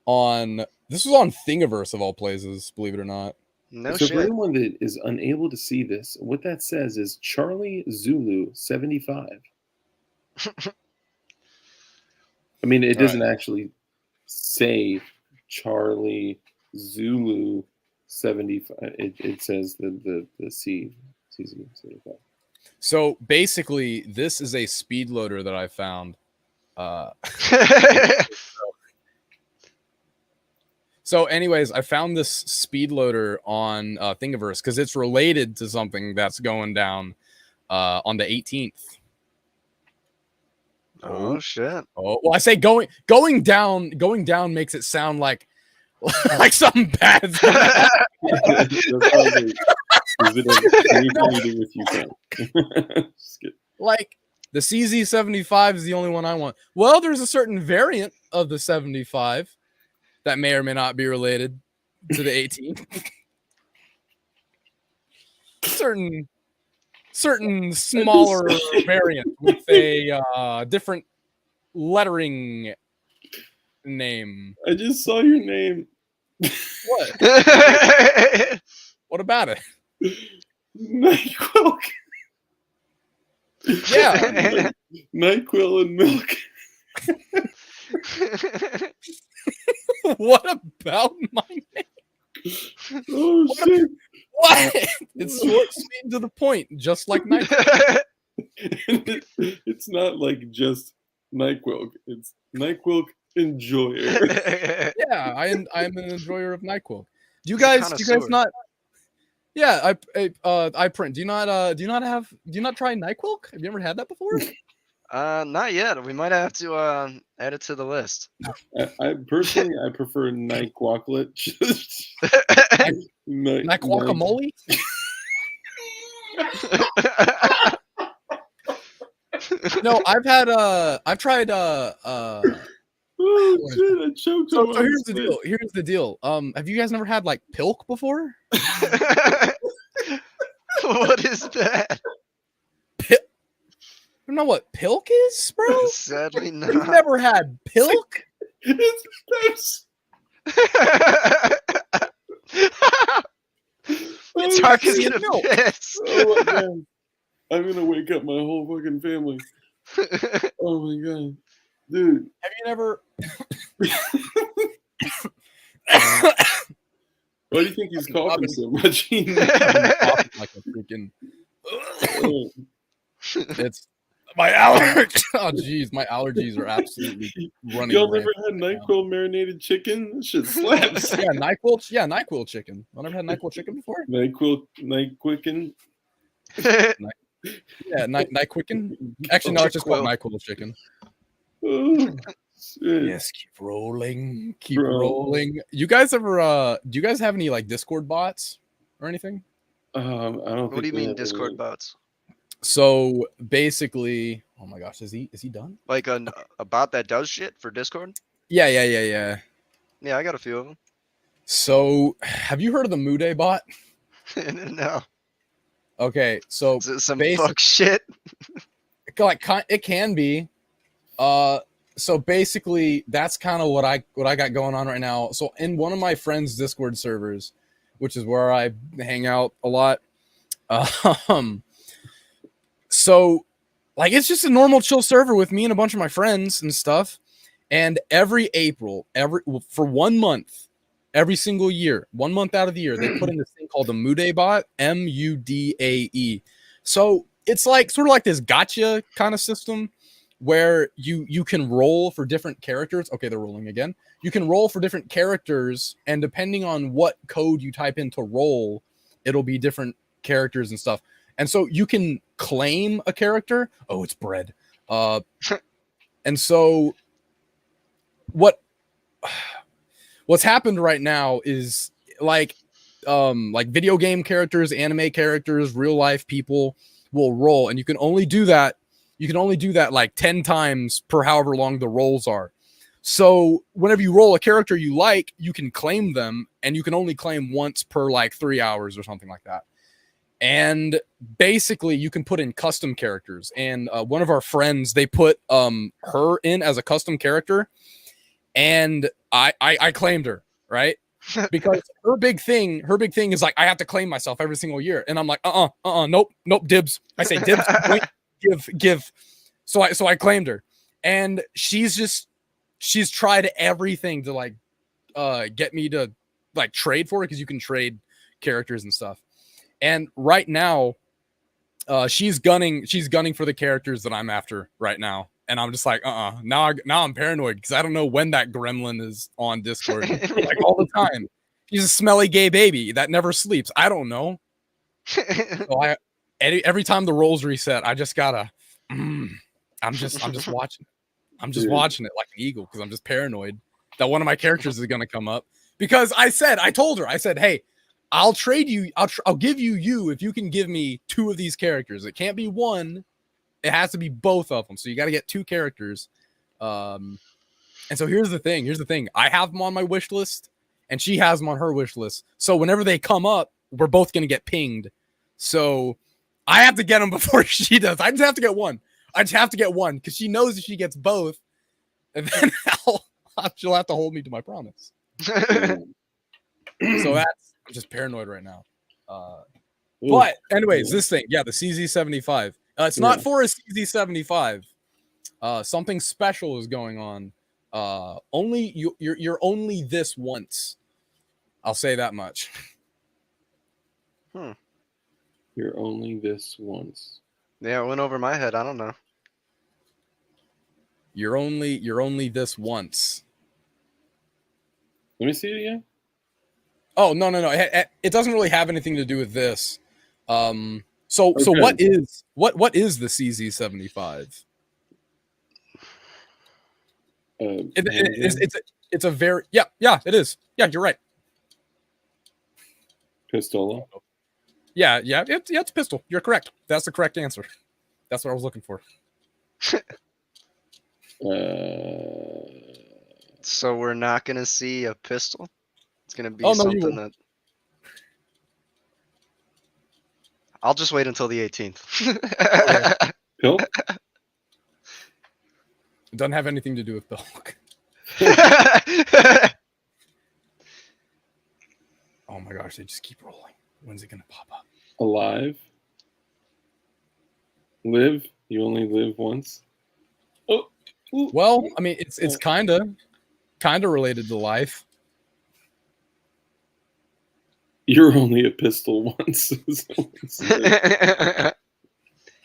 on. This was on Thingiverse of all places. Believe it or not. No So for shit. anyone that is unable to see this, what that says is Charlie Zulu 75. I mean, it All doesn't actually say Charlie Zulu 75. It says the CZ 75. So basically, this is a speed loader that I found. So, anyways, I found this speed loader on Thingiverse because it's related to something that's going down on the 18th. Oh shit. Oh, well, I say going down makes it sound like like something bad's gonna happen. That's probably, is it anything to do with Ukraine? Just kidding. Like the CZ75 is the only one I want. Well, there's a certain variant of the 75 that may or may not be related to the 18. certain smaller variant with a different lettering name. I just saw your name. What? What about it? NyQuil. Yeah. NyQuil and milk. What about my name? Oh shit! What? It's short, sweet, and to the point, just like night. It's not like just NyQuil. It's NyQuil enjoyer. Yeah, I'm an enjoyer of NyQuil. Do you guys not? Yeah, I print. Do you not try NyQuil? Have you ever had that before? Not yet. We might have to add it to the list. I personally prefer NyQuil. NyQuacamole? No, I've tried Oh shit! I choked. so here's the deal. Here's the deal. Have you guys never had like Pilk before? What is that? You don't know what Pilk is, bro? Sadly not. You've never had Pilk? It's Tark is see, gonna no. piss. Oh my god! I'm gonna wake up my whole fucking family. Oh my god, dude! Have you never? Why do you think he's coughing so much? I've been coughing like a freaking. Oh, It's my allergies. Oh jeez, my allergies are absolutely running. y'all never rampant had right now. NyQuil marinated chicken? That shit slaps. Yeah, NyQuil. Yeah, NyQuil chicken. I never had NyQuil chicken before. NyQuicken. Yeah, NyQuicken. Actually, no, it's just called NyQuil chicken. Oh, shit. Yes, keep rolling, keep Bro. rolling. You guys ever? Do you guys have any like Discord bots or anything? I don't. What do think you we mean have Discord any- bots? So basically, oh my gosh, is he done? Like a bot that does shit for Discord? Yeah. Yeah, I got a few of So, have you heard of the Mude bot? them. No. Okay, so Is it some basic- fuck shit? like it can be. So basically, that's kind of what I got going on right now. So in one of my friends' Discord servers, which is where I hang out a lot, so like it's just a normal chill server with me and a bunch of my friends and stuff. And every April, for 1 month, every single year, 1 month out of the year, they put in this thing called the Mudae bot, Mudae. So it's like sort of like this gotcha kind of system where you can roll for different characters. Okay, they're rolling again. You can roll for different characters, and depending on what code you type in to roll, it'll be different characters and stuff. And so you can claim a character. Oh, it's bread. And so what's happened right now is like video game characters, anime characters, real life people will roll, and you can only do that like 10 times per however long the rolls are. So whenever you roll a character you like, you can claim them, and you can only claim once per like 3 hours or something like that. And basically you can put in custom characters, and one of our friends, they put her in as a custom character, and I claimed her, right? because her big thing is like I have to claim myself every single year, and I'm like, nope, dibs. I say dibs, wait, give. So I claimed her, and she's tried everything to like get me to like trade for it, because you can trade characters and stuff. And right now, she's gunning for the characters that I'm after right now. And I'm just like, now I'm paranoid because I don't know when that gremlin is on Discord. Like all the time. He's a smelly gay baby that never sleeps. I don't know. So every time the rolls reset, I just gotta I'm just watching. I'm just watching it like an eagle because I'm just paranoid that one of my characters is gonna come up. Because I told her, hey, I'll trade you, I'll give you if you can give me 2 of these characters. It can't be one. It has to be both of them. So you got to get 2 characters. And so here's the thing. I have them on my wish list, and she has them on her wish list. So whenever they come up, we're both going to get pinged. So I have to get them before she does. I just have to get one. Because she knows if she gets both, and then she'll have to hold me to my promise. So I'm just paranoid right now. But anyways, this thing, the CZ75. It's not for a CZ75. Something special is going on. Only you're only this once. I'll say that much. You're only this once. Yeah, it went over my head. I don't know. You're only this once. Let me see it again. Oh no! It doesn't really have anything to do with this. So Okay. what is the CZ75? It's a very it is. Yeah, you're right. Pistola. Yeah, it's a pistol. You're correct. That's the correct answer. That's what I was looking for. So we're not gonna see a pistol. It's gonna be Oh, no, something that. I'll just wait until the 18th. Pill? It doesn't have anything to do with Glahk. Oh my gosh, they just keep rolling. When's it gonna pop up? Alive? Live? You only live once? Oh. Ooh. Well, I mean, it's kind of related to life. You're only a pistol once.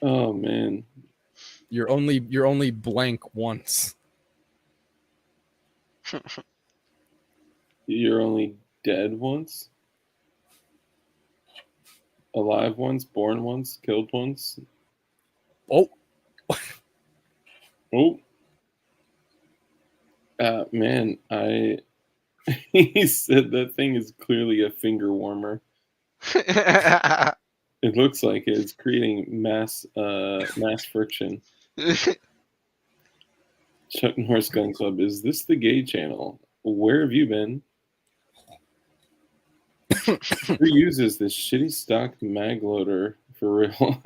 Oh man. You're only blank once. You're only dead once? Alive once? Born once? Killed once? Oh. Oh. Man, he said that thing is clearly a finger warmer. It looks like it's creating mass friction. Chuck Norris Gun Club, is this the gay channel? Where have you been? Who uses this shitty stock mag loader for real?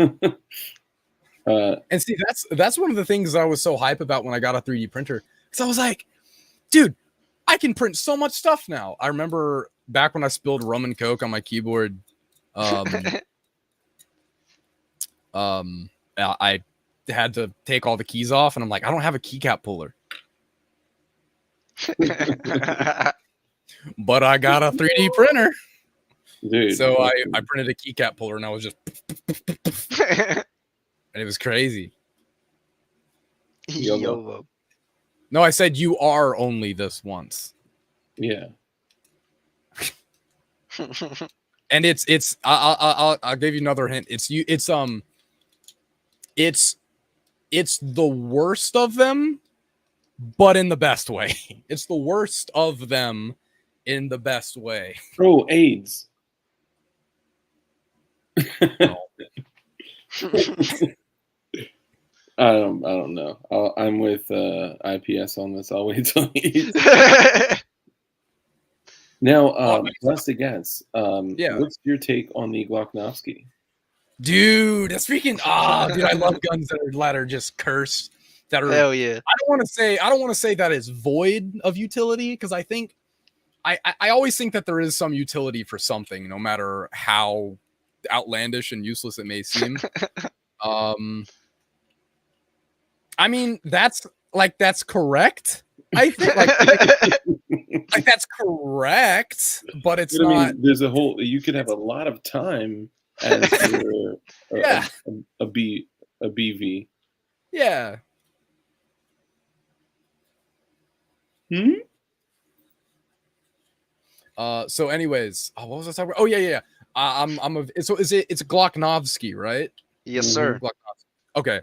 And see, that's one of the things I was so hype about when I got a 3D printer. Because I was like, dude, I can print so much stuff now. I remember back when I spilled rum and coke on my keyboard. I had to take all the keys off, and I'm like, I don't have a keycap puller. But I got a 3D printer. Dude, so I printed a keycap puller, and I was just and it was crazy. YOLO. No, I said you are only this once. Yeah. And it's I'll give you another hint. It's the worst of them, but in the best way. It's the worst of them in the best way. Oh, AIDS. I don't know. I'm with IPS on this. I'll wait till he. Now, last against. What's your take on the Glahknovsky? Dude, speaking. Dude, I love guns that are just cursed. That are. Hell yeah. I don't want to say that is void of utility, because I think I always think that there is some utility for something, no matter how outlandish and useless it may seem. I mean, that's correct. I think like that's correct, but it's But I not. mean, there's a whole. You could have a lot of time as your Yeah. a BV. Yeah. Hmm? So anyways, what was I talking about? Oh yeah. So it's a Glocknovsky, right? Yes, Mhm. sir. Okay.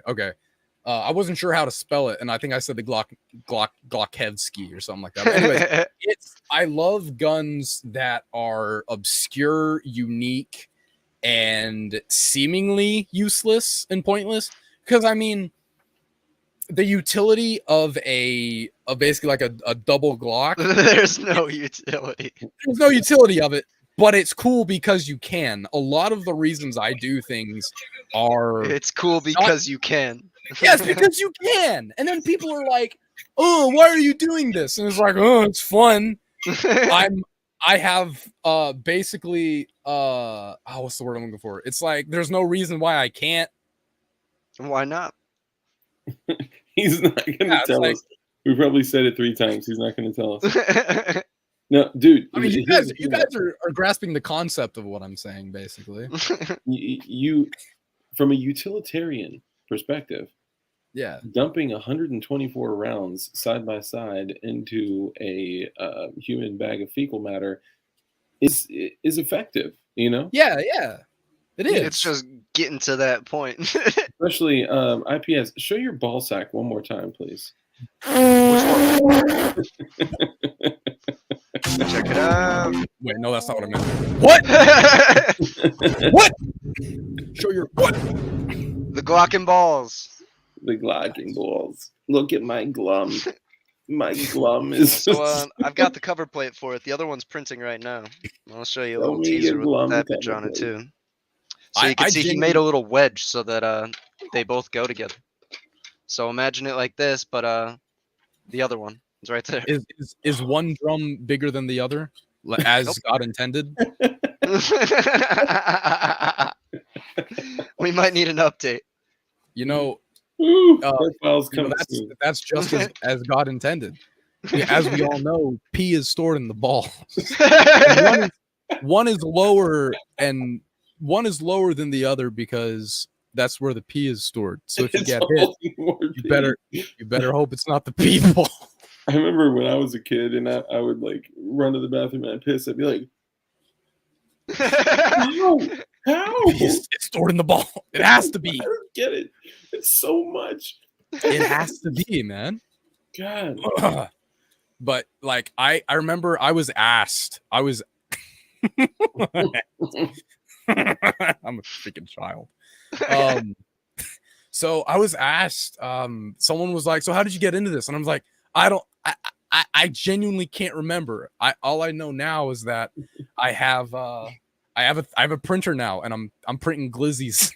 I wasn't sure how to spell it, and I think I said the Glahkevsky or something like that. But anyways, I love guns that are obscure, unique, and seemingly useless and pointless. Because I mean, the utility of basically like a double Glock, There's no utility. there's no utility of it, but it's cool because you can. A lot of the reasons I do things are It's cool because you can. yes, because you can. And then people are like, "Oh, why are you doing this?" And it's like, "Oh, it's fun." I have basically what's the word I'm looking for? It's like there's no reason why I can't. Why not? He's not going to tell like, us. We probably said it 3 times. He's not going to tell us. No, dude. I mean, you guys are grasping the concept of what I'm saying, basically. You from a utilitarian perspective, Yeah. dumping 124 rounds side by side into a human bag of fecal matter is effective. You know, Yeah. It is. It's just getting to that point. especially IPS. Show your ball sack one more time, please. Check it out. Wait, no, that's not what I meant. What? What? Show your what? The Glahk and balls. The glocking balls. Look at my glum. My glum is. So I've got the cover plate for it. The other one's printing right now. I'll show you a Show little me teaser your with glum that picture cover on it plate. too. So you can see he made a little wedge so that they both go together. So imagine it like this, but the other one is right there. Is one drum bigger than the other, as Nope. God intended? We might need an update. You know, Ooh, Uh, that file's you know, coming soon. that's just as God intended. As we all know, P is stored in the ball. One is lower and one is lower than the other because that's where the P is stored. So if you It's get hit, holding more you pee. better hope it's not the P ball. I remember when I was a kid and I would like run to the bathroom and I'd piss. I'd be like, how? It's stored in the ball. It has to be. I don't get it. It's so much. It has to be, man. God. But like I remember I was asked. I'm a freaking child. So I was asked, someone was like, "So how did you get into this?" And I was like, I genuinely can't remember. All I know now is that I have a printer now, and I'm printing glizzies.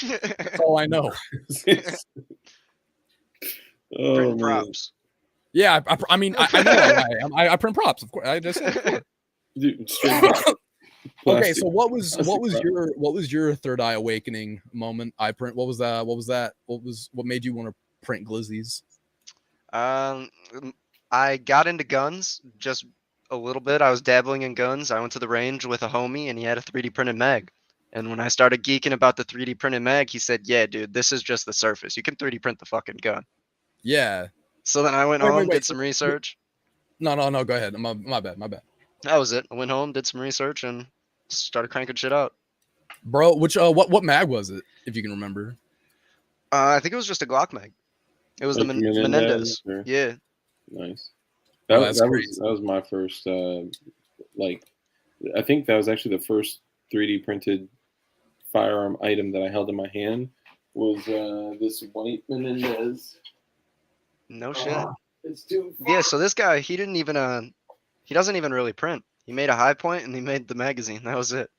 That's all I know. Oh, Printing man. props. Yeah, I mean, I know I print props, of course. I just Dude, straight up. okay. So what was Plastic your third eye awakening moment? What was that? What made you want to print glizzies? I got into guns just a little bit. I was dabbling in guns. I went to the range with a homie, and he had a 3D printed mag. And when I started geeking about the 3D printed mag, he said, "Yeah, dude, this is just the surface. You can 3D print the fucking gun." Yeah. So then I went home, did some research. No. Go ahead. My bad. That was it. I went home, did some research, and started cranking shit out. Bro, which what mag was it, if you can remember? I think it was just a Glock mag. It was Like the Menendez, Menendez. or- Yeah. Nice. Oh, That that's was crazy. my first like I think that was actually the first 3D printed firearm item that I held in my hand was this white Menendez. No shit. It's too Yeah, so this guy, he doesn't even really print. He made a high point and he made the magazine. That was it.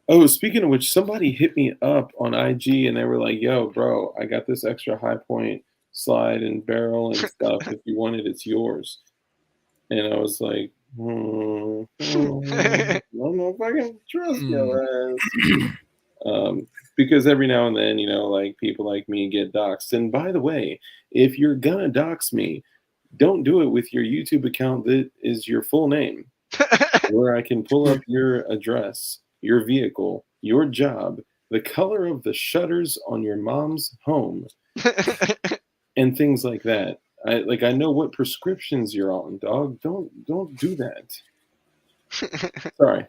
Oh, speaking of which, somebody hit me up on IG and they were like, "Yo, bro, I got this extra high point slide and barrel and stuff. If you want it, it's yours." And I was like, I don't know if I can trust your ass. Because every now and then, like people like me get doxxed. And by the way, if you're gonna dox me, don't do it with your YouTube account that is your full name, where I can pull up your address, your vehicle, your job, the color of the shutters on your mom's home, and things like that. I know what prescriptions you're on, dog. Don't do that. Sorry.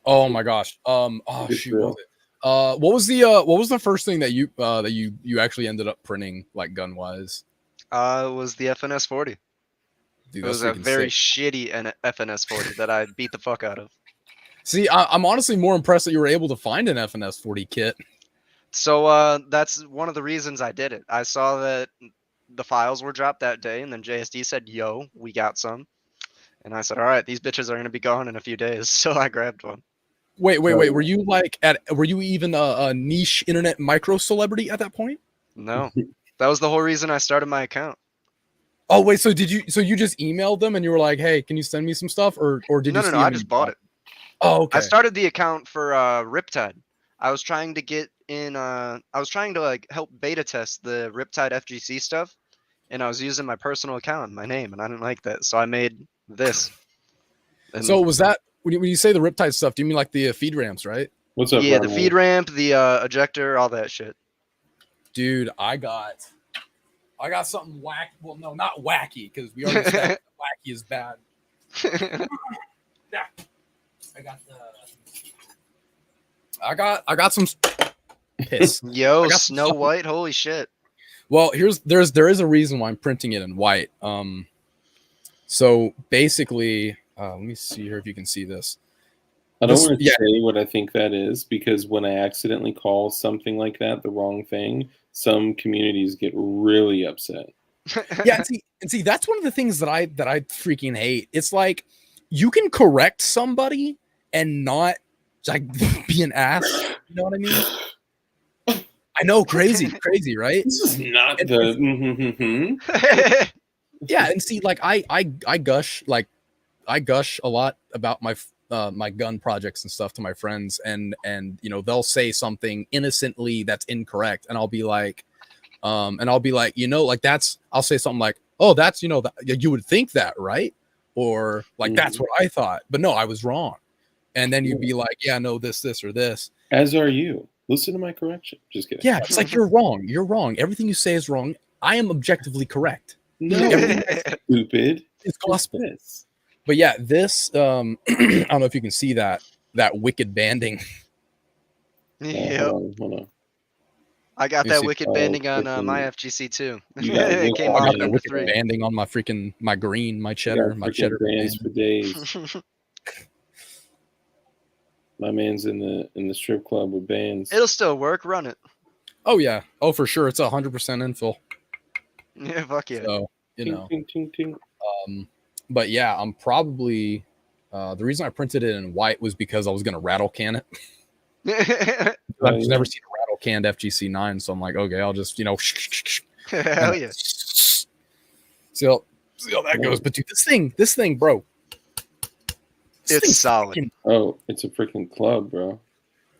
Oh my gosh. Oh Good shoot. drill. What was the first thing that you actually ended up printing, like gun wise? It was the FNS 40. Dude, It that's was a freaking very sick. shitty FNS 40 that I beat the fuck out of. See, I'm honestly more impressed that you were able to find an FNS 40 kit. So that's one of the reasons I did it. I saw that the files were dropped that day, and then JSD said, "Yo, we got some," and I said, "All right, these bitches are gonna be gone in a few days." So I grabbed one. Wait. Were you were you even a niche internet micro celebrity at that point? No, that was the whole reason I started my account. Oh wait, so you just emailed them and you were like, "Hey, can you send me some stuff?" Or did you No, see I them just and bought it. Oh, okay. I started the account for Riptide. I was trying to get in. I was trying to like help beta test the Riptide FGC stuff, and I was using my personal account, my name, and I didn't like that, so I made this. And So was that when you say the Riptide stuff? Do you mean like the feed ramps, right? What's up, yeah, the Ron? feed ramp, the ejector, all that shit. Dude, I got something wacky. Well, no, not wacky, because we already established that wacky is bad. Yeah. I got some piss. Yo, I got some Snow stuff. White, holy shit. Well, there is a reason why I'm printing it in white. So basically, let me see here if you can see this. I don't want to say what I think that is, because when I accidentally call something like that the wrong thing, some communities get really upset. Yeah, and see, that's one of the things that I freaking hate. It's like you can correct somebody and not like be an ass. You know what I mean? I know, crazy, right? This is not And- the. Yeah, and see, like I gush a lot about my my gun projects and stuff to my friends, and they'll say something innocently that's incorrect, and I'll be like, I'll say something like, oh, that's that, you would think that, right? Or like that's what I thought, but no, I was wrong. And then you'd be like, yeah, no, this or this. As are you. Listen to my correction. Just kidding. Yeah, it's like you're wrong. Everything you say is wrong. I am objectively correct. No, stupid. It's gospel. But yeah, this I don't know if you can see that wicked banding. Yep. Hold on. I got that wicked banding on my FGC too. It came I out got in that the wicked 3. banding on my freaking my cheddar bands band. for days. My man's in the strip club with bands. It'll still work. Run it. Oh yeah. Oh for sure. It's 100% infill. Yeah, fuck yeah. So Ting, ting, ting. But yeah, I'm probably the reason I printed it in white was because I was gonna rattle can it. I've just never seen a rattle canned FGC 9, so I'm like, okay, I'll just Hell yeah. See how that goes. But dude, this thing, bro. It's solid. Oh, it's a freaking club, bro.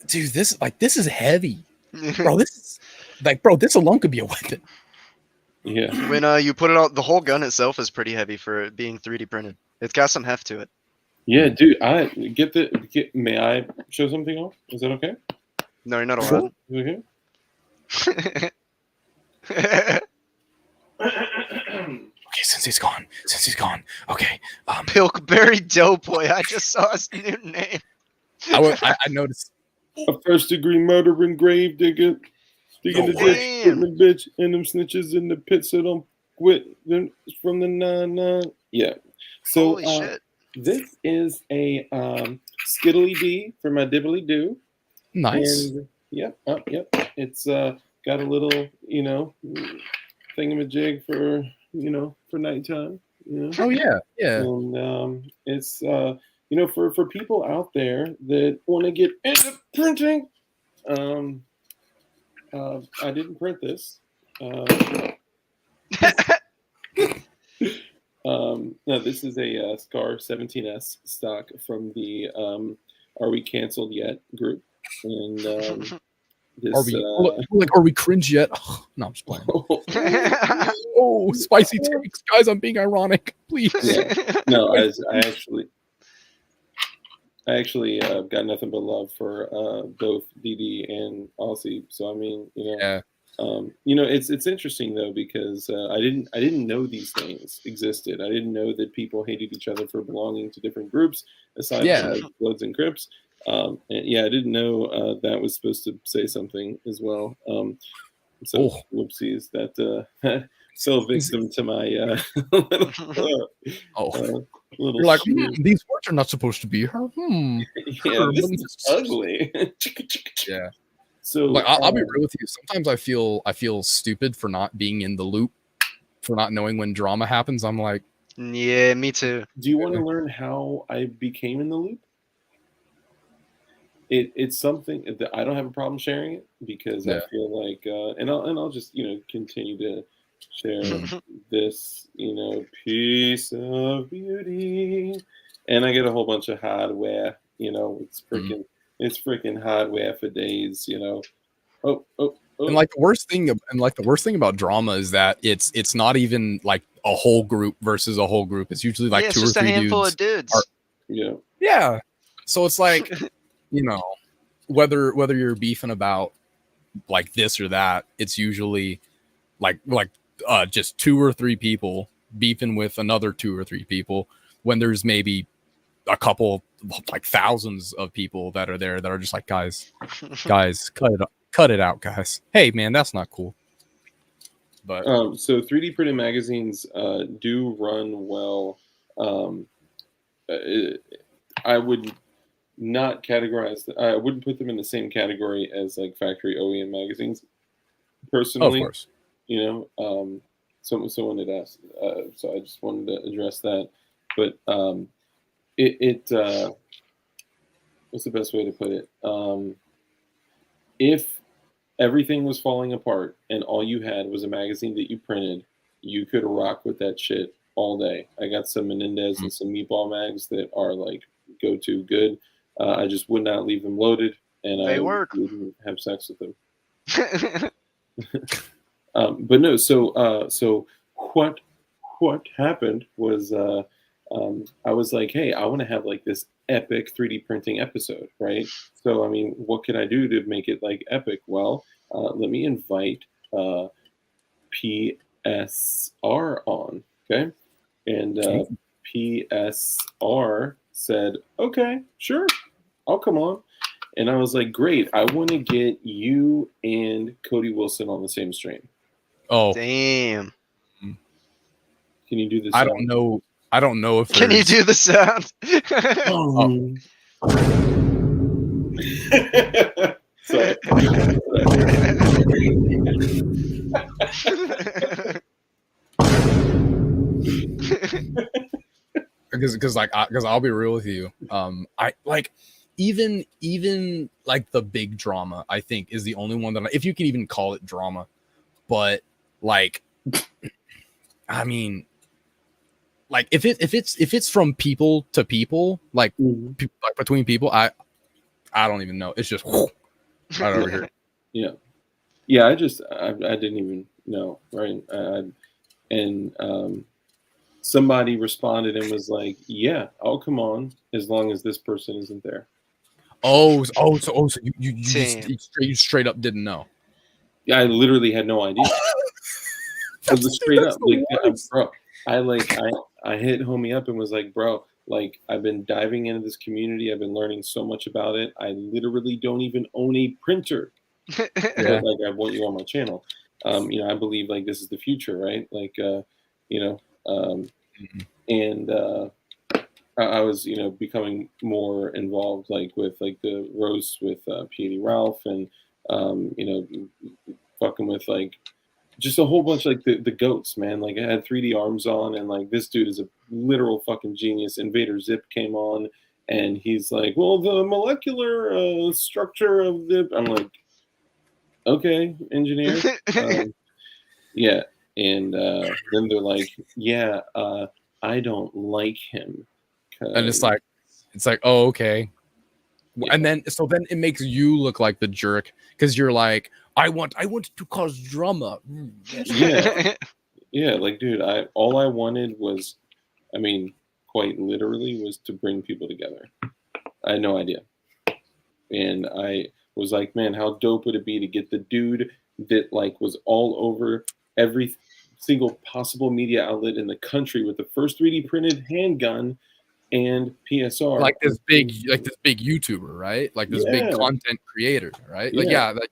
Dude, this is heavy. Bro, this alone could be a weapon. Yeah. When you put it out, the whole gun itself is pretty heavy for it being 3D printed. It's got some heft to it. Yeah, dude. May I show something off? Is that okay? No, you're not allowed. Okay. Okay, since he's gone. Okay. Pilkberry Doughboy. I just saw his new name. I noticed. A first-degree murder and grave digger. Digging the ditch, putting the bitch and them snitches in the pit so don't quit them from the 9-9. Yeah. So Holy shit. This is a skiddly D for my dibbly do. Nice. And, yep. It's got a little, thingamajig for, for nighttime. Oh yeah. And it's for people out there that want to get into printing. I didn't print this. No, this is a Scar 17S stock from the Are We Canceled Yet group. And this. Are we cringe yet? No, I'm just playing. Oh, spicy takes, guys! I'm being ironic. Please. Yeah. No, I actually got nothing but love for both DD and Aussie. So I mean, Yeah. It's interesting though because I didn't know these things existed. I didn't know that people hated each other for belonging to different groups aside Yeah. from like Bloods and Crips. And yeah, I didn't know that was supposed to say something as well. So whoopsies, that fell victim to my little You're like, shoe. these words are not supposed to be her. Yeah, this is ugly. Yeah. So Like, I'll be real with you. Sometimes I feel stupid for not being in the loop, for not knowing when drama happens. I'm like, yeah, me too. do you want to learn how I became in the loop? It's something that I don't have a problem sharing it because I feel like, and I'll just continue to share this piece of beauty, and I get a whole bunch of hardware. It's freaking hardware for days. Oh. And like the worst thing about drama is that it's not even like a whole group versus a whole group. It's usually like it's 2 or just 3 a handful dudes. of dudes. Yeah. So it's like, whether you're beefing about like this or that, it's usually like just 2 or 3 people beefing with another 2 or 3 people when there's maybe a couple, like thousands of people that are there that are just like, guys, cut it out, guys. Hey man, that's not cool. But so 3D printed magazines do run well. I would not categorize. I wouldn't put them in the same category as like factory OEM magazines. Personally, of course, someone had asked, so I just wanted to address that. But what's the best way to put it? If everything was falling apart and all you had was a magazine that you printed, you could rock with that shit all day. I got some Menendez and some Meatball mags that are like go-to good. I just would not leave them loaded, and They I work. wouldn't have sex with them. But no, so what happened was I was like, hey, I want to have like this epic 3D printing episode, right? So I mean, what can I do to make it like epic? Well, let me invite PSR on, okay? And PSR said, okay, sure, I'll come on. And I was like, great, I want to get you and Cody Wilson on the same stream. Oh, damn. Can you do this? I don't know if Can you do the sound? Sorry. because I'll be real with you. I like even like the big drama, I think, is the only one that if you can even call it drama. But like, I mean, like if it's from people to people, like, like between people, I don't even know. It's just right over here. Yeah. I didn't even know, right? And somebody responded and was like, "Yeah, I'll come on as long as this person isn't there." So you just straight up didn't know. Yeah, I literally had no idea. It was straight up, like, bro. I hit homie up and was like, bro, like, I've been diving into this community. I've been learning so much about it. I literally don't even own a printer. Yeah. But like, I want you on my channel. I believe like this is the future, right? Like, and I was, becoming more involved, like with like the roast with P.D. Ralph, and fucking with like just a whole bunch of, like the goats, man. Like I had 3D arms on, and like this dude is a literal fucking genius. Invader Zip came on, and he's like, well, the molecular structure of the. I'm like, okay, engineer. Yeah. And then they're like, yeah, I don't like him. And it's like, oh, okay. Yeah. And then it makes you look like the jerk because you're like, I want to cause drama. Yeah. Yeah, like, dude, all I wanted was, I mean, quite literally, was to bring people together. I had no idea. And I was like, man, how dope would it be to get the dude that like was all over every single possible media outlet in the country with the first 3D printed handgun and PSR. Like this big YouTuber, right? Like this big Yeah. content creator, right? Like, Yeah. like,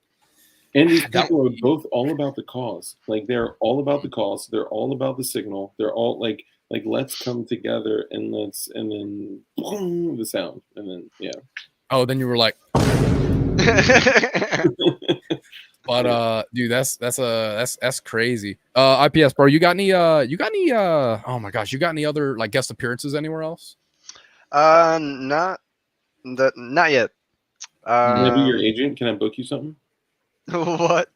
And these people are both all about the cause. Like, they're all about the cause. They're all about the signal. They're all like let's come together and then boom, the sound, and then yeah. oh, then you were like, but dude, that's crazy. IPS, bro, you got any oh my gosh, you got any other like guest appearances anywhere else? Not yet. Can I be your agent? Can I book you something? What?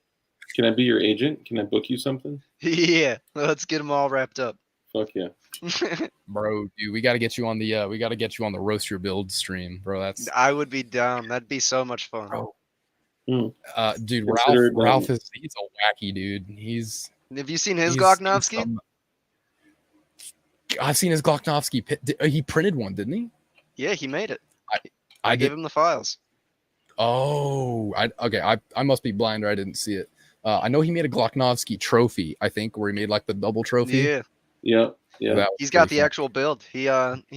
Can I be your agent? Can I book you something? Yeah, let's get them all wrapped up. Fuck yeah. Bro, dude, we got to get you on the roast your build stream, bro. That's I would be down. That'd be so much fun. bro. Mm. Dude, Consider Ralph he's a wacky dude. Have you seen his he's Glahknovsky? I've seen his Glahknovsky. He printed one, didn't he? Yeah, he made it. I gave did. him the files. Oh, I must be blind or I didn't see it. I know he made a Glahknovsky trophy, I think, where he made like the double trophy. Yeah. Yeah. Yeah. He's got the actual build. He's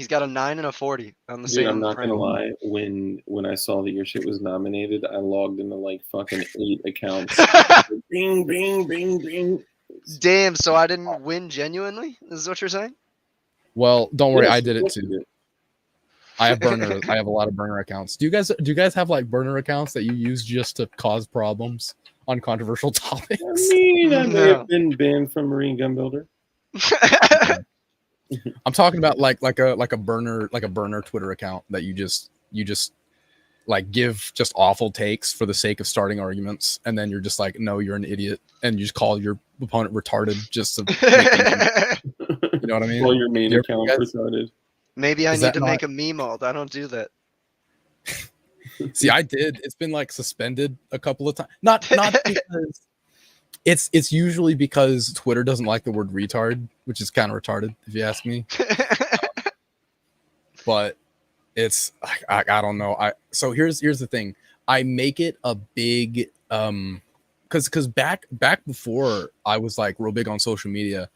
got a 9 and a 40 on the Dude, same. I'm not print. gonna lie. When I saw that your shit was nominated, I logged into like fucking 8 accounts. Bing, bing, bing, bing. Damn, so I didn't win genuinely? Is what you're saying? Well, don't worry, Yes, I did it yes, you too. did. I have a lot of burner accounts. Do you guys have like burner accounts that you use just to cause problems on controversial topics? I mean, I may No. have been banned from Marine Gun Builder. I'm talking about like a burner Twitter account that you just like give just awful takes for the sake of starting arguments, and then you're just like, no, you're an idiot, and you just call your opponent retarded just to make you know what I mean? Call your main You're- account guys- retarded. Maybe I Is need that to not- make a meme alt. I don't do that. See, I did. It's been like suspended a couple of times. Not because it's usually because Twitter doesn't like the word retard, which is kind of retarded if you ask me. But it's I don't know. So here's the thing. I make it a big because back before I was like real big on social media.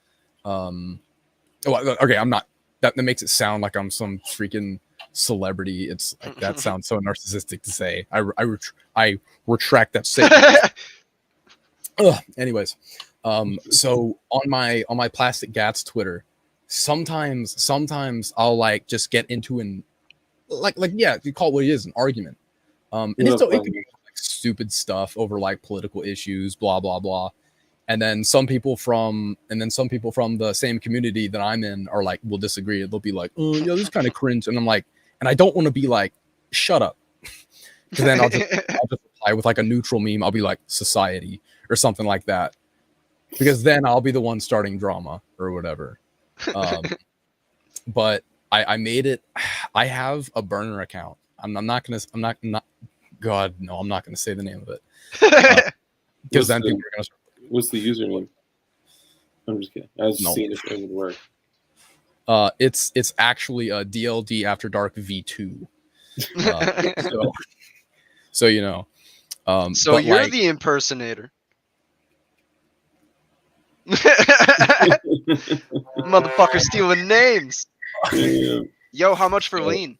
Okay, I'm not. That makes it sound like I'm some freaking celebrity. It's like, that sounds so narcissistic to say. I retract that statement. Anyways, so on my Plastic Gats Twitter, sometimes I'll like just get into an like yeah, you call it what it is, an argument. And it can be like stupid stuff over like political issues, blah blah blah. And then some people from the same community that I'm in are like, will disagree. They'll be like, oh, yeah, this is kind of cringe. And I'm like, and I don't want to be like, shut up. Because then I'll just reply with like a neutral meme. I'll be like, society or something like that. Because then I'll be the one starting drama or whatever. But I made it. I have a burner account. I'm not gonna say the name of it. Because then people are gonna start. What's the username? I'm just kidding. I was just seeing if it would work. It's actually a DLD After Dark V2. So you know. So but you're like, the impersonator. Motherfucker stealing names. Yeah. Yo, how much for lean?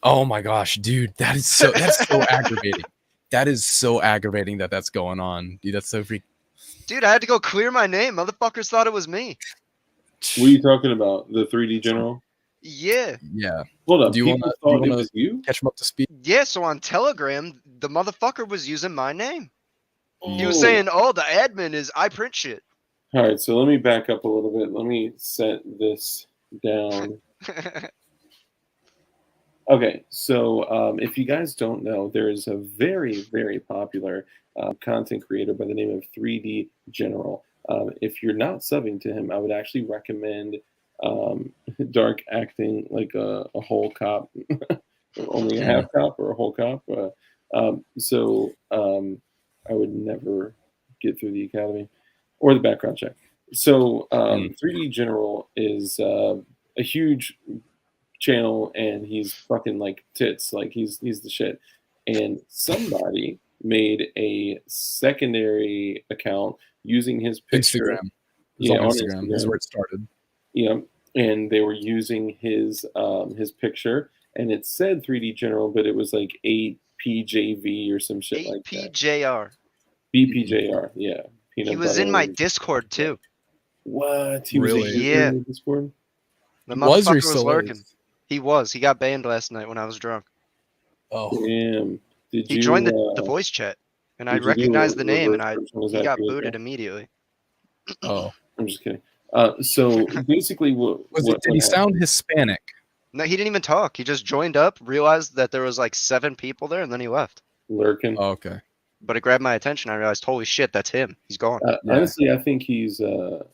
oh my gosh, dude, that's so aggravating. That is so aggravating that's going on, dude. That's so freaking. Dude, I had to go clear my name. Motherfuckers thought it was me. What are you talking about? The 3D general? Yeah. Yeah. Hold up. Do you People thought it was you? Catch him up to speed? Yeah, so on Telegram, the motherfucker was using my name. He was Oh. saying, oh, the admin is I print shit. All right, so let me back up a little bit. Let me set this down. Okay, so if you guys don't know, there is a very, very popular content creator by the name of 3D General. If you're not subbing to him, I would actually recommend Dark acting like a whole cop, only a half cop or a whole cop. I would never get through the academy or the background check. So 3D General is a huge channel, and he's fucking like tits, like he's the shit. And somebody made a secondary account using his picture. Instagram. It was on Instagram. That's where it started. Yeah, and they were using his picture, and it said 3D General, but it was like 8PJV or some shit like that. 8PJR. BPJR, yeah. He was in my Discord too. What? He was Really? Yeah. in Discord? The Was or motherfucker was still lurking. is? He was. He got banned last night when I was drunk. Oh, Damn. Did He you joined the voice chat, and I did you do recognized a the name, and reverse search on his he got IP as booted well? immediately. oh. I'm just kidding. So basically, Did he sound Hispanic? No, he didn't even talk. He just joined up, realized that there was like 7 people there, and then he left. lurking? Oh, okay. But it grabbed my attention. I realized, holy shit, that's him. He's gone. Yeah. Honestly, I think he's the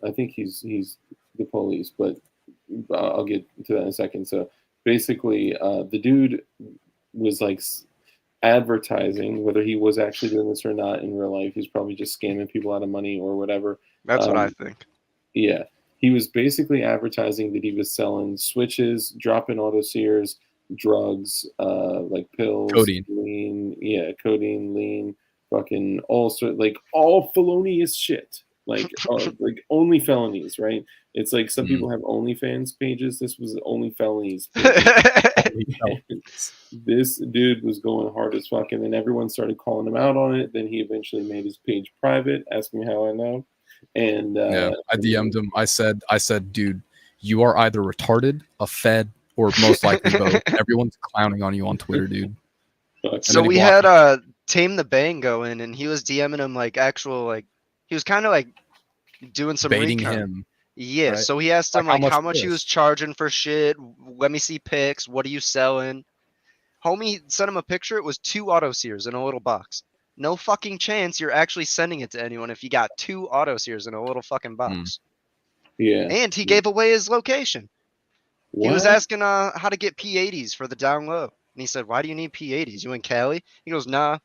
police, but I'll get to that in a second. So basically, the dude was like advertising, whether he was actually doing this or not in real life. He's probably just scamming people out of money or whatever. That's what I think. Yeah, he was basically advertising that he was selling switches, drop-in auto sears, drugs, like pills, Codeine. codeine, lean, fucking all felonious shit, like only felonies, right? It's like some people have OnlyFans pages. This was only felonies. This dude was going hard as fuck, and then everyone started calling him out on it. Then he eventually made his page private. Ask me how I know. And I DM'd him. I said, dude, you are either retarded, a fed, or most likely both. Everyone's clowning on you on Twitter, dude. So we had Tame the Bang go in, and he was DMing him like he was kind of like doing some Baiting recon. him. Yeah, right? so he asked him Like, like how how much much he this? was charging for shit. Let me see pics. What are you selling? Homie sent him a picture. It was 2 auto sears in a little box. No fucking chance you're actually sending it to anyone if you got 2 auto sears in a little fucking box. Yeah. And he gave away his location. What? He was asking how to get P80s for the down low. And he said, why do you need P80s? You in Cali? He goes, nah,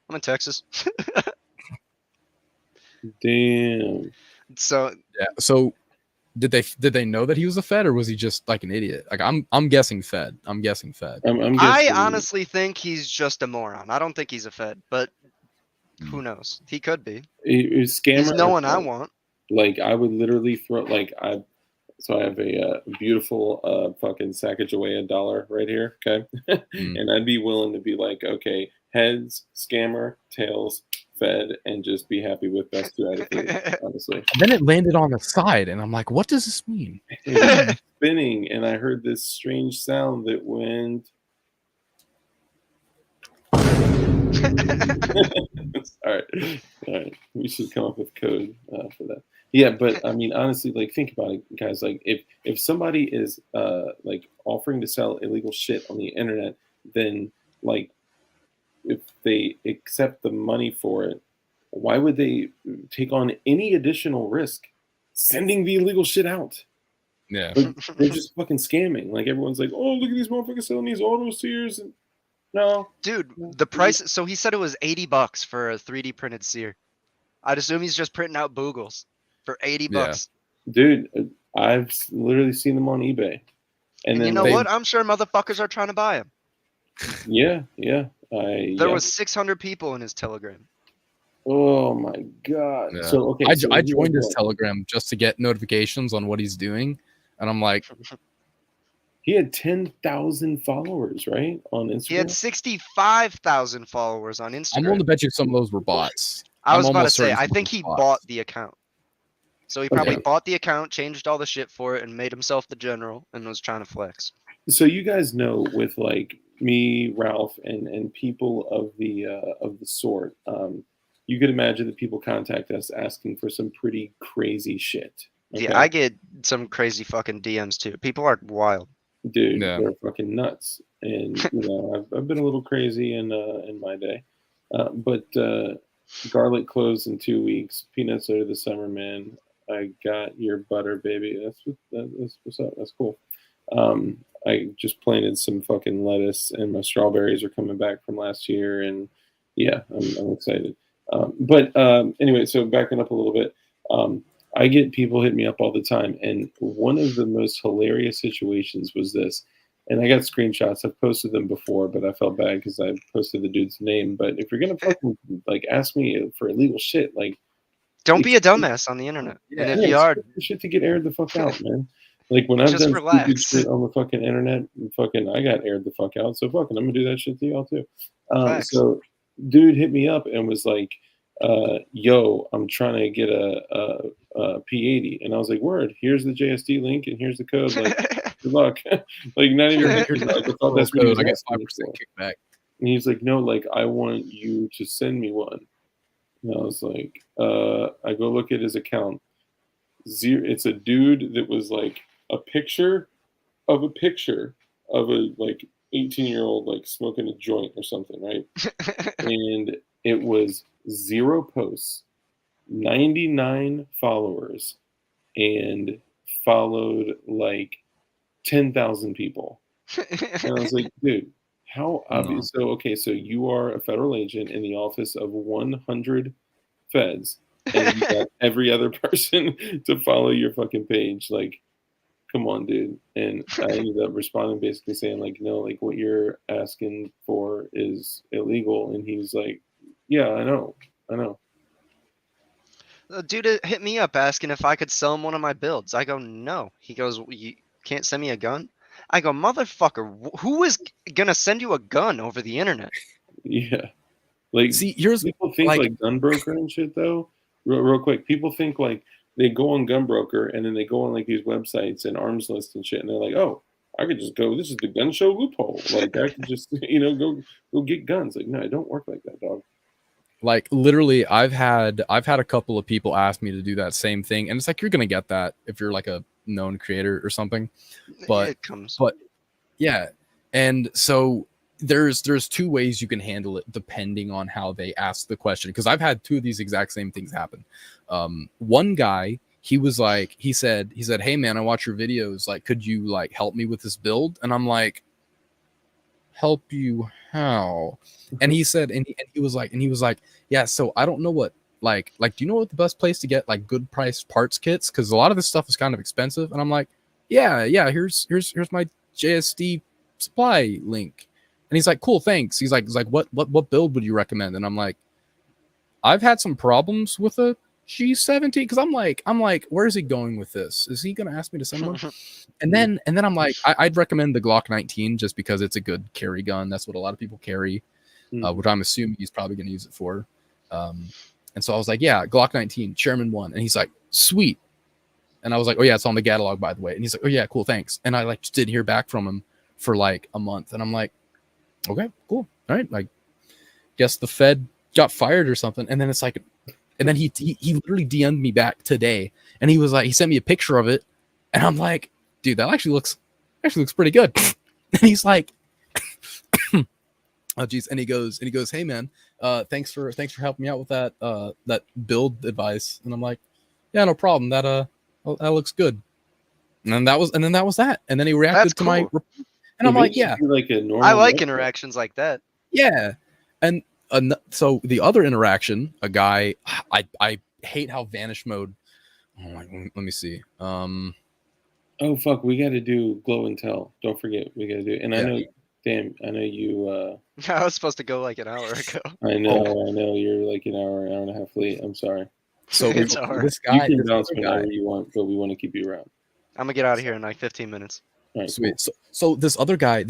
I'm in Texas. Damn. So Yeah. So did they know that he was a fed, or was he just like an idiot? Like I'm guessing fed. I'm guessing fed. I'm I guessing, honestly think he's just a moron. I don't think he's a fed, but who knows? He could be. is scammer. He's no one I fed? want. Like I would literally throw I have a beautiful fucking Sacagawea dollar right here, okay, and I'd be willing to be like, okay, heads, scammer, tails, fed, and just be happy with best 2 out of 3, honestly. And then it landed on the side, and I'm like, what does this mean? It was spinning, and I heard this strange sound that went. All right. We should come up with code for that. Yeah, but I mean, honestly, like, think about it, guys. Like, if somebody is like offering to sell illegal shit on the internet, then like, if they accept the money for it, why would they take on any additional risk sending the illegal shit out? Yeah. Like, they're just fucking scamming. Like, everyone's like, oh, look at these motherfuckers selling these auto sears. And no, Dude, the price. So he said it was $80 for a 3D printed sear. I'd assume he's just printing out boogles for $80. dude, I've literally seen them on eBay. And then you know they- what? I'm sure motherfuckers are trying to buy him. Yeah. There was 600 people in his Telegram. Oh my god. Yeah. So okay, I joined his Telegram just to get notifications on what he's doing, and I'm like, He had 10,000 followers, right, on Instagram. He had 65,000 followers on Instagram. I'm willing to bet you some of those were bots. I was I'm about to almost say, certain I some of think those he bots. bought the account. So he probably Okay. bought the account, changed all the shit for it, and made himself the general, and was trying to flex. So you guys know, with like me, Ralph, and people of the sort, you could imagine that people contact us asking for some pretty crazy shit. Okay? Yeah, I get some crazy fucking DMs too. People are wild. Dude, Yeah. they're fucking nuts. And you know, I've been a little crazy in my day, but garlic closed in 2 weeks. Peanuts are the summer, man. I got your butter, baby. That's what's up. That's cool. I just planted some fucking lettuce, and my strawberries are coming back from last year, and yeah, I'm excited. But anyway, so backing up a little bit, um, I get people hit me up all the time, and one of the most hilarious situations was this. And I got screenshots. I've posted them before, but I felt bad because I posted the dude's name. But if you're gonna fucking like ask me for illegal shit, like Don't be a expect dumbass on the internet. And if yeah, you are, expect the shit to get aired the fuck out, man. Like when I've just done stupid relax. shit on the fucking internet, fucking I got aired the fuck out. So fucking I'm gonna do that shit to y'all too. Facts. So dude hit me up and was like, yo, I'm trying to get a P80. And I was like, word, here's the JSD link and here's the code. Like, good luck. Like not even like, I thought that's what he was I get asking 5% for. kickback. And he's like, no, like I want you to send me one. And I was like, I go look at his account. It's a dude that was like a picture of a like 18-year-old like smoking a joint or something, right? And it was 0 posts, 99 followers, and followed like 10,000 people. And I was like, dude, how obvious? So, okay, so you are a federal agent in the office of 100 feds, and you got every other person to follow your fucking page. Like, come on, dude. And I ended up responding basically saying, like, no, like, what you're asking for is illegal. And he was like, yeah, I know. The dude hit me up asking if I could sell him one of my builds. I go, no. He goes, you can't send me a gun? I go, motherfucker, who is gonna send you a gun over the internet? Yeah. Like, See, here's people think like Gunbroker and shit, though. Real quick, people think like they go on Gunbroker and then they go on like these websites and arms list and shit, and they're like, oh, I could just go. This is the gun show loophole. Like I could just go get guns. Like no, it don't work like that, dog. Like literally, I've had a couple of people ask me to do that same thing, and it's like you're gonna get that if you're like a known creator or something. But it comes. But yeah, and so there's 2 ways you can handle it depending on how they ask the question. Because I've had 2 of these exact same things happen. One guy, he said, hey man, I watch your videos. Like, could you like help me with this build? And I'm like, help you how? And he said, and he was like, yeah. So I don't know what like do you know what the best place to get like good priced parts kits? Because a lot of this stuff is kind of expensive. And I'm like, yeah. Here's my JSD supply link. And he's like, cool, thanks. He's like, what build would you recommend? And I'm like, I've had some problems with a G17 because I'm like, where's he going with this? Is he gonna ask me to send one? And then I'm like, I'd recommend the Glahk 19 just because it's a good carry gun. That's what a lot of people carry, which I'm assuming he's probably gonna use it for. And so I was like, yeah, Glahk 19, Chairman 1. And he's like, sweet. And I was like, oh yeah, it's on the catalog, by the way. And he's like, oh yeah, cool, thanks. And I like just didn't hear back from him for like a month. And I'm like, okay, cool. All right. Like, guess the Fed got fired or something. And then it's like, and then he literally DM'd me back today. And he was like, he sent me a picture of it. And I'm like, dude, that actually looks pretty good. And he's like, oh geez. And he goes, hey man, thanks for helping me out with that build advice. And I'm like, yeah, no problem. That looks good. And then that was that. And then he reacted to my, and I'm like, yeah, like a normal I like interactions like that. Yeah. And so the other interaction, a guy, I hate how vanish mode. Oh my, let me see. Oh fuck, we got to do glow and tell. Don't forget, we got to do it. And yeah. I know you. I was supposed to go like an hour ago. I know. You're like an hour and a half late. I'm sorry. So it's all right. This guy, you can bounce whenever you want, but we want to keep you around. I'm gonna get out of here in like 15 minutes. Right, sweet. Cool. So this other guy,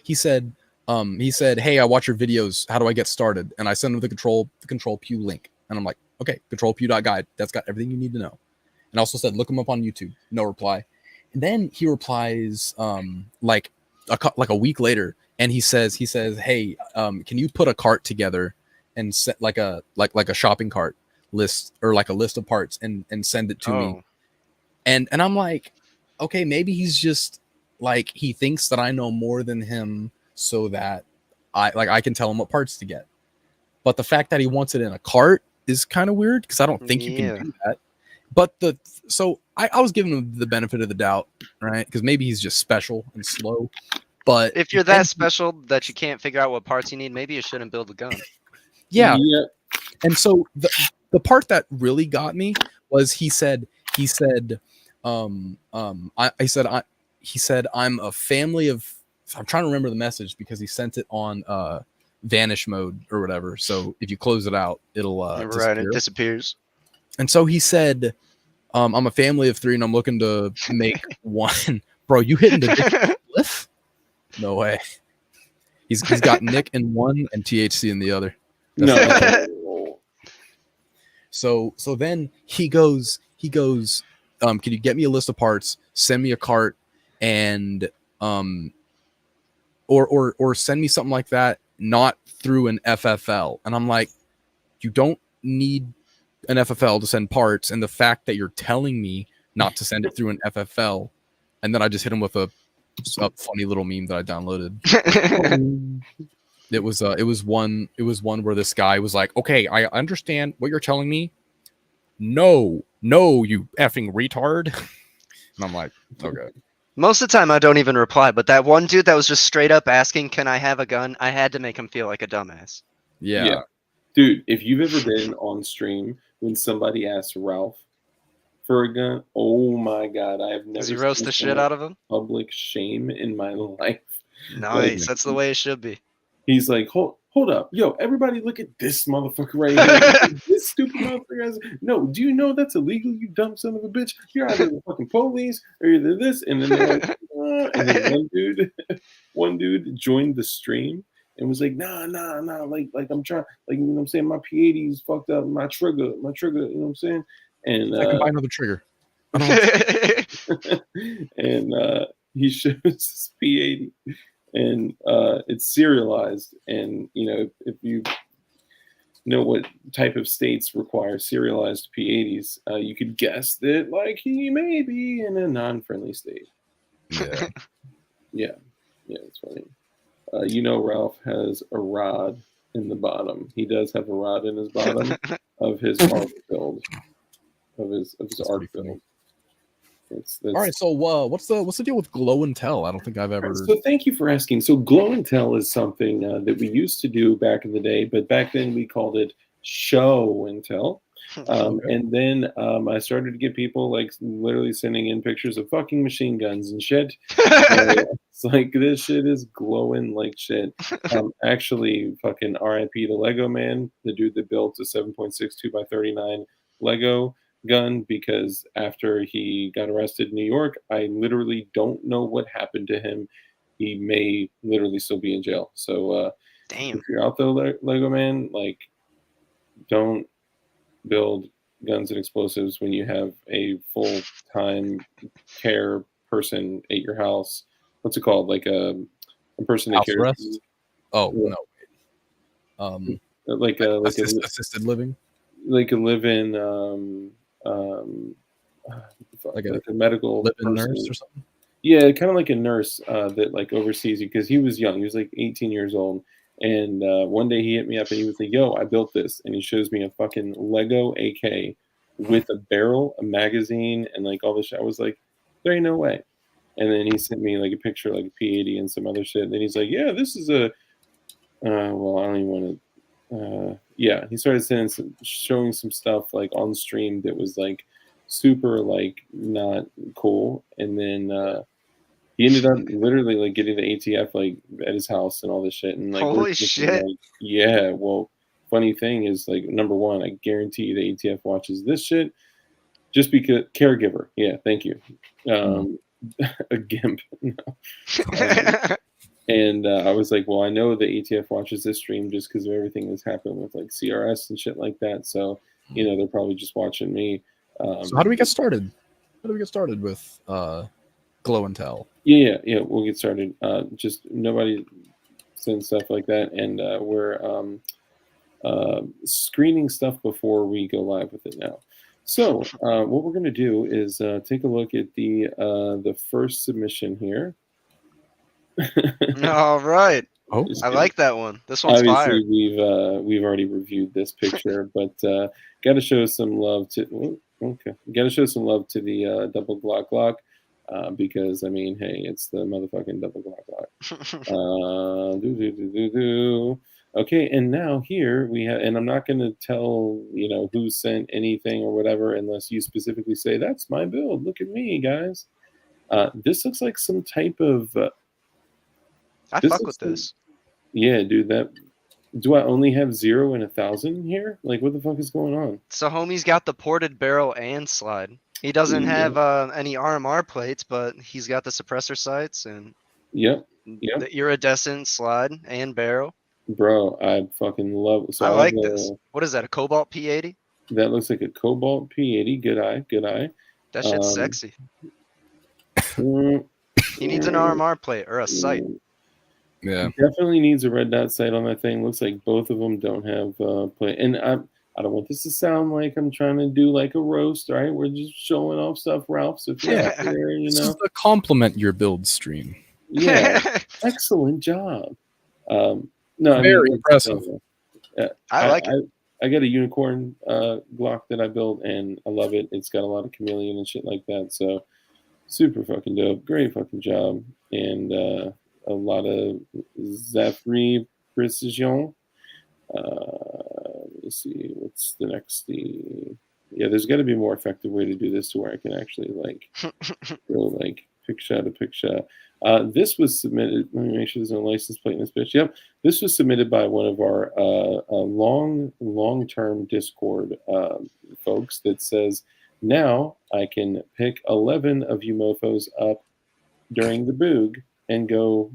he said, hey, I watch your videos. How do I get started? And I sent him the control pew link. And I'm like, okay, controlpew.guide. That's got everything you need to know. And I also said, look him up on YouTube. No reply. And then he replies, like a week later, and he says, hey, can you put a cart together and set like a shopping cart list or like a list of parts and send it to me. And I'm like, okay, maybe he's just like, he thinks that I know more than him so that I can tell him what parts to get. But the fact that he wants it in a cart is kind of weird because I don't think you can do that. But I was giving him the benefit of the doubt, right? Because maybe he's just special and slow. But If you're that special that you can't figure out what parts you need, maybe you shouldn't build a gun. yeah. And so the part that really got me was he said he said I'm a family of, I'm trying to remember the message because he sent it on vanish mode or whatever. So if you close it out, it'll Right, it disappears. And so he said, I'm a family of 3 and I'm looking to make one. Bro, you hitting the cliff? No way. He's got Nick in one and THC in the other. No. So then he goes, can you get me a list of parts, send me a cart, and or send me something like that, not through an FFL. And I'm like, you don't need an FFL to send parts, and the fact that you're telling me not to send it through an FFL, and then I just hit him with a funny little meme that I downloaded. It was one where this guy was like, okay, I understand what you're telling me. No, you effing retard. And I'm like, okay. Most of the time I don't even reply, but that one dude that was just straight up asking, can I have a gun? I had to make him feel like a dumbass. Yeah. Dude, if you've ever been on stream when somebody asks Ralph for a gun, oh my God, I have never Does he roast the shit out of him? Public shame in my life. Nice, Like, that's the way it should be. He's like, hold up. Yo, everybody look at this motherfucker right here. This stupid motherfucker. No, do you know that's illegal, you dumb son of a bitch? You're either the fucking police or either this. And then they're like, and then one dude joined the stream and was like, nah, like I'm trying, like, you know what I'm saying? My P80's fucked up, my trigger, you know what I'm saying? And I can buy another trigger. And he shows his P80. And it's serialized, and you know, if you know what type of states require serialized P80s, you could guess that like he may be in a non-friendly state. Yeah, it's funny. You know, Ralph has a rod in the bottom. He does have a rod in his bottom of his arc build, of his arc build. All right, so what's the deal with glow and tell? I don't think I've ever. So thank you for asking. So glow and tell is something that we used to do back in the day, but back then we called it show and tell. And then I started to get people like literally sending in pictures of fucking machine guns and shit. It's like, this shit is glowing like shit. Actually, fucking RIP the Lego man, the dude that built a 7.62 by 39 Lego gun, because after he got arrested in New York, I literally don't know what happened to him. He may literally still be in jail. So damn, if you're out there, Lego man, like, don't build guns and explosives when you have a full-time care person at your house. What's it called? Like a person that cares. Arrest? Oh no. Like assisted living. Like a live-in like a medical nurse or something. Yeah, kind of like a nurse that like oversees you, because he was young. He was like 18 years old. And one day he hit me up and he was like, yo, I built this. And he shows me a fucking Lego AK with a barrel, a magazine, and like all this shit. I was like, there ain't no way. And then he sent me like a picture, like a P80 and some other shit. And then he's like, yeah, this is a, well, I don't even want to, yeah. He started showing some stuff like on stream that was like super like not cool. And then he ended up literally like getting the ATF like at his house and all this shit. And like, holy shit. Like, yeah, well, funny thing is, like, number one, I guarantee the ATF watches this shit just because caregiver. Yeah, thank you. A gimp. No. And I was like, well, I know the ATF watches this stream just because of everything that's happened with like CRS and shit like that. So, you know, they're probably just watching me. So how do we get started? How do we get started with glow and tell? Yeah, we'll get started. Just nobody send stuff like that, and we're screening stuff before we go live with it now. So what we're going to do is take a look at the first submission here. All right. Oh, I like that one. This one's obviously fire. we've already reviewed this picture, but got to show some love to. Okay, gotta show some love to the double Glahk, because I mean, hey, it's the motherfucking double Glahk. Okay, and now here we have, and I'm not going to tell who sent anything or whatever unless you specifically say that's my build. Look at me, guys. This looks like some type of. I This fuck looks with like, this. yeah, dude. Do I only have 0 and 1,000 here? Like, what the fuck is going on? So homie's got the ported barrel and slide. He doesn't have any RMR plates, but he's got the suppressor sights and Yep. the iridescent slide and barrel. Bro, I fucking love it. So I I have like this. What is that? A Cobalt P80? that looks like a Cobalt P80. Good eye, good eye. That shit's Um, sexy. mm, He needs an RMR plate or a sight. Yeah. Definitely needs a red dot sight on that thing. Looks like both of them don't have play. And I don't want this to sound like I'm trying to do like a roast, right? We're just showing off stuff, Ralph. So if you're out there, This is the compliment your build stream. yeah, excellent job. No, I Very mean, impressive. I like it. I got a unicorn Glahk that I built, and I love it. It's got a lot of chameleon and shit like that. So super fucking dope. Great fucking job. And a lot of Zafri precision. Let's see, what's the next thing? Yeah, there's got to be a more effective way to do this to where I can actually like go like pick shot. This was submitted. Let me make sure there's no license plate in this bitch. Yep, this was submitted by one of our long-term Discord folks that says, now I can pick 11 of you mofos up during the boog and go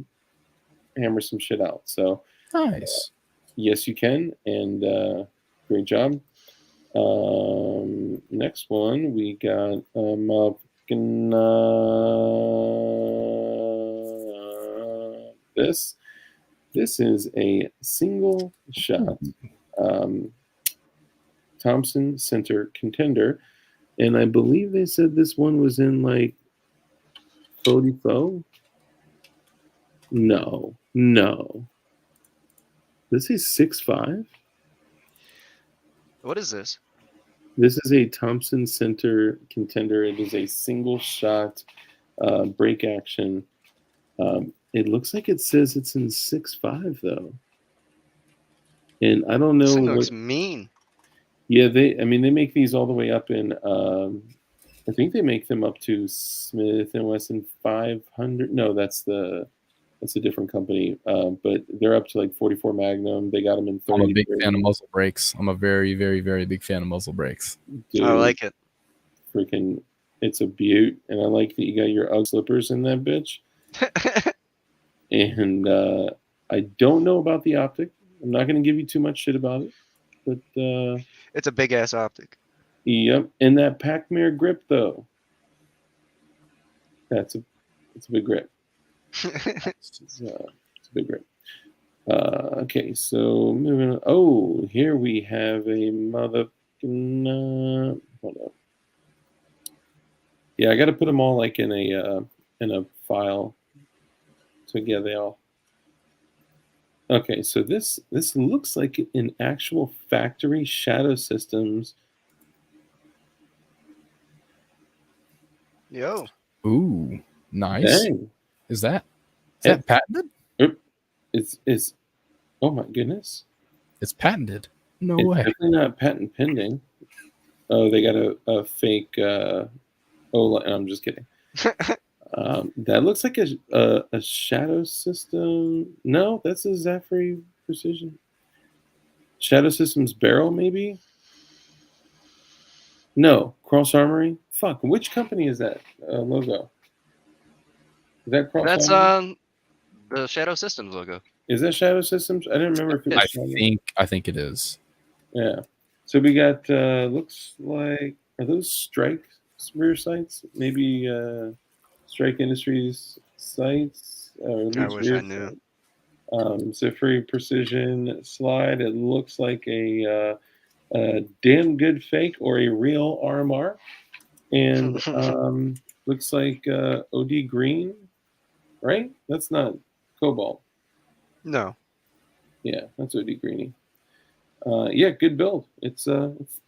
hammer some shit out. So Nice. yes, you can, and great job. Next one, we got this. This is a single shot Thompson Center contender, and I believe they said this one was in like 44. No. This is 6.5. What is this? This is a Thompson Center contender. It is a single shot break action. It looks like it says it's in 6.5 though, and I don't know. This thing looks mean. Yeah, they make these all the way up in. I think they make them up to Smith and Wesson 500. No, that's a different company. But they're up to like 44 Magnum. They got them in 30. I'm a big fan of muzzle brakes. I'm a very, very, very big fan of muzzle brakes. Dude, I like it. Freaking, it's a beaut, and I like that you got your UGG slippers in that bitch. And I don't know about the optic. I'm not going to give you too much shit about it, but It's a big ass optic. yep. And that Packmere grip though, it's a big grip. It's a big grip. Okay, so moving on. Oh, here we have a hold up. Yeah, I got to put them all like in a file. So yeah, they all. Okay, so this looks like an actual factory Shadow Systems. Yo. Ooh, nice. Dang. Is that patented? It's oh my goodness. It's patented. No It's way. definitely not patent pending. Oh, they got a fake. I'm just kidding. That looks like a Shadow System. No, that's a Zafri Precision. Shadow Systems barrel, maybe? No, Cross Armory. Fuck, which company is that logo? Is that Cross That's Armory? the Shadow Systems logo. Is that Shadow Systems? I didn't remember if it was. I think it is. Yeah. So we got looks like, are those Strike rear sights? Maybe Strike Industries sights. Or at I least wish rear I knew. sights. Zafri Precision slide. It looks like a damn good fake or a real RMR, and looks like OD green, right? That's not cobalt. No. Yeah, that's OD greeny. Yeah, good build. It's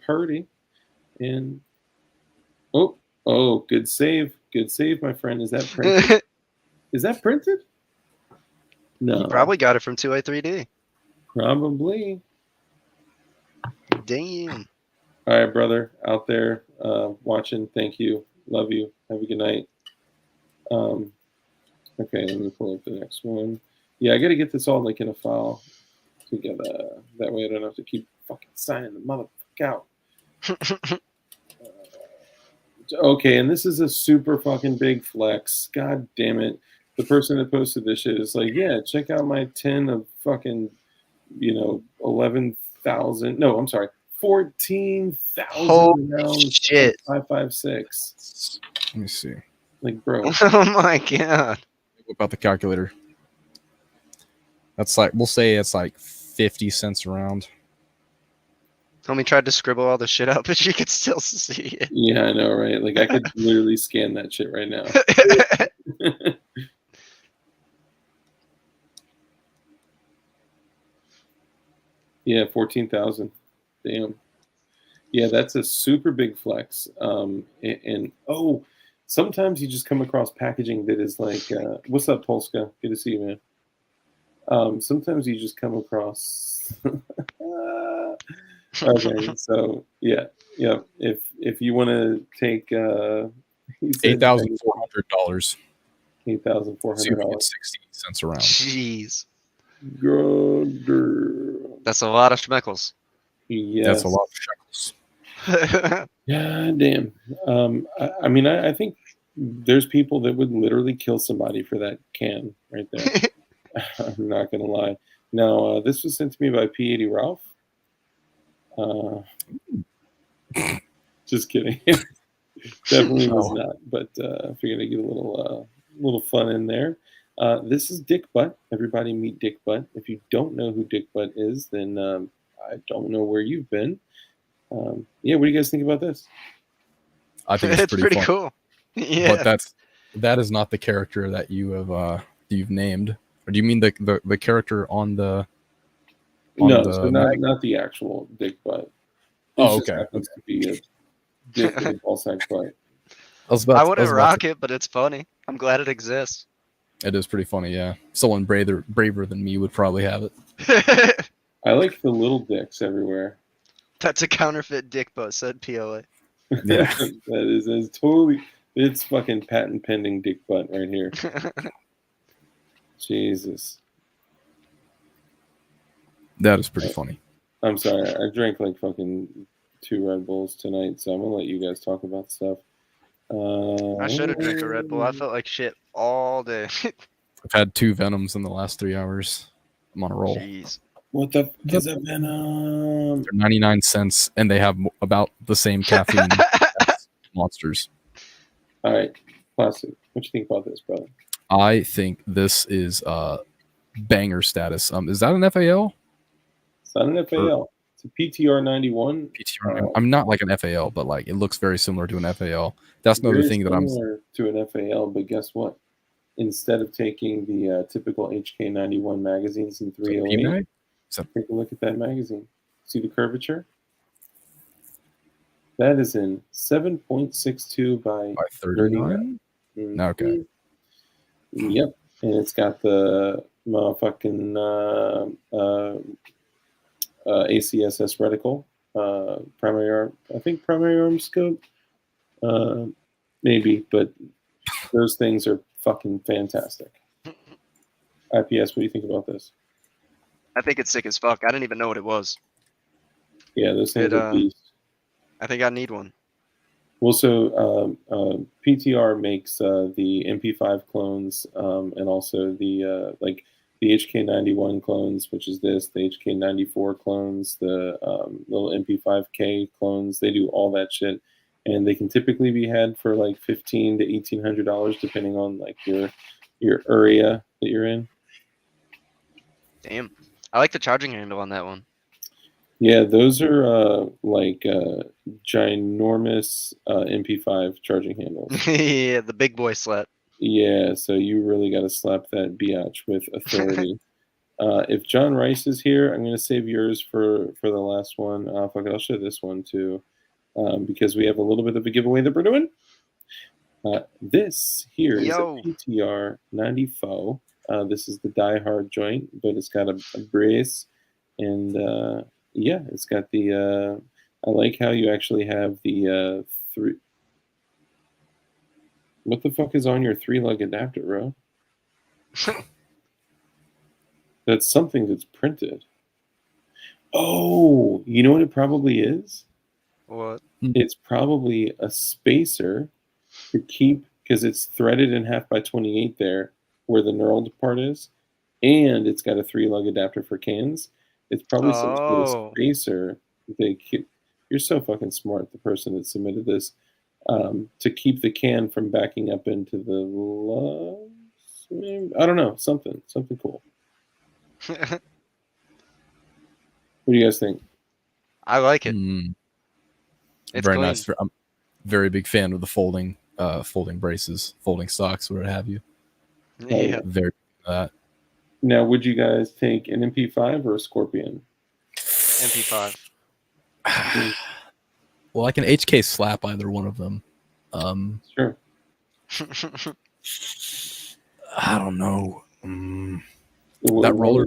purdy, and Oh, good save. Good save, my friend. Is that printed? Is that printed? No. You probably got it from 2A3D. Probably. Damn. All right, brother, out there watching, thank you. Love you. Have a good night. Okay, let me pull up the next one. Yeah, I got to get this all like in a file together. That way I don't have to keep fucking signing the motherfucker out. Okay, and this is a super fucking big flex. God damn it. The person that posted this shit is like, yeah, check out my 10 of fucking, 11,000. No, I'm sorry, 14,000 Holy rounds. shit. 5.56. Let me see. Like, bro. Oh my god. Whip out the calculator. That's like, we'll say it's like 50 cents a round. Homie tried to scribble all the shit out, but you could still see it. Yeah, I know, right? Like, I could literally scan that shit right now. Yeah, 14,000. Damn. Yeah, that's a super big flex. And sometimes you just come across packaging that is like, what's up, Polska? Good to see you, man. Sometimes you just come across. Okay, so yeah. If you want to take, $8,400. $8,400. 60 cents a round. Jeez. Good. That's a lot of schmeckles. Yes. That's a lot of shekels. Yeah, damn. I mean, I think there's people that would literally kill somebody for that can right there. I'm not gonna lie. Now, this was sent to me by P80 Ralph. Just kidding. Definitely was not. But if you're gonna get a little fun in there, this is Dick Butt. Everybody meet Dick Butt. If you don't know who Dick Butt is, then I don't know where you've been. Yeah, what do you guys think about this? I think it's pretty fun. cool. Yeah. But that is not the character that you've named. Or do you mean the character on the So not the actual Dick Butt. Oh, Just okay. happens to be a dick with a ball sack butt. I wouldn't rock it, but it's funny. I'm glad it exists. It is pretty funny, yeah. Someone braver than me would probably have it. I like the little dicks everywhere. That's a counterfeit dick butt, said POA. Yeah. that is totally. It's fucking patent pending Dick Butt right here. Jesus. That is pretty funny. I'm sorry. I drank like fucking 2 Red Bulls tonight, so I'm gonna let you guys talk about stuff. I should have drank a Red Bull. I felt like shit all day. I've had 2 Venoms in the last 3 hours. I'm on a roll. Jeez. What the fuck is a Venom? They're 99 cents, and they have about the same caffeine as Monsters. All right, Classic. What you think about this, brother? I think this is banger status. Is that an FAL? It's not an FAL. It's a PTR 91. I'm not like an FAL, but like it looks very similar to an FAL. That's another thing that I'm similar to an FAL, but guess what? Instead of taking the typical HK91 magazines in 308, take a look at that magazine. See the curvature? That is in 7.62 by 39. Okay. Yep, and it's got the motherfucking ACSS reticle, primary arm. I think primary arm scope, maybe, but those things are fucking fantastic. IPS, what do you think about this? I think it's sick as fuck. I didn't even know what it was. Yeah, those things are beast. I think I need one. Well, so PTR makes the MP5 clones and also the the HK91 clones, which is this, the HK94 clones, the little MP5K clones. They do all that shit, and they can typically be had for like $1,500 to $1,800, depending on like your area that you're in. Damn, I like the charging handle on that one. Yeah, those are ginormous MP5 charging handles. Yeah, the big boy slap. Yeah, so you really got to slap that biatch with authority. If John Rice is here, I'm going to save yours for the last one. Fuck it, I'll show this one too. because we have a little bit of a giveaway that we're doing. This here is Yo. a PTR 94. This is the Die Hard joint, but it's got a brace, and yeah, it's got the. I like how you actually have the three. What the fuck is on your 3-lug adapter, bro? That's something that's printed. Oh, you know what it probably is? What? It's probably a spacer to keep, because it's threaded in 1/2x28 there, where the knurled part is, and it's got a 3-lug adapter for cans. It's probably some sort of Oh. spacer. You're so fucking smart, the person that submitted this, to keep the can from backing up into the lugs. I don't know, something cool. What do you guys think? I like it. It's Very clean. nice. I'm a very big fan of the folding braces, folding stocks, what have you. Yeah. Very that. Now, would you guys take an MP5 or a Scorpion? MP5. Well, I can HK slap either one of them. Sure. I don't know. That roller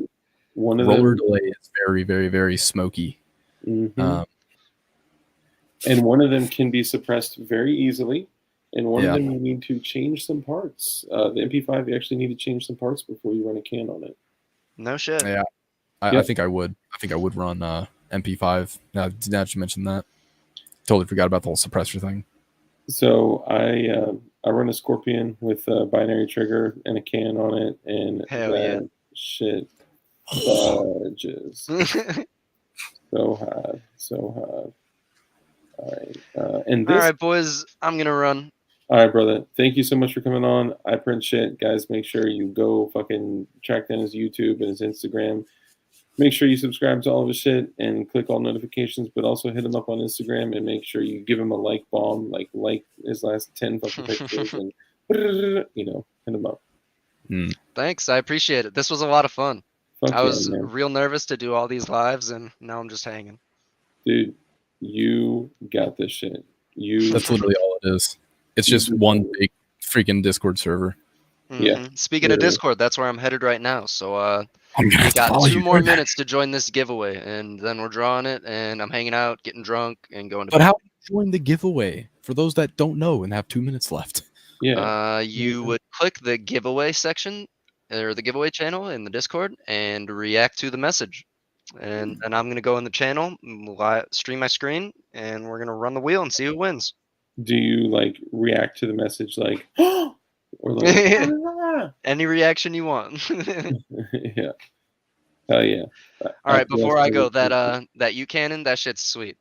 one of roller them, delay is very, very, very smoky. and one of them can be suppressed very easily, and one of them you need to change some parts. The MP5, you actually need to change some parts before you run a can on it. No shit. Yeah, I think I would. I think I would run MP5. Now that you mentioned that, totally forgot about the whole suppressor thing. So I run a Scorpion with a binary trigger and a can on it, and Hell that shit budges. So hard. All right, and this. All right, boys, I'm gonna run. All right, brother. Thank you so much for coming on. I print shit, guys. Make sure you go fucking track down his YouTube and his Instagram. Make sure you subscribe to all of his shit and click all notifications, but also hit him up on Instagram and make sure you give him a like bomb, like his last 10 fucking pictures, and hit him up. Thanks, I appreciate it. This was a lot of fun. Fuck I yeah, was man. real nervous to do all these lives, and now I'm just hanging. Dude, you got this shit. That's literally all it is. It's just one big freaking Discord server. Yeah. Speaking of Discord, that's where I'm headed right now. So I'm gonna we have to got follow 2 you more doing that. minutes to join this giveaway, and then we're drawing it, and I'm hanging out, getting drunk, and going to But bed. how do you join the giveaway for those that don't know and have 2 minutes left? Yeah. You would click the giveaway section or the giveaway channel in the Discord and react to the message. And then I'm gonna go in the channel, stream my screen, and we're gonna run the wheel and see who wins. Do you like react to the message like, or like, ah? Any reaction you want. Yeah. Hell yeah. All right, before I go, that U cannon, that shit's sweet.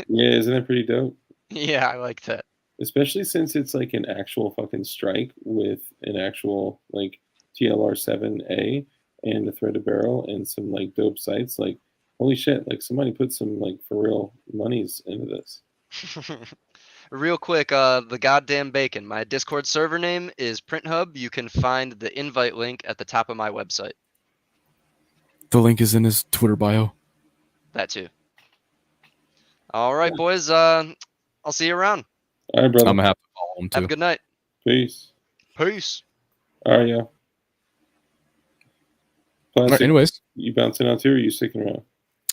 Yeah, isn't that pretty dope? Yeah, I like that. Especially since it's like an actual fucking strike with an actual like TLR7A and a threaded barrel and some like dope sights. Like, holy shit! Like somebody put some like for real monies into this. Real quick, the goddamn bacon. My Discord server name is PrintHub. You can find the invite link at the top of my website. The link is in his Twitter bio. That too. All right, boys. I'll see you around. All right, brother. I'm gonna have to follow him too. Have a good night. Peace. Peace. All right, yeah. Plastic, anyways, you bouncing out too, or are you sticking around?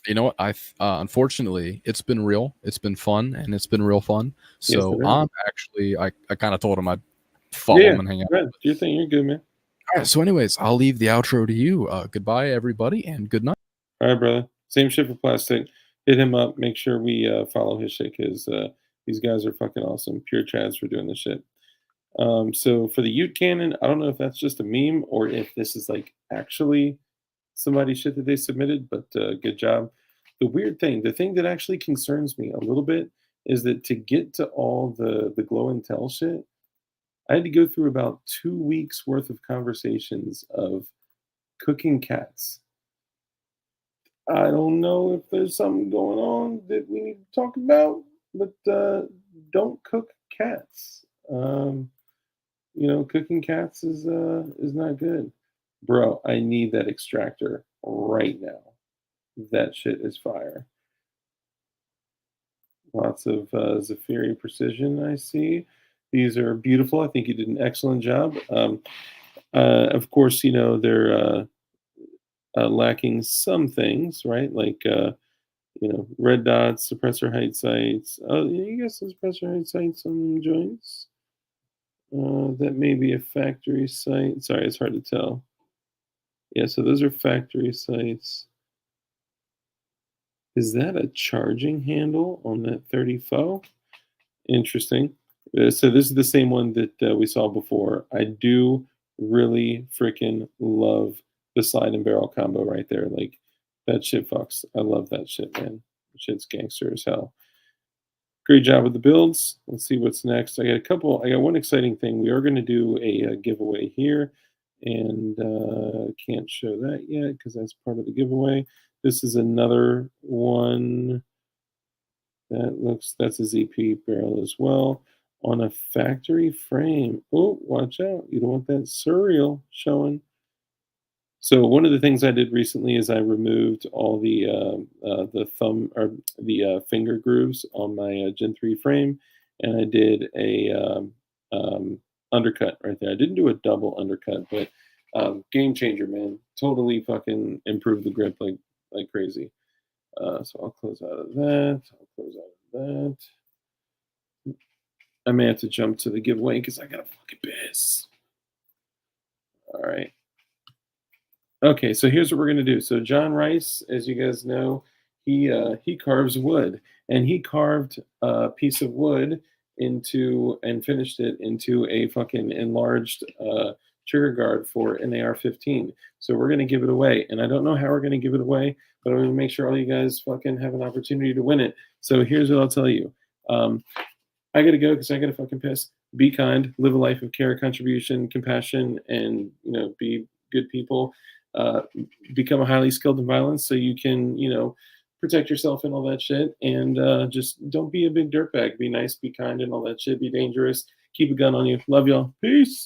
You know what? Unfortunately, it's been real. It's been fun, and it's been real fun. So Yes, I'm actually, I kind of told him I'd follow him and hang out. Right. Do your thing. You're good, man. All right. So, anyways, I'll leave the outro to you. Goodbye, everybody, and good night. All right, brother. Same shit for Plastic. Hit him up. Make sure we follow his shit because these guys are fucking awesome. Pure Chads for doing this shit. So for the Ute Cannon, I don't know if that's just a meme or if this is like actually somebody's shit that they submitted, but good job. The weird thing, the thing that actually concerns me a little bit is that to get to all the glow and tell shit, I had to go through about 2 weeks worth of conversations of cooking cats. I don't know if there's something going on that we need to talk about, but don't cook cats. Cooking cats is not good. Bro, I need that extractor right now. That shit is fire. Lots of Zafiri precision, I see. These are beautiful. I think you did an excellent job. Of course, you know, they're lacking some things, right? Like, you know, red dots, suppressor height sights. Oh, yeah, you got some suppressor height sights on the joints. That may be a factory sight. Sorry, it's hard to tell. Yeah, so those are factory sights. Is that a charging handle on that 30 Fo? Interesting. So this is the same one that we saw before. I do really freaking love the slide and barrel combo right there. Like, that shit fucks. I love that shit, man. Shit's gangster as hell. Great job with the builds. Let's see what's next. I got one exciting thing. We are going to do a giveaway here, and can't show that yet because that's part of the giveaway. This is another one that's a ZP barrel as well on a factory frame. Oh, watch out. You don't want that surreal showing. So one of the things I did recently is I removed all the thumb or the finger grooves on my Gen 3 frame, and I did a undercut right there. I didn't do a double undercut, but game changer, man. Totally fucking improved the grip like crazy. So I'll close out of that. I'll close out of that. I may have to jump to the giveaway because I got a fucking piss. All right. Okay, so here's what we're gonna do. So John Rice, as you guys know, he carves wood, and he carved a piece of wood into and finished it into a fucking enlarged trigger guard for an AR-15. So we're gonna give it away, and I don't know how we're gonna give it away, but I'm gonna make sure all you guys fucking have an opportunity to win it. So here's what I'll tell you. I gotta go because I gotta fucking piss. Be kind, live a life of care, contribution, compassion, and be good people. Become a highly skilled in violence so you can, protect yourself and all that shit. And just don't be a big dirtbag. Be nice, be kind, and all that shit. Be dangerous. Keep a gun on you. Love y'all. Peace.